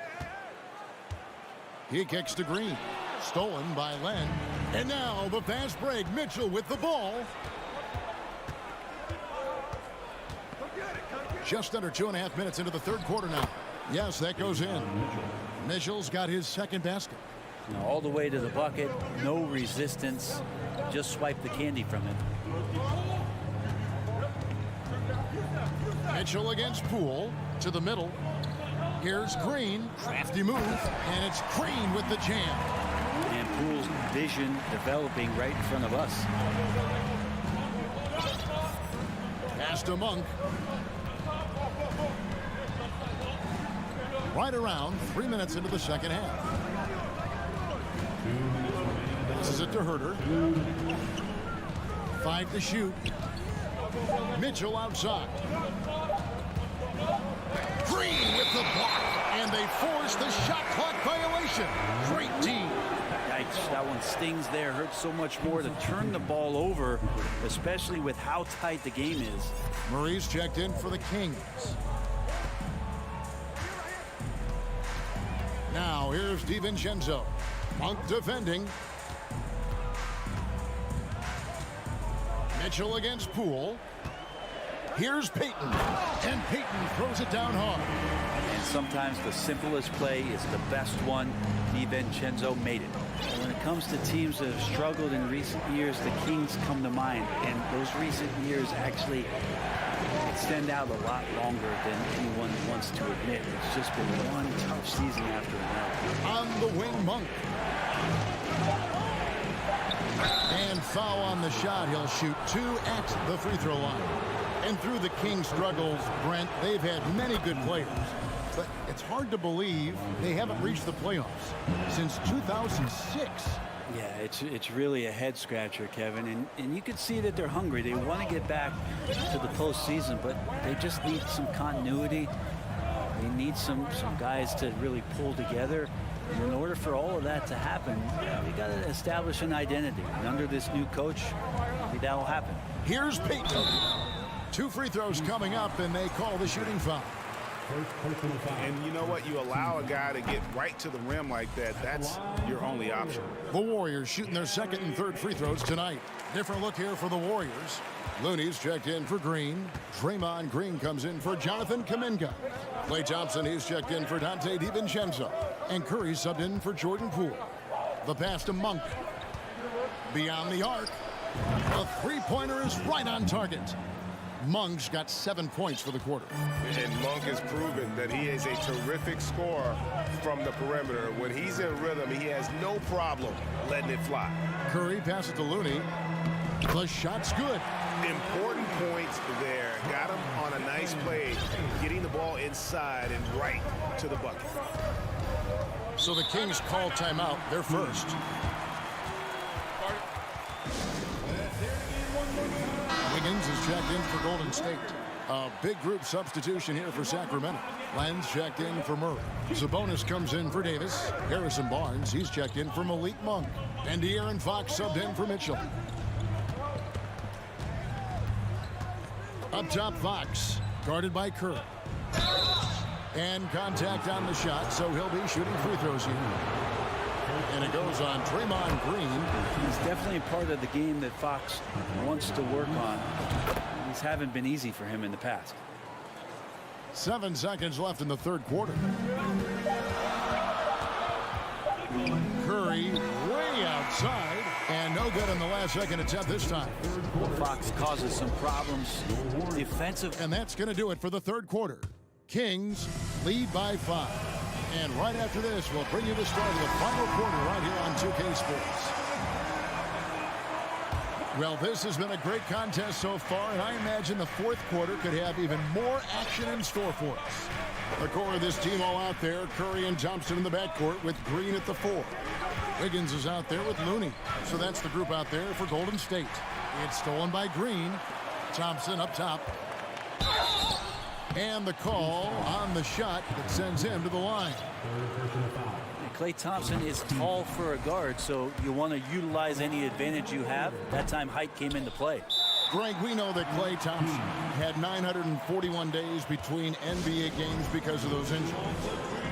He kicks to Green. Stolen by Len. And now the fast break. Mitchell with the ball. Just under 2.5 minutes into the third quarter now. Yes, that goes in. Mitchell's got his second basket. All the way to the bucket, no resistance, just swipe the candy from it. Mitchell against Poole to the middle. Here's Green, crafty move, and it's Green with the jam. And Poole's vision developing right in front of us. Pass to Monk. Right around 3 minutes into the second half. This is it to Herter. 5 to shoot. Mitchell outside. Green with the block, and they force the shot clock violation. Great team. Yikes, that one stings there. Hurts so much more to turn the ball over, especially with how tight the game is. Murray's checked in for the Kings. Now here's DiVincenzo. Monk defending. Mitchell against Poole. Here's Payton. And Payton throws it down hard. And sometimes the simplest play is the best one. DiVincenzo made it. And when it comes to teams that have struggled in recent years, the Kings come to mind. And those recent years actually extend out a lot longer than anyone wants to admit. It's just been one tough season after another. On the wing, Monk. And foul on the shot. He'll shoot 2 at the free throw line. And through the Kings' struggles, Brent, they've had many good players. But it's hard to believe they haven't reached the playoffs since 2006. Yeah, it's really a head scratcher, Kevin, and you can see that they're hungry. They want to get back to the postseason, but they just need some continuity. They need some guys to really pull together. And in order for all of that to happen, they got to establish an identity. And under this new coach, I think that'll happen. Here's Payton. 2 free throws coming up, and they call the shooting foul. And you know what? You allow a guy to get right to the rim like that. That's your only option. The Warriors shooting their second and third free throws tonight. Different look here for the Warriors. Looney's checked in for Green. Draymond Green comes in for Jonathan Kuminga. Klay Thompson, he's checked in for Dante DiVincenzo. And Curry subbed in for Jordan Poole. The pass to Monk. Beyond the arc. The three-pointer is right on target. Monk's got 7 points for the quarter. And Monk has proven that he is a terrific scorer from the perimeter. When he's in rhythm, he has no problem letting it fly. Curry passes to Looney. The shot's good. Important points there. Got him on a nice play, getting the ball inside and right to the bucket. So the Kings call timeout. They're first. Wiggins is checked in for Golden State. A big group substitution here for Sacramento. Len's checked in for Murray. Sabonis comes in for Davis. Harrison Barnes, he's checked in for Malik Monk. And De'Aaron Fox subbed in for Mitchell. Up top, Fox, guarded by Curry. And contact on the shot, so he'll be shooting free throws here. And it goes on Draymond Green. He's definitely a part of the game that Fox wants to work on. These haven't been easy for him in the past. 7 seconds left in the third quarter. Curry way outside, and no good in the last second attempt this time. Fox causes some problems defensive. And that's going to do it for the third quarter. Kings lead by 5. And right after this, we'll bring you the start of the final quarter right here on 2K Sports. Well, this has been a great contest so far, and I imagine the fourth quarter could have even more action in store for us. The core of this team all out there, Curry and Thompson in the backcourt with Green at the 4. Wiggins is out there with Looney. So that's the group out there for Golden State. It's stolen by Green. Thompson up top. And the call on the shot that sends him to the line. Klay Thompson is tall for a guard, so you want to utilize any advantage you have. That time height came into play. Greg, we know that Klay Thompson had 941 days between NBA games because of those injuries.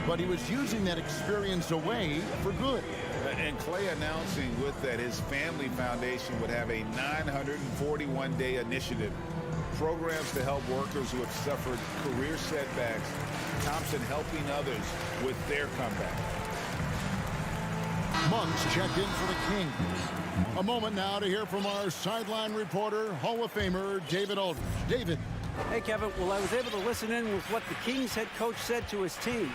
But he was using that experience away for good. And Klay announcing with that his family foundation would have a 941-day initiative. Programs to help workers who have suffered career setbacks. Thompson helping others with their comeback. Monks checked in for the Kings. A moment now to hear from our sideline reporter, Hall of Famer David Aldridge. David. Hey, Kevin. Well, I was able to listen in with what the Kings head coach said to his team.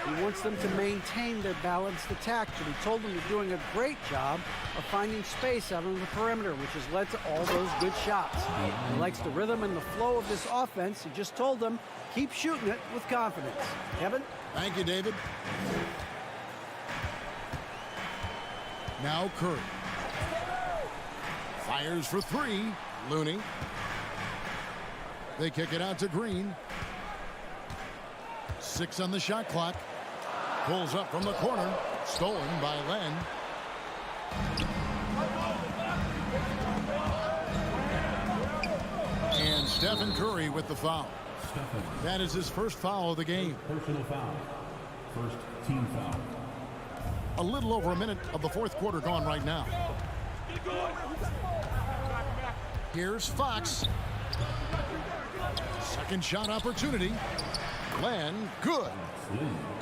He wants them to maintain their balanced attack, and he told them they're doing a great job of finding space out on the perimeter, which has led to all those good shots. He likes the rhythm and the flow of this offense. He just told them, keep shooting it with confidence. Kevin? Thank you, David. Now Curry. Fires for three. Looney. They kick it out to Green. 6 on the shot clock. Pulls up from the corner. Stolen by Len. And Stephen Curry with the foul. That is his first foul of the game. Personal foul. First team foul. A little over a minute of the fourth quarter gone right now. Here's Fox. Second shot opportunity. Len, good.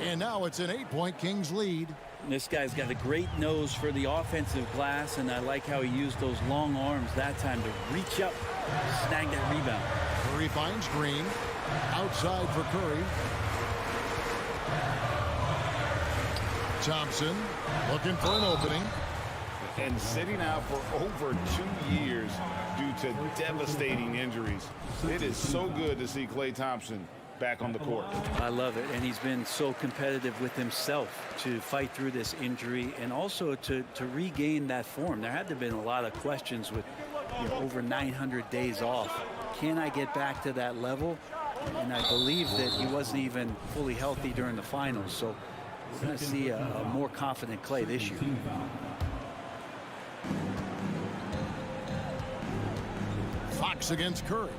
And now it's an 8-point Kings lead. This guy's got a great nose for the offensive glass, and I like how he used those long arms that time to reach up, snag that rebound. Curry finds Green. Outside for Curry. Thompson looking for an opening. And sitting out for over 2 years due to devastating injuries. It is so good to see Klay Thompson back on the court. I love it, and he's been so competitive with himself to fight through this injury and also to regain that form. There had to have been a lot of questions with over 900 days off. Can I get back to that level? And I believe that he wasn't even fully healthy during the finals, so we're going to see a more confident Klay this year. Fox against Curry.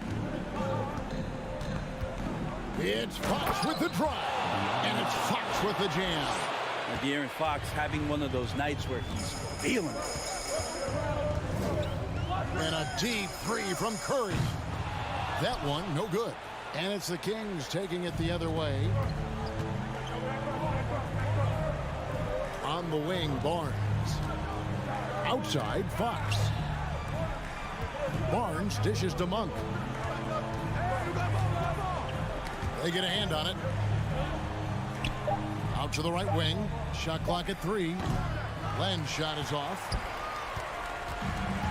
It's Fox with the drive. And it's Fox with the jam. De'Aaron Fox having one of those nights where he's feeling it. And a deep three from Curry. That one, no good. And it's the Kings taking it the other way. On the wing, Barnes. Outside, Fox. Barnes dishes to Monk. They get a hand on it. Out to the right wing. Shot clock at 3. Len's shot is off.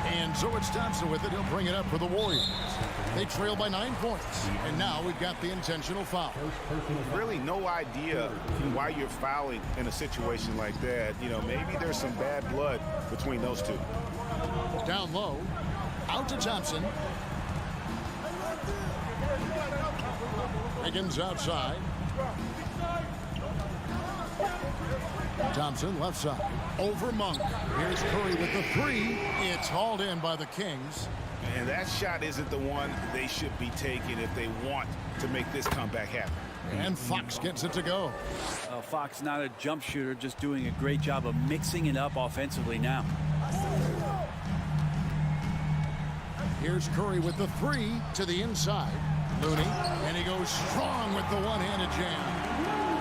And so it's Thompson with it. He'll bring it up for the Warriors. They trail by 9 points. And now we've got the intentional foul. Really no idea why you're fouling in a situation like that. You know, maybe there's some bad blood between those two. Down low. Out to Thompson. Higgins outside. Thompson left side. Over Monk. Here's Curry with the 3. It's hauled in by the Kings. And that shot isn't the one they should be taking if they want to make this comeback happen. And Fox gets it to go. Fox not a jump shooter, just doing a great job of mixing it up offensively now. Here's Curry with the 3 to the inside. Looney, and he goes strong with the one-handed jam.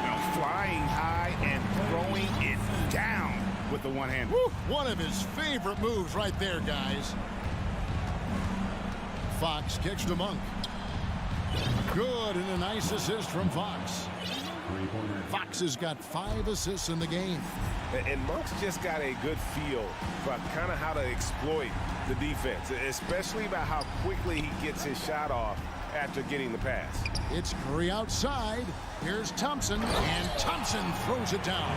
Now flying high and throwing it down with the one-hand. One of his favorite moves right there, guys. Fox kicks to Monk. Good, and a nice assist from Fox. Fox has got 5 assists in the game. And Monk's just got a good feel for kind of how to exploit the defense, especially about how quickly he gets his shot off after getting the pass. It's Curry outside. Here's Thompson, and Thompson throws it down.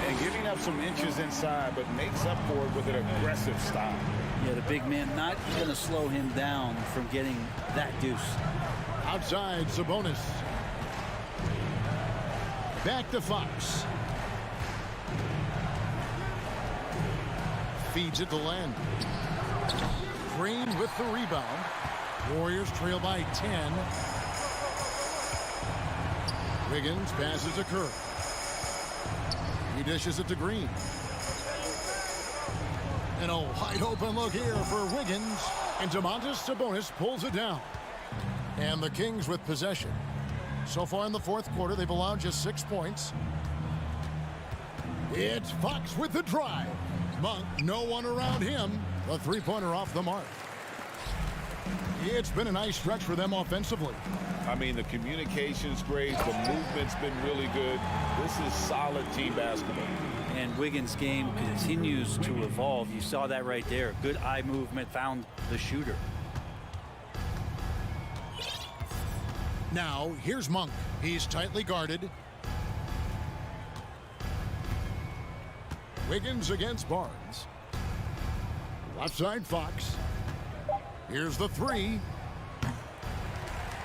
And giving up some inches inside, but makes up for it with an aggressive style. Yeah, the big man not going to slow him down from getting that deuce. Outside, Sabonis. Back to Fox. Feeds it to Len. Green with the rebound. Warriors trail by 10. Wiggins passes to Curry. He dishes it to Green. And a wide open look here for Wiggins. And Domantas Sabonis pulls it down. And the Kings with possession. So far in the fourth quarter, they've allowed just 6 points. It's Fox with the drive. Monk, no one around him. The three-pointer off the mark. It's been a nice stretch for them offensively. I mean, the communication's great. The movement's been really good. This is solid team basketball. And Wiggins' game continues to evolve. You saw that right there. Good eye movement, found the shooter. Now, here's Monk. He's tightly guarded. Wiggins against Barnes. Left side, Fox. Here's the three.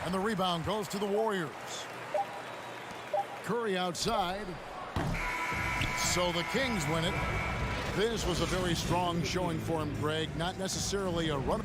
And the rebound goes to the Warriors. Curry outside. So the Kings win it. This was a very strong showing for him, Greg. Not necessarily a run.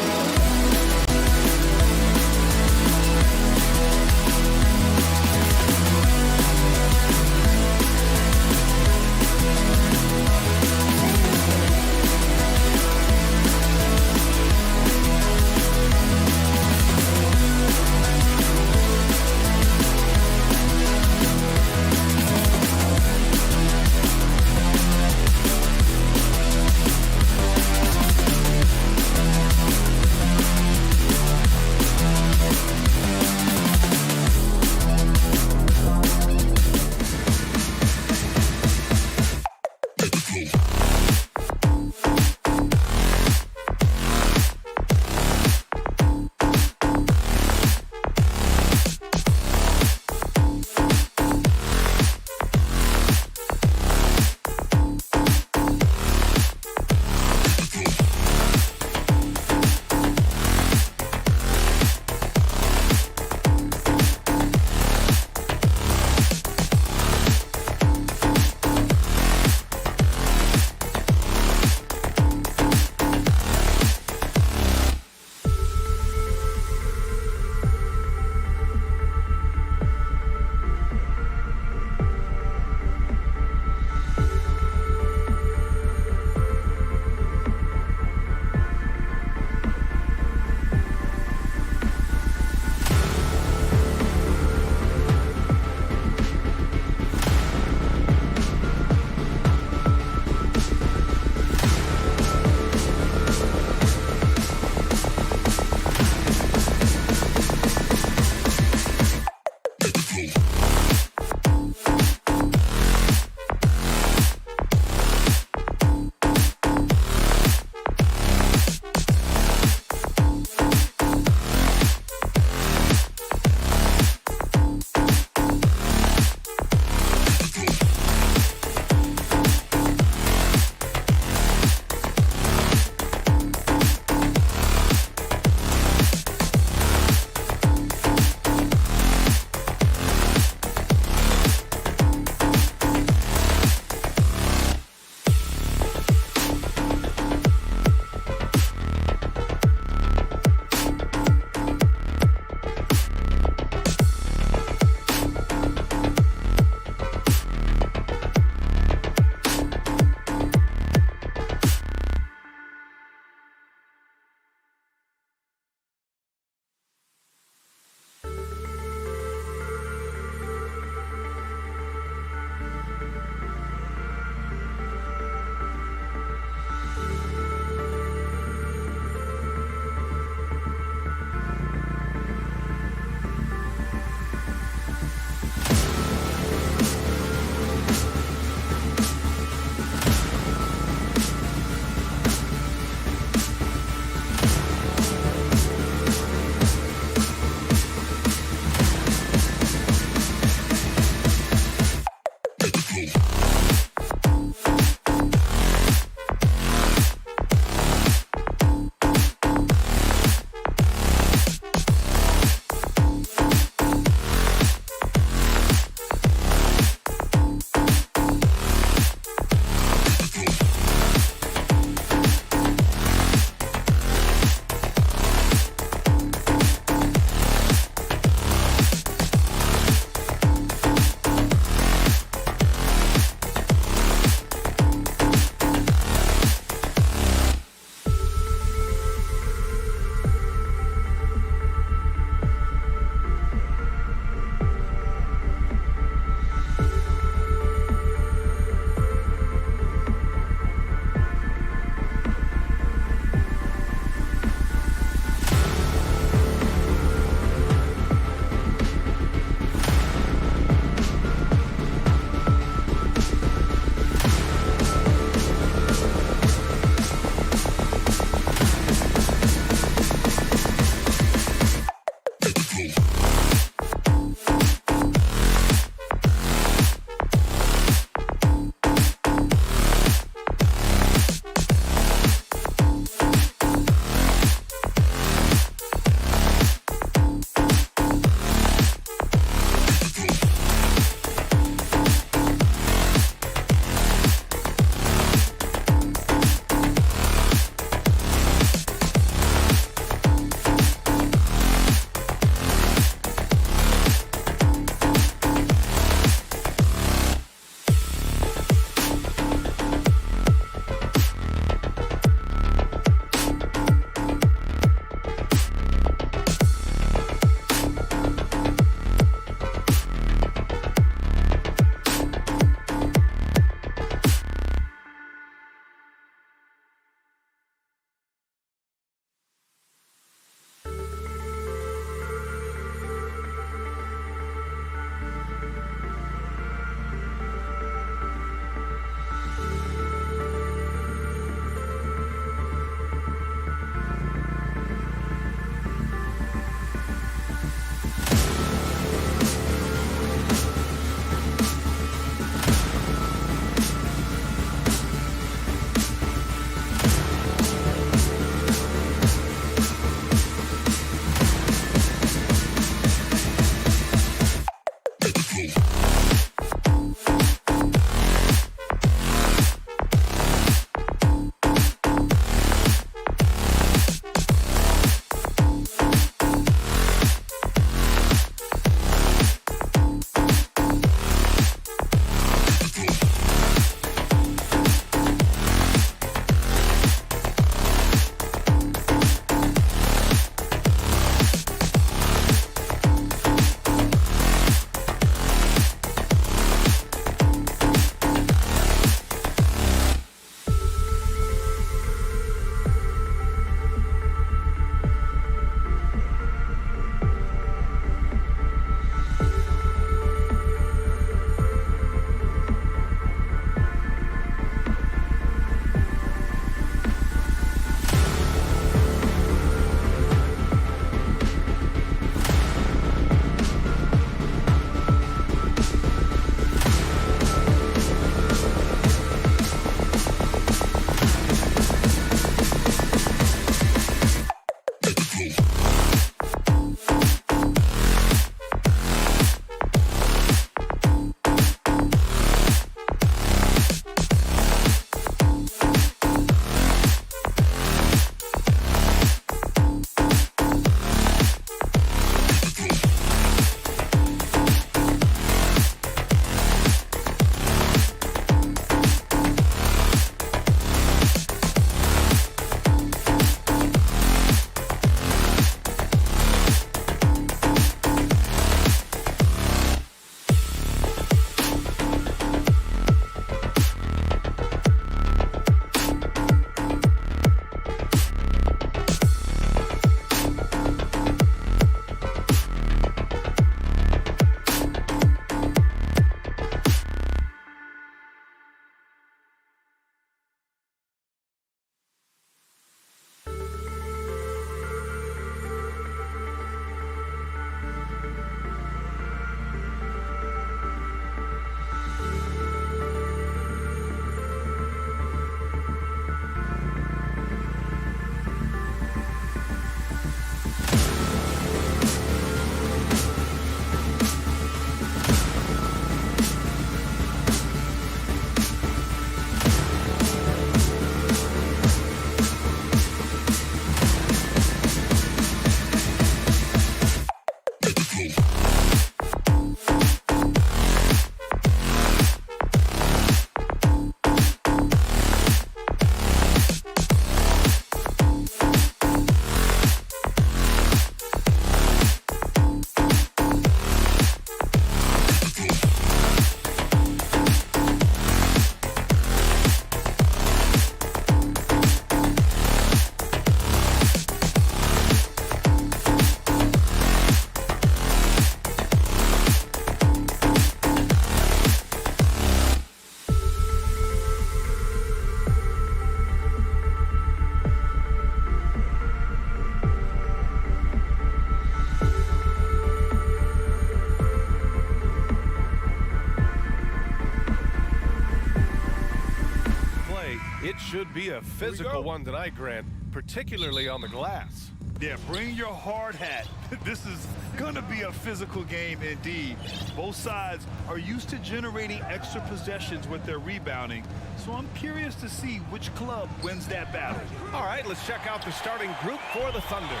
should be a physical one tonight, Grant, particularly on the glass. Yeah, bring your hard hat. This is going to be a physical game indeed. Both sides are used to generating extra possessions with their rebounding, so I'm curious to see which club wins that battle. All right, let's check out the starting group for the Thunder.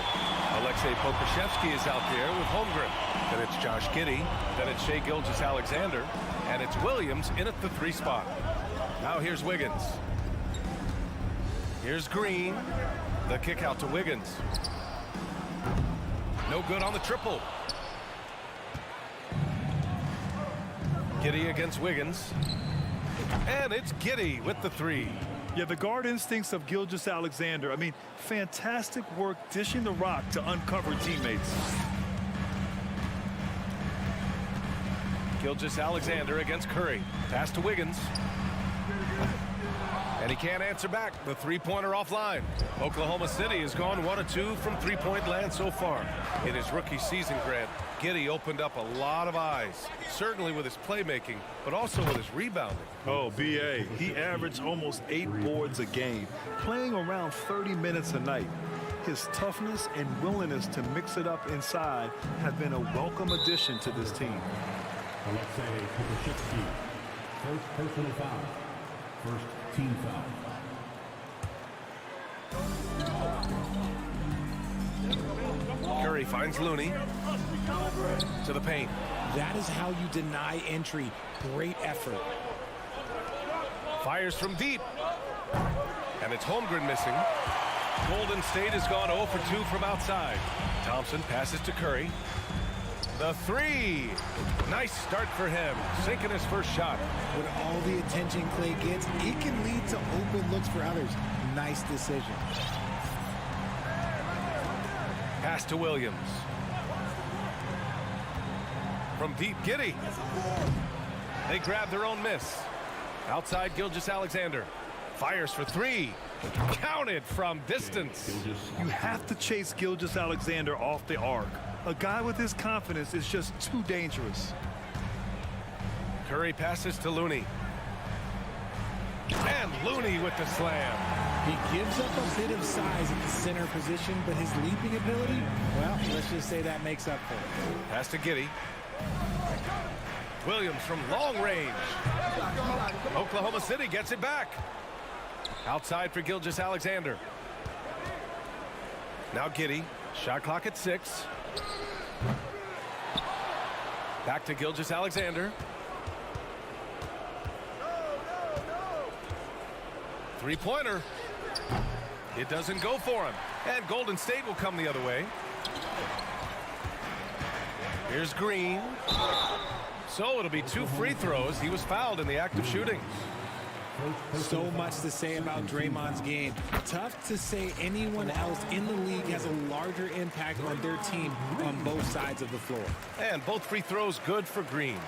Alexei Pokusevski is out there with Holmgren. Then it's Josh Giddey. Then it's Shai Gilgeous-Alexander. And it's Williams in at the 3 spot. Now here's Wiggins. Here's Green. The kick out to Wiggins. No good on the triple. Giddey against Wiggins. And it's Giddey with the 3. Yeah, the guard instincts of Gilgeous-Alexander. I mean, fantastic work dishing the rock to uncover teammates. Gilgeous-Alexander against Curry. Pass to Wiggins. And he can't answer back. The 3-pointer offline. Oklahoma City has gone 1 of 2 from 3-point land so far. In his rookie season, Grant, Giddey opened up a lot of eyes. Certainly with his playmaking, but also with his rebounding. Oh, B.A., he averaged almost 8 boards a game, playing around 30 minutes a night. His toughness and willingness to mix it up inside have been a welcome addition to this team. Alexei Pokusevski, first personal foul. First team foul. Curry finds Looney to the paint. That is how you deny entry. Great effort. Fires from deep. And it's Holmgren missing. Golden State has gone 0 for 2 from outside. Thompson passes to Curry. The 3. Nice start for him. Sinking his first shot. With all the attention Clay gets, it can lead to open looks for others. Nice decision. Pass to Williams. From deep, Giddey. They grab their own miss. Outside, Gilgeous-Alexander. Fires for 3. Counted from distance. You have to chase Gilgeous-Alexander off the arc. A guy with his confidence is just too dangerous. Curry passes to Looney. And Looney with the slam. He gives up a bit of size at the center position, but his leaping ability, well, let's just say that makes up for it. Pass to Giddey. Williams from long range. Oklahoma City gets it back. Outside for Gilgeous-Alexander. Now Giddey. Shot clock at 6. Back to Gilgeous-Alexander. 3-pointer. It doesn't go for him. And Golden State will come the other way. Here's Green. So it'll be 2 free throws. He was fouled in the act of shooting. So much to say about Draymond's game. Tough to say anyone else in the league has a larger impact on their team on both sides of the floor. And both free throws good for Green.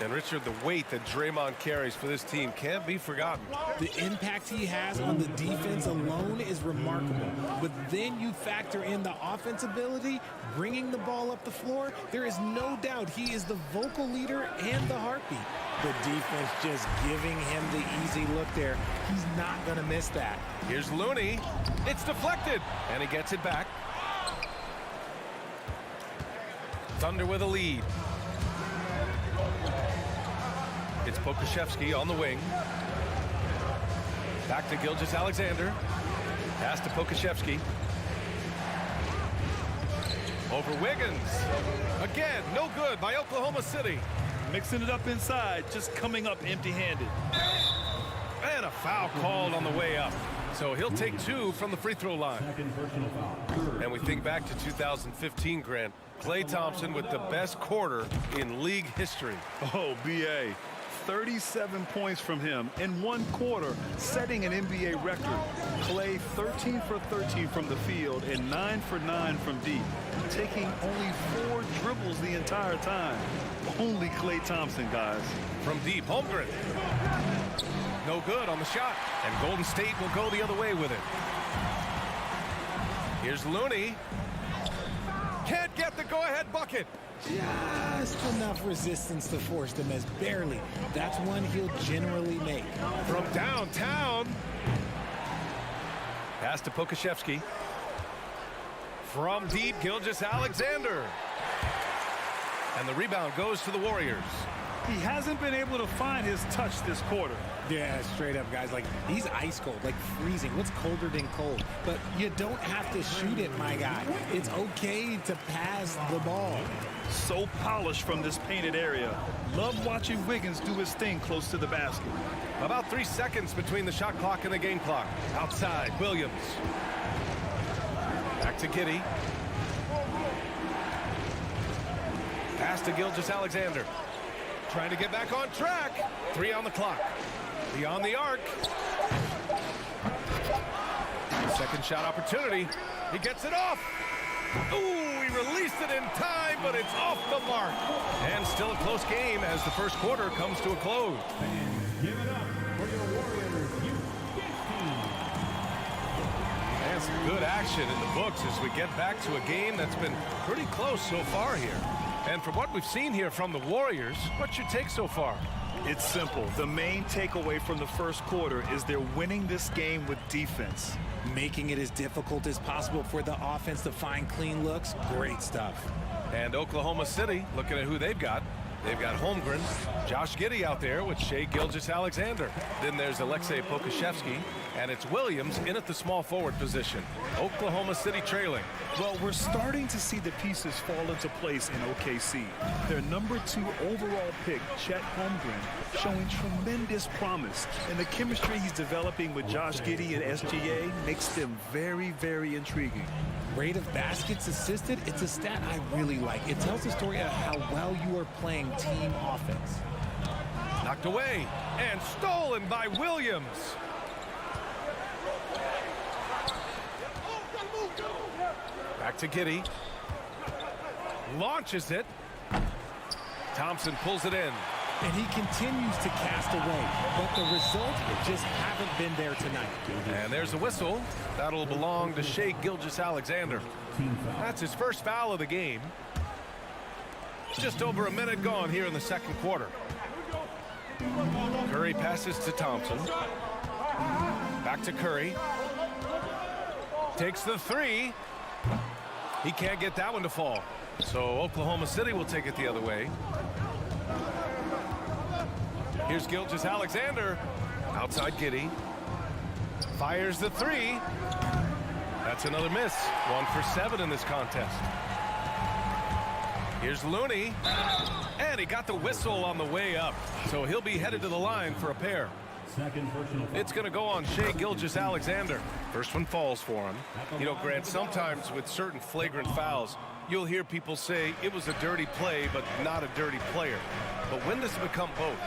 And Richard, the weight that Draymond carries for this team can't be forgotten. The impact he has on the defense alone is remarkable. But then you factor in the offense ability, bringing the ball up the floor. There is no doubt he is the vocal leader and the heartbeat. The defense just giving him the easy look there. He's not going to miss that. Here's Looney. It's deflected. And he gets it back. Thunder with a lead. It's Pokusevski on the wing. Back to Gilgeous-Alexander. Pass to Pokusevski. Over Wiggins. Again, no good by Oklahoma City. Mixing it up inside, just coming up empty-handed. And a foul called on the way up. So he'll take 2 from the free throw line. And we think back to 2015, Grant. Klay Thompson with the best quarter in league history. Oh, B.A. 37 points from him in 1 quarter, setting an NBA record. Klay 13 for 13 from the field and 9 for 9 from deep, taking only 4 dribbles the entire time. Only Klay Thompson, guys. From deep, Holmgren. No good on the shot, and Golden State will go the other way with it. Here's Looney. Can't get the go-ahead bucket. Just enough resistance to force the miss. Barely. That's one he'll generally make. From downtown. Pass to Pokashevsky. From deep, Gilgeous-Alexander. And the rebound goes to the Warriors. He hasn't been able to find his touch this quarter. Yeah, straight up, guys. Like, he's ice cold, like freezing. What's colder than cold? But you don't have to shoot it, my guy. It's okay to pass the ball. So polished from this painted area. Love watching Wiggins do his thing close to the basket. About 3 seconds between the shot clock and the game clock. Outside, Williams. Back to Giddey. Pass to Gilgeous-Alexander. Trying to get back on track. 3 on the clock. Beyond the arc. Second shot opportunity. He gets it off. Ooh, he released it in time, but it's off the mark. And still a close game as the first quarter comes to a close. Give it up for your Warriors U15. And some good action in the books as we get back to a game that's been pretty close so far here. And from what we've seen here from the Warriors, what's your take so far? It's simple. The main takeaway from the first quarter is they're winning this game with defense. Making it as difficult as possible for the offense to find clean looks. Great stuff. And Oklahoma City, looking at who they've got. They've got Holmgren, Josh Giddey out there with Shai Gilgeous-Alexander. Then there's Aleksej Pokashevsky, and it's Williams in at the small forward position. Oklahoma City trailing. Well, we're starting to see the pieces fall into place in OKC. Their number 2 overall pick, Chet Holmgren, showing tremendous promise. And the chemistry he's developing with Josh Giddey and SGA makes them very, very intriguing. Rate of baskets assisted, it's a stat I really like. It tells the story of how well you are playing team offense. Knocked away and stolen by Williams. Back to Giddey. Launches it. Thompson pulls it in. And he continues to cast away, but the results just haven't been there tonight. And there's a whistle. That'll belong to Shai Gilgeous-Alexander. That's his first foul of the game. Just over a minute gone here in the second quarter. Curry passes to Thompson. Back to Curry. Takes the 3. He can't get that one to fall. So Oklahoma City will take it the other way. Here's Gilgeous-Alexander. Outside Giddey. Fires the 3. That's another miss. 1 for 7 in this contest. Here's Looney. And he got the whistle on the way up. So he'll be headed to the line for a pair. It's going to go on Shai Gilgeous-Alexander. First one falls for him. You know, Grant, sometimes with certain flagrant fouls, you'll hear people say it was a dirty play, but not a dirty player. But when does it become both?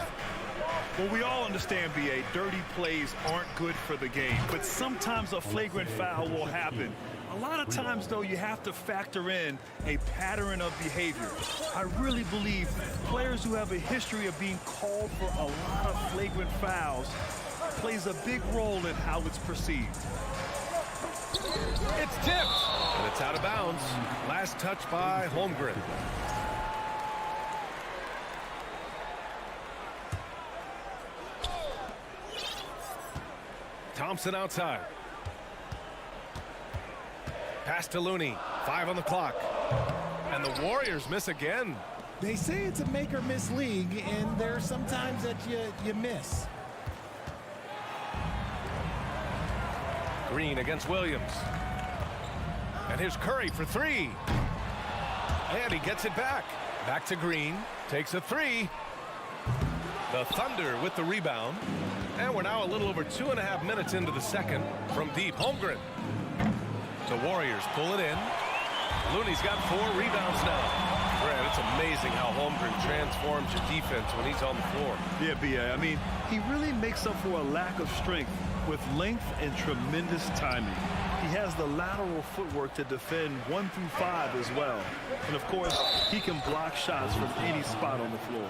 Well, we all understand, B.A., dirty plays aren't good for the game, but sometimes a flagrant foul will happen. A lot of times, though, you have to factor in a pattern of behavior. I really believe players who have a history of being called for a lot of flagrant fouls plays a big role in how it's perceived. It's tipped, and it's out of bounds. Last touch by Holmgren. Thompson outside. Pass to Looney. 5 on the clock. And the Warriors miss again. They say it's a make or miss league, and there are some times that you miss. Green against Williams. And here's Curry for 3. And he gets it back. Back to Green. Takes a 3. The Thunder with the rebound. And we're now a little over 2.5 minutes into the second from deep. Holmgren. The Warriors pull it in. Looney's got 4 rebounds now. Grant, it's amazing how Holmgren transforms your defense when he's on the floor. Yeah, B.A., I mean, he really makes up for a lack of strength with length and tremendous timing. He has the lateral footwork to defend 1 through 5 as well. And, of course, he can block shots from any spot on the floor.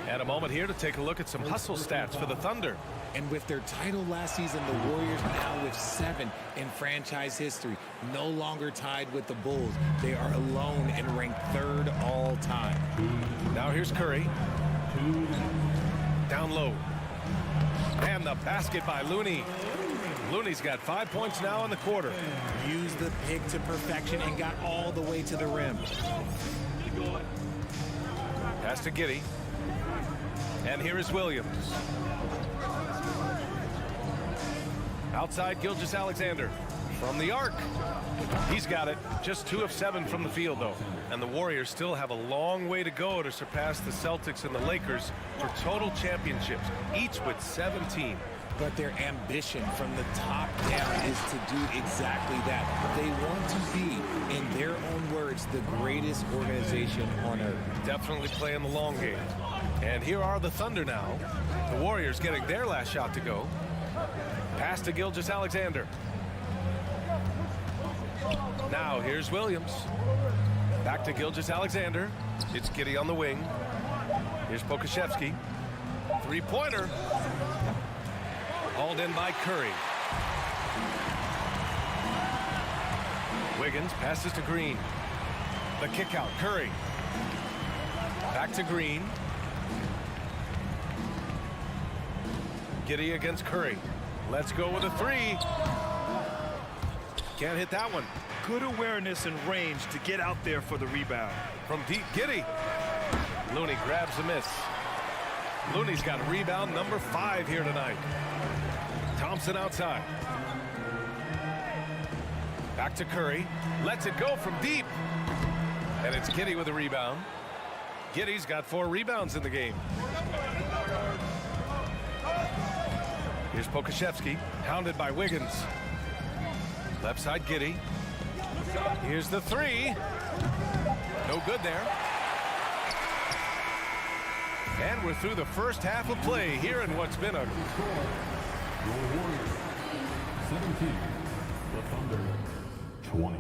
And a moment here to take a look at some hustle stats for the Thunder. And with their title last season, the Warriors now with 7 in franchise history, no longer tied with the Bulls. They are alone and ranked 3rd all time. Now here's Curry. Down low. And the basket by Looney. Looney's got 5 points now in the quarter. Used the pick to perfection and got all the way to the rim. Pass to Giddey. And here is Williams. Outside Gilgeous-Alexander. From the arc. He's got it. Just 2 of 7 from the field, though. And the Warriors still have a long way to go to surpass the Celtics and the Lakers for total championships, each with 17. But their ambition from the top down is to do exactly that. They want to be, in their own words, the greatest organization on earth. Definitely playing the long game. And here are the Thunder now. The Warriors getting their last shot to go. Pass to Gilgeous-Alexander. Now here's Williams. Back to Gilgeous-Alexander. It's Giddey on the wing. Here's Pokusevski. Three-pointer. Hauled in by Curry. Wiggins passes to Green. The kick out, Curry. Back to Green. Giddey against Curry. Let's go with a 3. Can't hit that one. Good awareness and range to get out there for the rebound. From deep, Giddey. Looney grabs the miss. Looney's got rebound number 5 here tonight. Thompson outside. Back to Curry. Lets it go from deep. And it's Giddey with a rebound. Giddey's got 4 rebounds in the game. Here's Pokusevski, hounded by Wiggins. Left side, Giddey. Here's the 3. No good there. And we're through the first half of play here in what's been a... Your Warriors, 17. The Thunder, 20.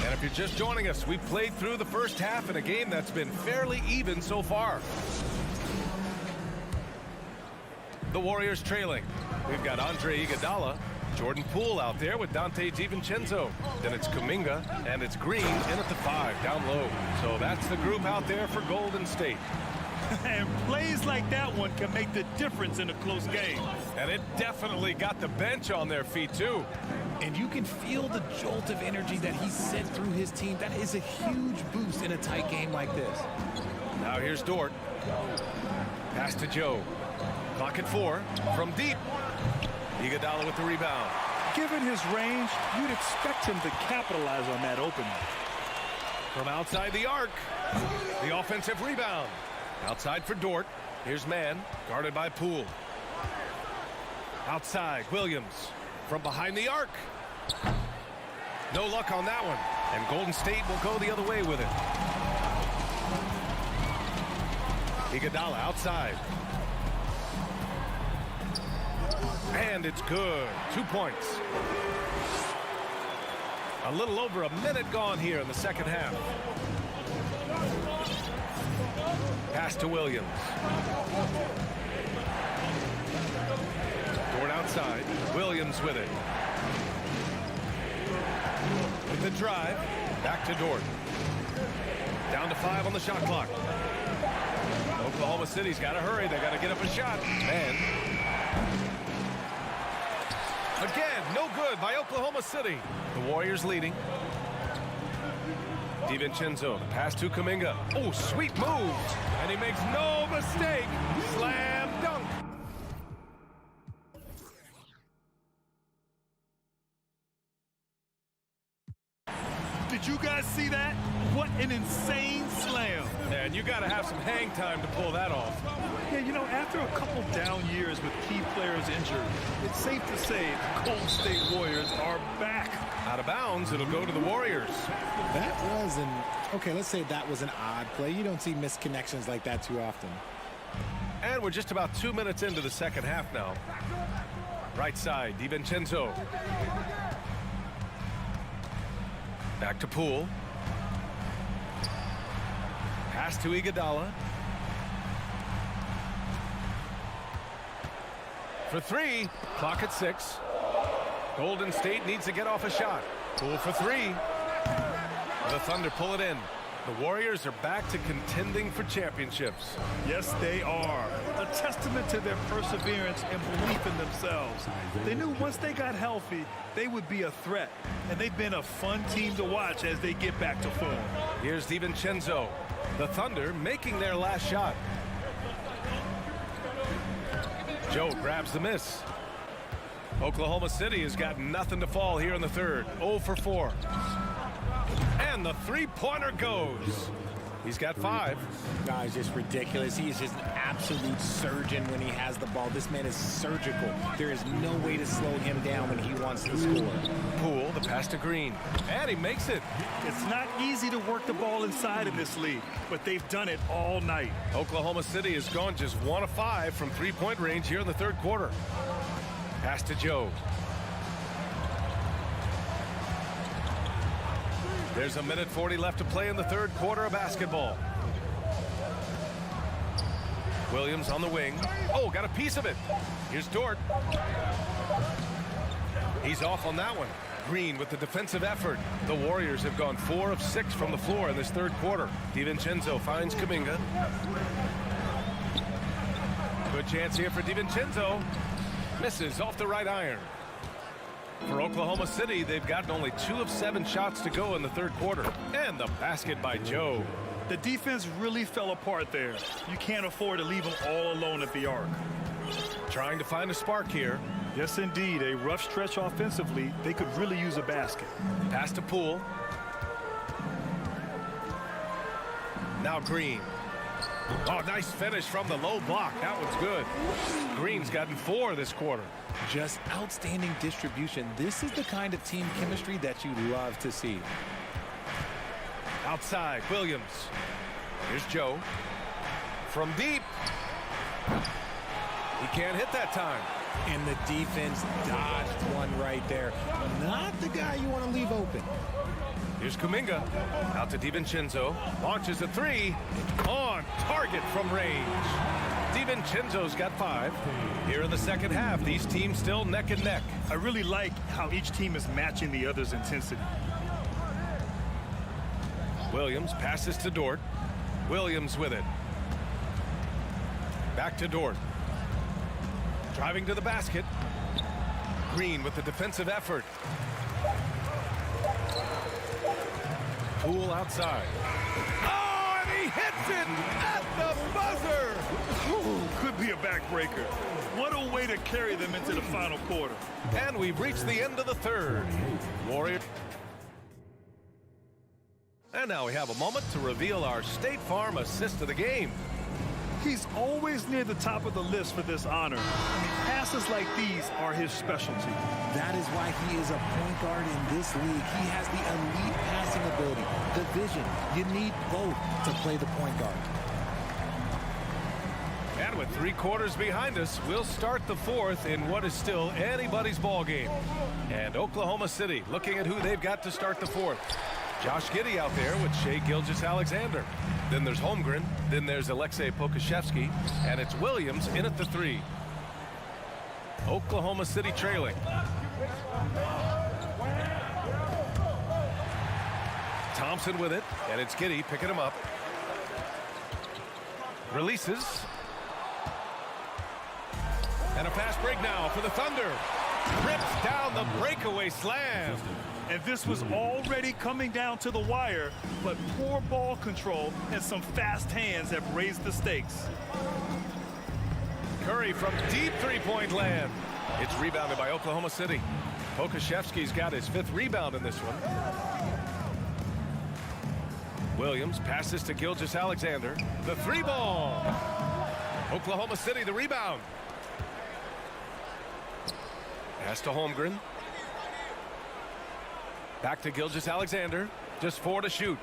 And if you're just joining us, we've played through the first half in a game that's been fairly even so far. The Warriors trailing. We've got Andre Iguodala, Jordan Poole out there with Dante DiVincenzo. Then it's Kuminga, and it's Green in at the 5, down low. So that's the group out there for Golden State. And plays like that one can make the difference in a close game. And it definitely got the bench on their feet, too. And you can feel the jolt of energy that he sent through his team. That is a huge boost in a tight game like this. Now here's Dort. Pass to Joe. Clock at 4. From deep. Iguodala with the rebound. Given his range, you'd expect him to capitalize on that opening. From outside the arc. The offensive rebound. Outside for Dort. Here's Mann, guarded by Poole. Outside, Williams. From behind the arc. No luck on that one. And Golden State will go the other way with it. Iguodala outside. And it's good. 2 points. A little over a minute gone here in the second half. Pass to Williams. Dort outside. Williams with it. With the drive. Back to Dort. Down to 5 on the shot clock. Oklahoma City's got to hurry. They got to get up a shot. Man. Again, no good by Oklahoma City. The Warriors leading. DiVincenzo, the pass to Kuminga. Oh, sweet move. And he makes no mistake. Slam dunk. Did you guys see that? What an insane slam. And you got to have some hang time to pull that off. Yeah, you know, after a couple down years with key players injured, it's safe to say the Golden State Warriors are back. Out of bounds, it'll go to the Warriors. That was okay, let's say that was an odd play. You don't see missed connections like that too often. And we're just about 2 minutes into the second half now. Right side, DiVincenzo. Back to Poole. Pass to Iguodala. For 3. Clock at 6. Golden State needs to get off a shot. Poole for 3. The Thunder pull it in. The Warriors are back to contending for championships. Yes, they are. A testament to their perseverance and belief in themselves. They knew once they got healthy, they would be a threat. And they've been a fun team to watch as they get back to form. Here's DiVincenzo. The Thunder making their last shot. Joe grabs the miss. Oklahoma City has got nothing to fall here in the third. 0 for 4. And the three-pointer goes. He's got 5. Guys, just ridiculous. He is just an absolute surgeon when he has the ball. This man is surgical. There is no way to slow him down when he wants to score. Poole, the pass to Green. And he makes it. It's not easy to work the ball inside in this league, but they've done it all night. Oklahoma City has gone just 1 of 5 from three-point range here in the third quarter. Pass to Joe. There's 1:40 left to play in the third quarter of basketball. Williams on the wing. Oh, got a piece of it. Here's Dort. He's off on that one. Green with the defensive effort. The Warriors have gone 4 of 6 from the floor in this third quarter. DiVincenzo finds Kuminga. Good chance here for DiVincenzo. Misses off the right iron. For Oklahoma City, they've gotten only 2 of 7 shots to go in the third quarter. And the basket by Joe. The defense really fell apart there. You can't afford to leave them all alone at the arc. Trying to find a spark here. Yes, indeed. A rough stretch offensively. They could really use a basket. Pass to Poole. Now Green. Oh, nice finish from the low block. That one's good. Green's gotten 4 this quarter. Just outstanding distribution. This is the kind of team chemistry that you love to see. Outside, Williams. Here's Joe. From deep. He can't hit that time. And the defense dodged one right there. Not the guy you want to leave open. Here's Kuminga. Out to DiVincenzo. Launches a 3. On target from range. DiVincenzo's got 5. Here in the second half, these teams still neck and neck. I really like how each team is matching the other's intensity. Williams passes to Dort. Williams with it. Back to Dort. Driving to the basket. Green with the defensive effort. Poole outside. Oh, and he hits it at the buzzer. Ooh, could be a backbreaker. What a way to carry them into the final quarter. And we've reached the end of the third. Warriors. And now we have a moment to reveal our State Farm assist of the game. He's always near the top of the list for this honor. Passes like these are his specialty. That is why he is a point guard in this league. He has the elite passing ability, the vision. You need both to play the point guard. And with 3 quarters behind us, we'll start the fourth in what is still anybody's ball game. And Oklahoma City looking at who they've got to start the fourth. Josh Giddey out there with Shai Gilgeous-Alexander. Then there's Holmgren. Then there's Aleksej Pokusevski. And it's Williams in at the 3. Oklahoma City trailing. Thompson with it. And it's Giddey picking him up. Releases. And a fast break now for the Thunder. Rips down the breakaway slam. And this was already coming down to the wire, but poor ball control and some fast hands have raised the stakes. Curry from deep three-point land. It's rebounded by Oklahoma City. Pokusevski's got his 5th rebound in this one. Williams passes to Gilgeous-Alexander. The 3-ball. Oklahoma City the rebound. Pass to Holmgren. Back to Gilgeous-Alexander. Just 4 to shoot.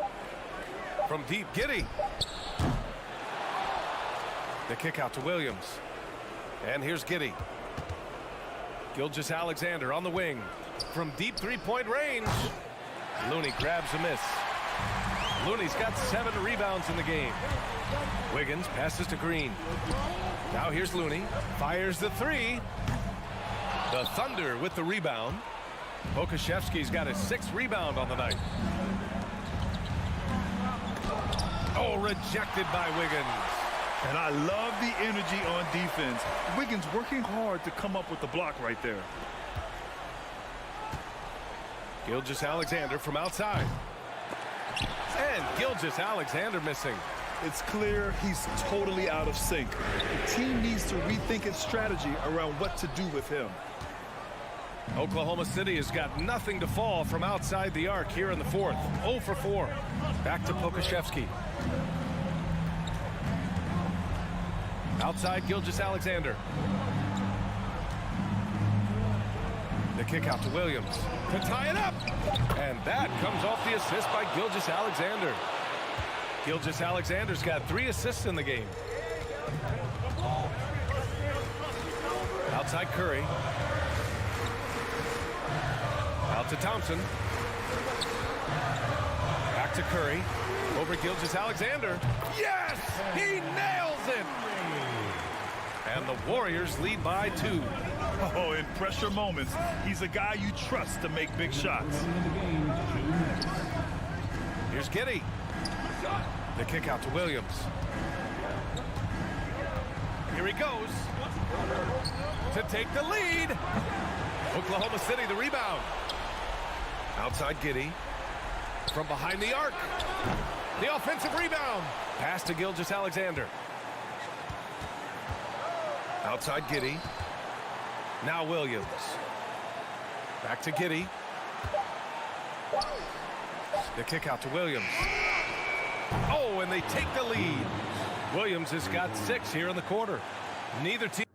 From deep, Giddey. The kick out to Williams. And here's Giddey. Gilgeous-Alexander on the wing. From deep 3-point range. Looney grabs a miss. Looney's got 7 rebounds in the game. Wiggins passes to Green. Now here's Looney. Fires the 3. The Thunder with the rebound. Pokusevski's got his 6th rebound on the night. Oh, rejected by Wiggins. And I love the energy on defense. Wiggins working hard to come up with the block right there. Gilgeous-Alexander from outside. And Gilgeous-Alexander missing. It's clear he's totally out of sync. The team needs to rethink its strategy around what to do with him. Oklahoma City has got nothing to fall from outside the arc here in the fourth. 0 for 4. Back to Pokuševski. Outside Gilgeous-Alexander. The kick out to Williams to tie it up. And that comes off the assist by Gilgeous-Alexander. Gilgeous-Alexander's got 3 assists in the game. Outside Curry. Out to Thompson. Back to Curry. Over Gilgeous-Alexander. Yes! He nails it! And the Warriors lead by 2. Oh, in pressure moments, he's a guy you trust to make big shots. Here's Giddey. The kick out to Williams. Here he goes to take the lead. Oklahoma City the rebound. Outside Giddey. From behind the arc. The offensive rebound. Pass to Gilgeous-Alexander. Outside Giddey. Now Williams. Back to Giddey. The kick out to Williams. Oh, and they take the lead. Williams has got 6 here in the quarter. Neither team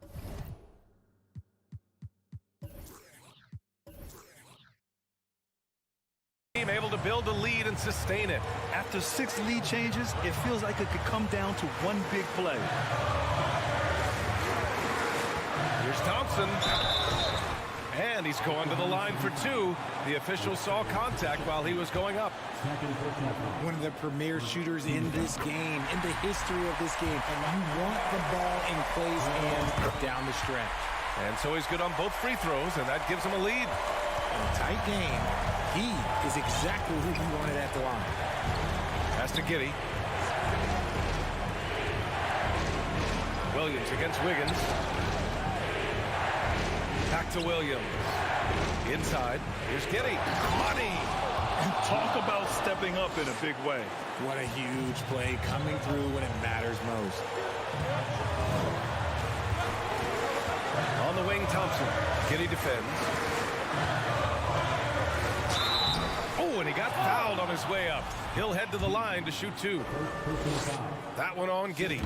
able to build a lead and sustain it. After 6 lead changes, it feels like it could come down to one big play. Here's Thompson. And he's going to the line for 2. The official saw contact while he was going up. One of the premier shooters in this game, in the history of this game. And you want the ball in Clay's hands down the stretch. And so he's good on both free throws, and that gives him a lead. In a tight game, he is exactly who he wanted at the line. Pass to Giddey. Williams against Wiggins. Back to Williams. Inside. Here's Giddey. Money. And talk about stepping up in a big way. What a huge play coming through when it matters most. On the wing, Thompson. Giddey defends. Oh, and he got fouled on his way up. He'll head to the line to shoot 2. That one on Giddey.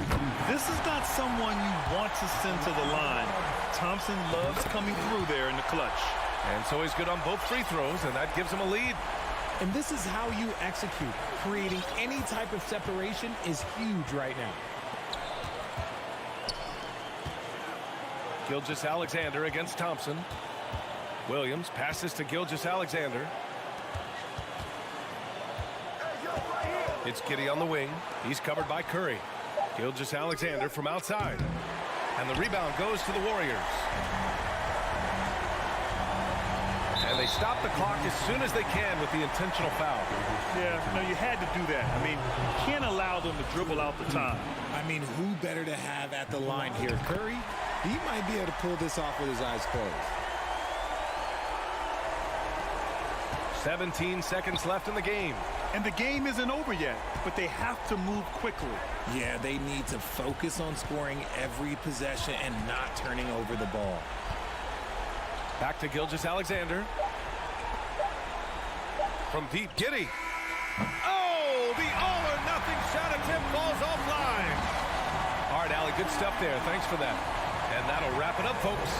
This is not someone you want to send to the line. Thompson loves coming through there in the clutch. And so he's good on both free throws, and that gives him a lead. And this is how you execute. Creating any type of separation is huge right now. Gilgeous-Alexander against Thompson. Williams passes to Gilgeous-Alexander. It's Giddey on the wing. He's covered by Curry. Gilgeous-Alexander from outside. And the rebound goes to the Warriors. And they stop the clock as soon as they can with the intentional foul. Yeah, no, you had to do that. I mean, you can't allow them to dribble out the time. I mean, who better to have at the line here? Curry, he might be able to pull this off with his eyes closed. 17 seconds left in the game. And the game isn't over yet, but they have to move quickly. Yeah, they need to focus on scoring every possession and not turning over the ball. Back to Gilgeous-Alexander. From deep, Giddey. Oh, the all-or-nothing shot attempt falls offline. All right, Allie, good stuff there. Thanks for that. And that'll wrap it up, folks.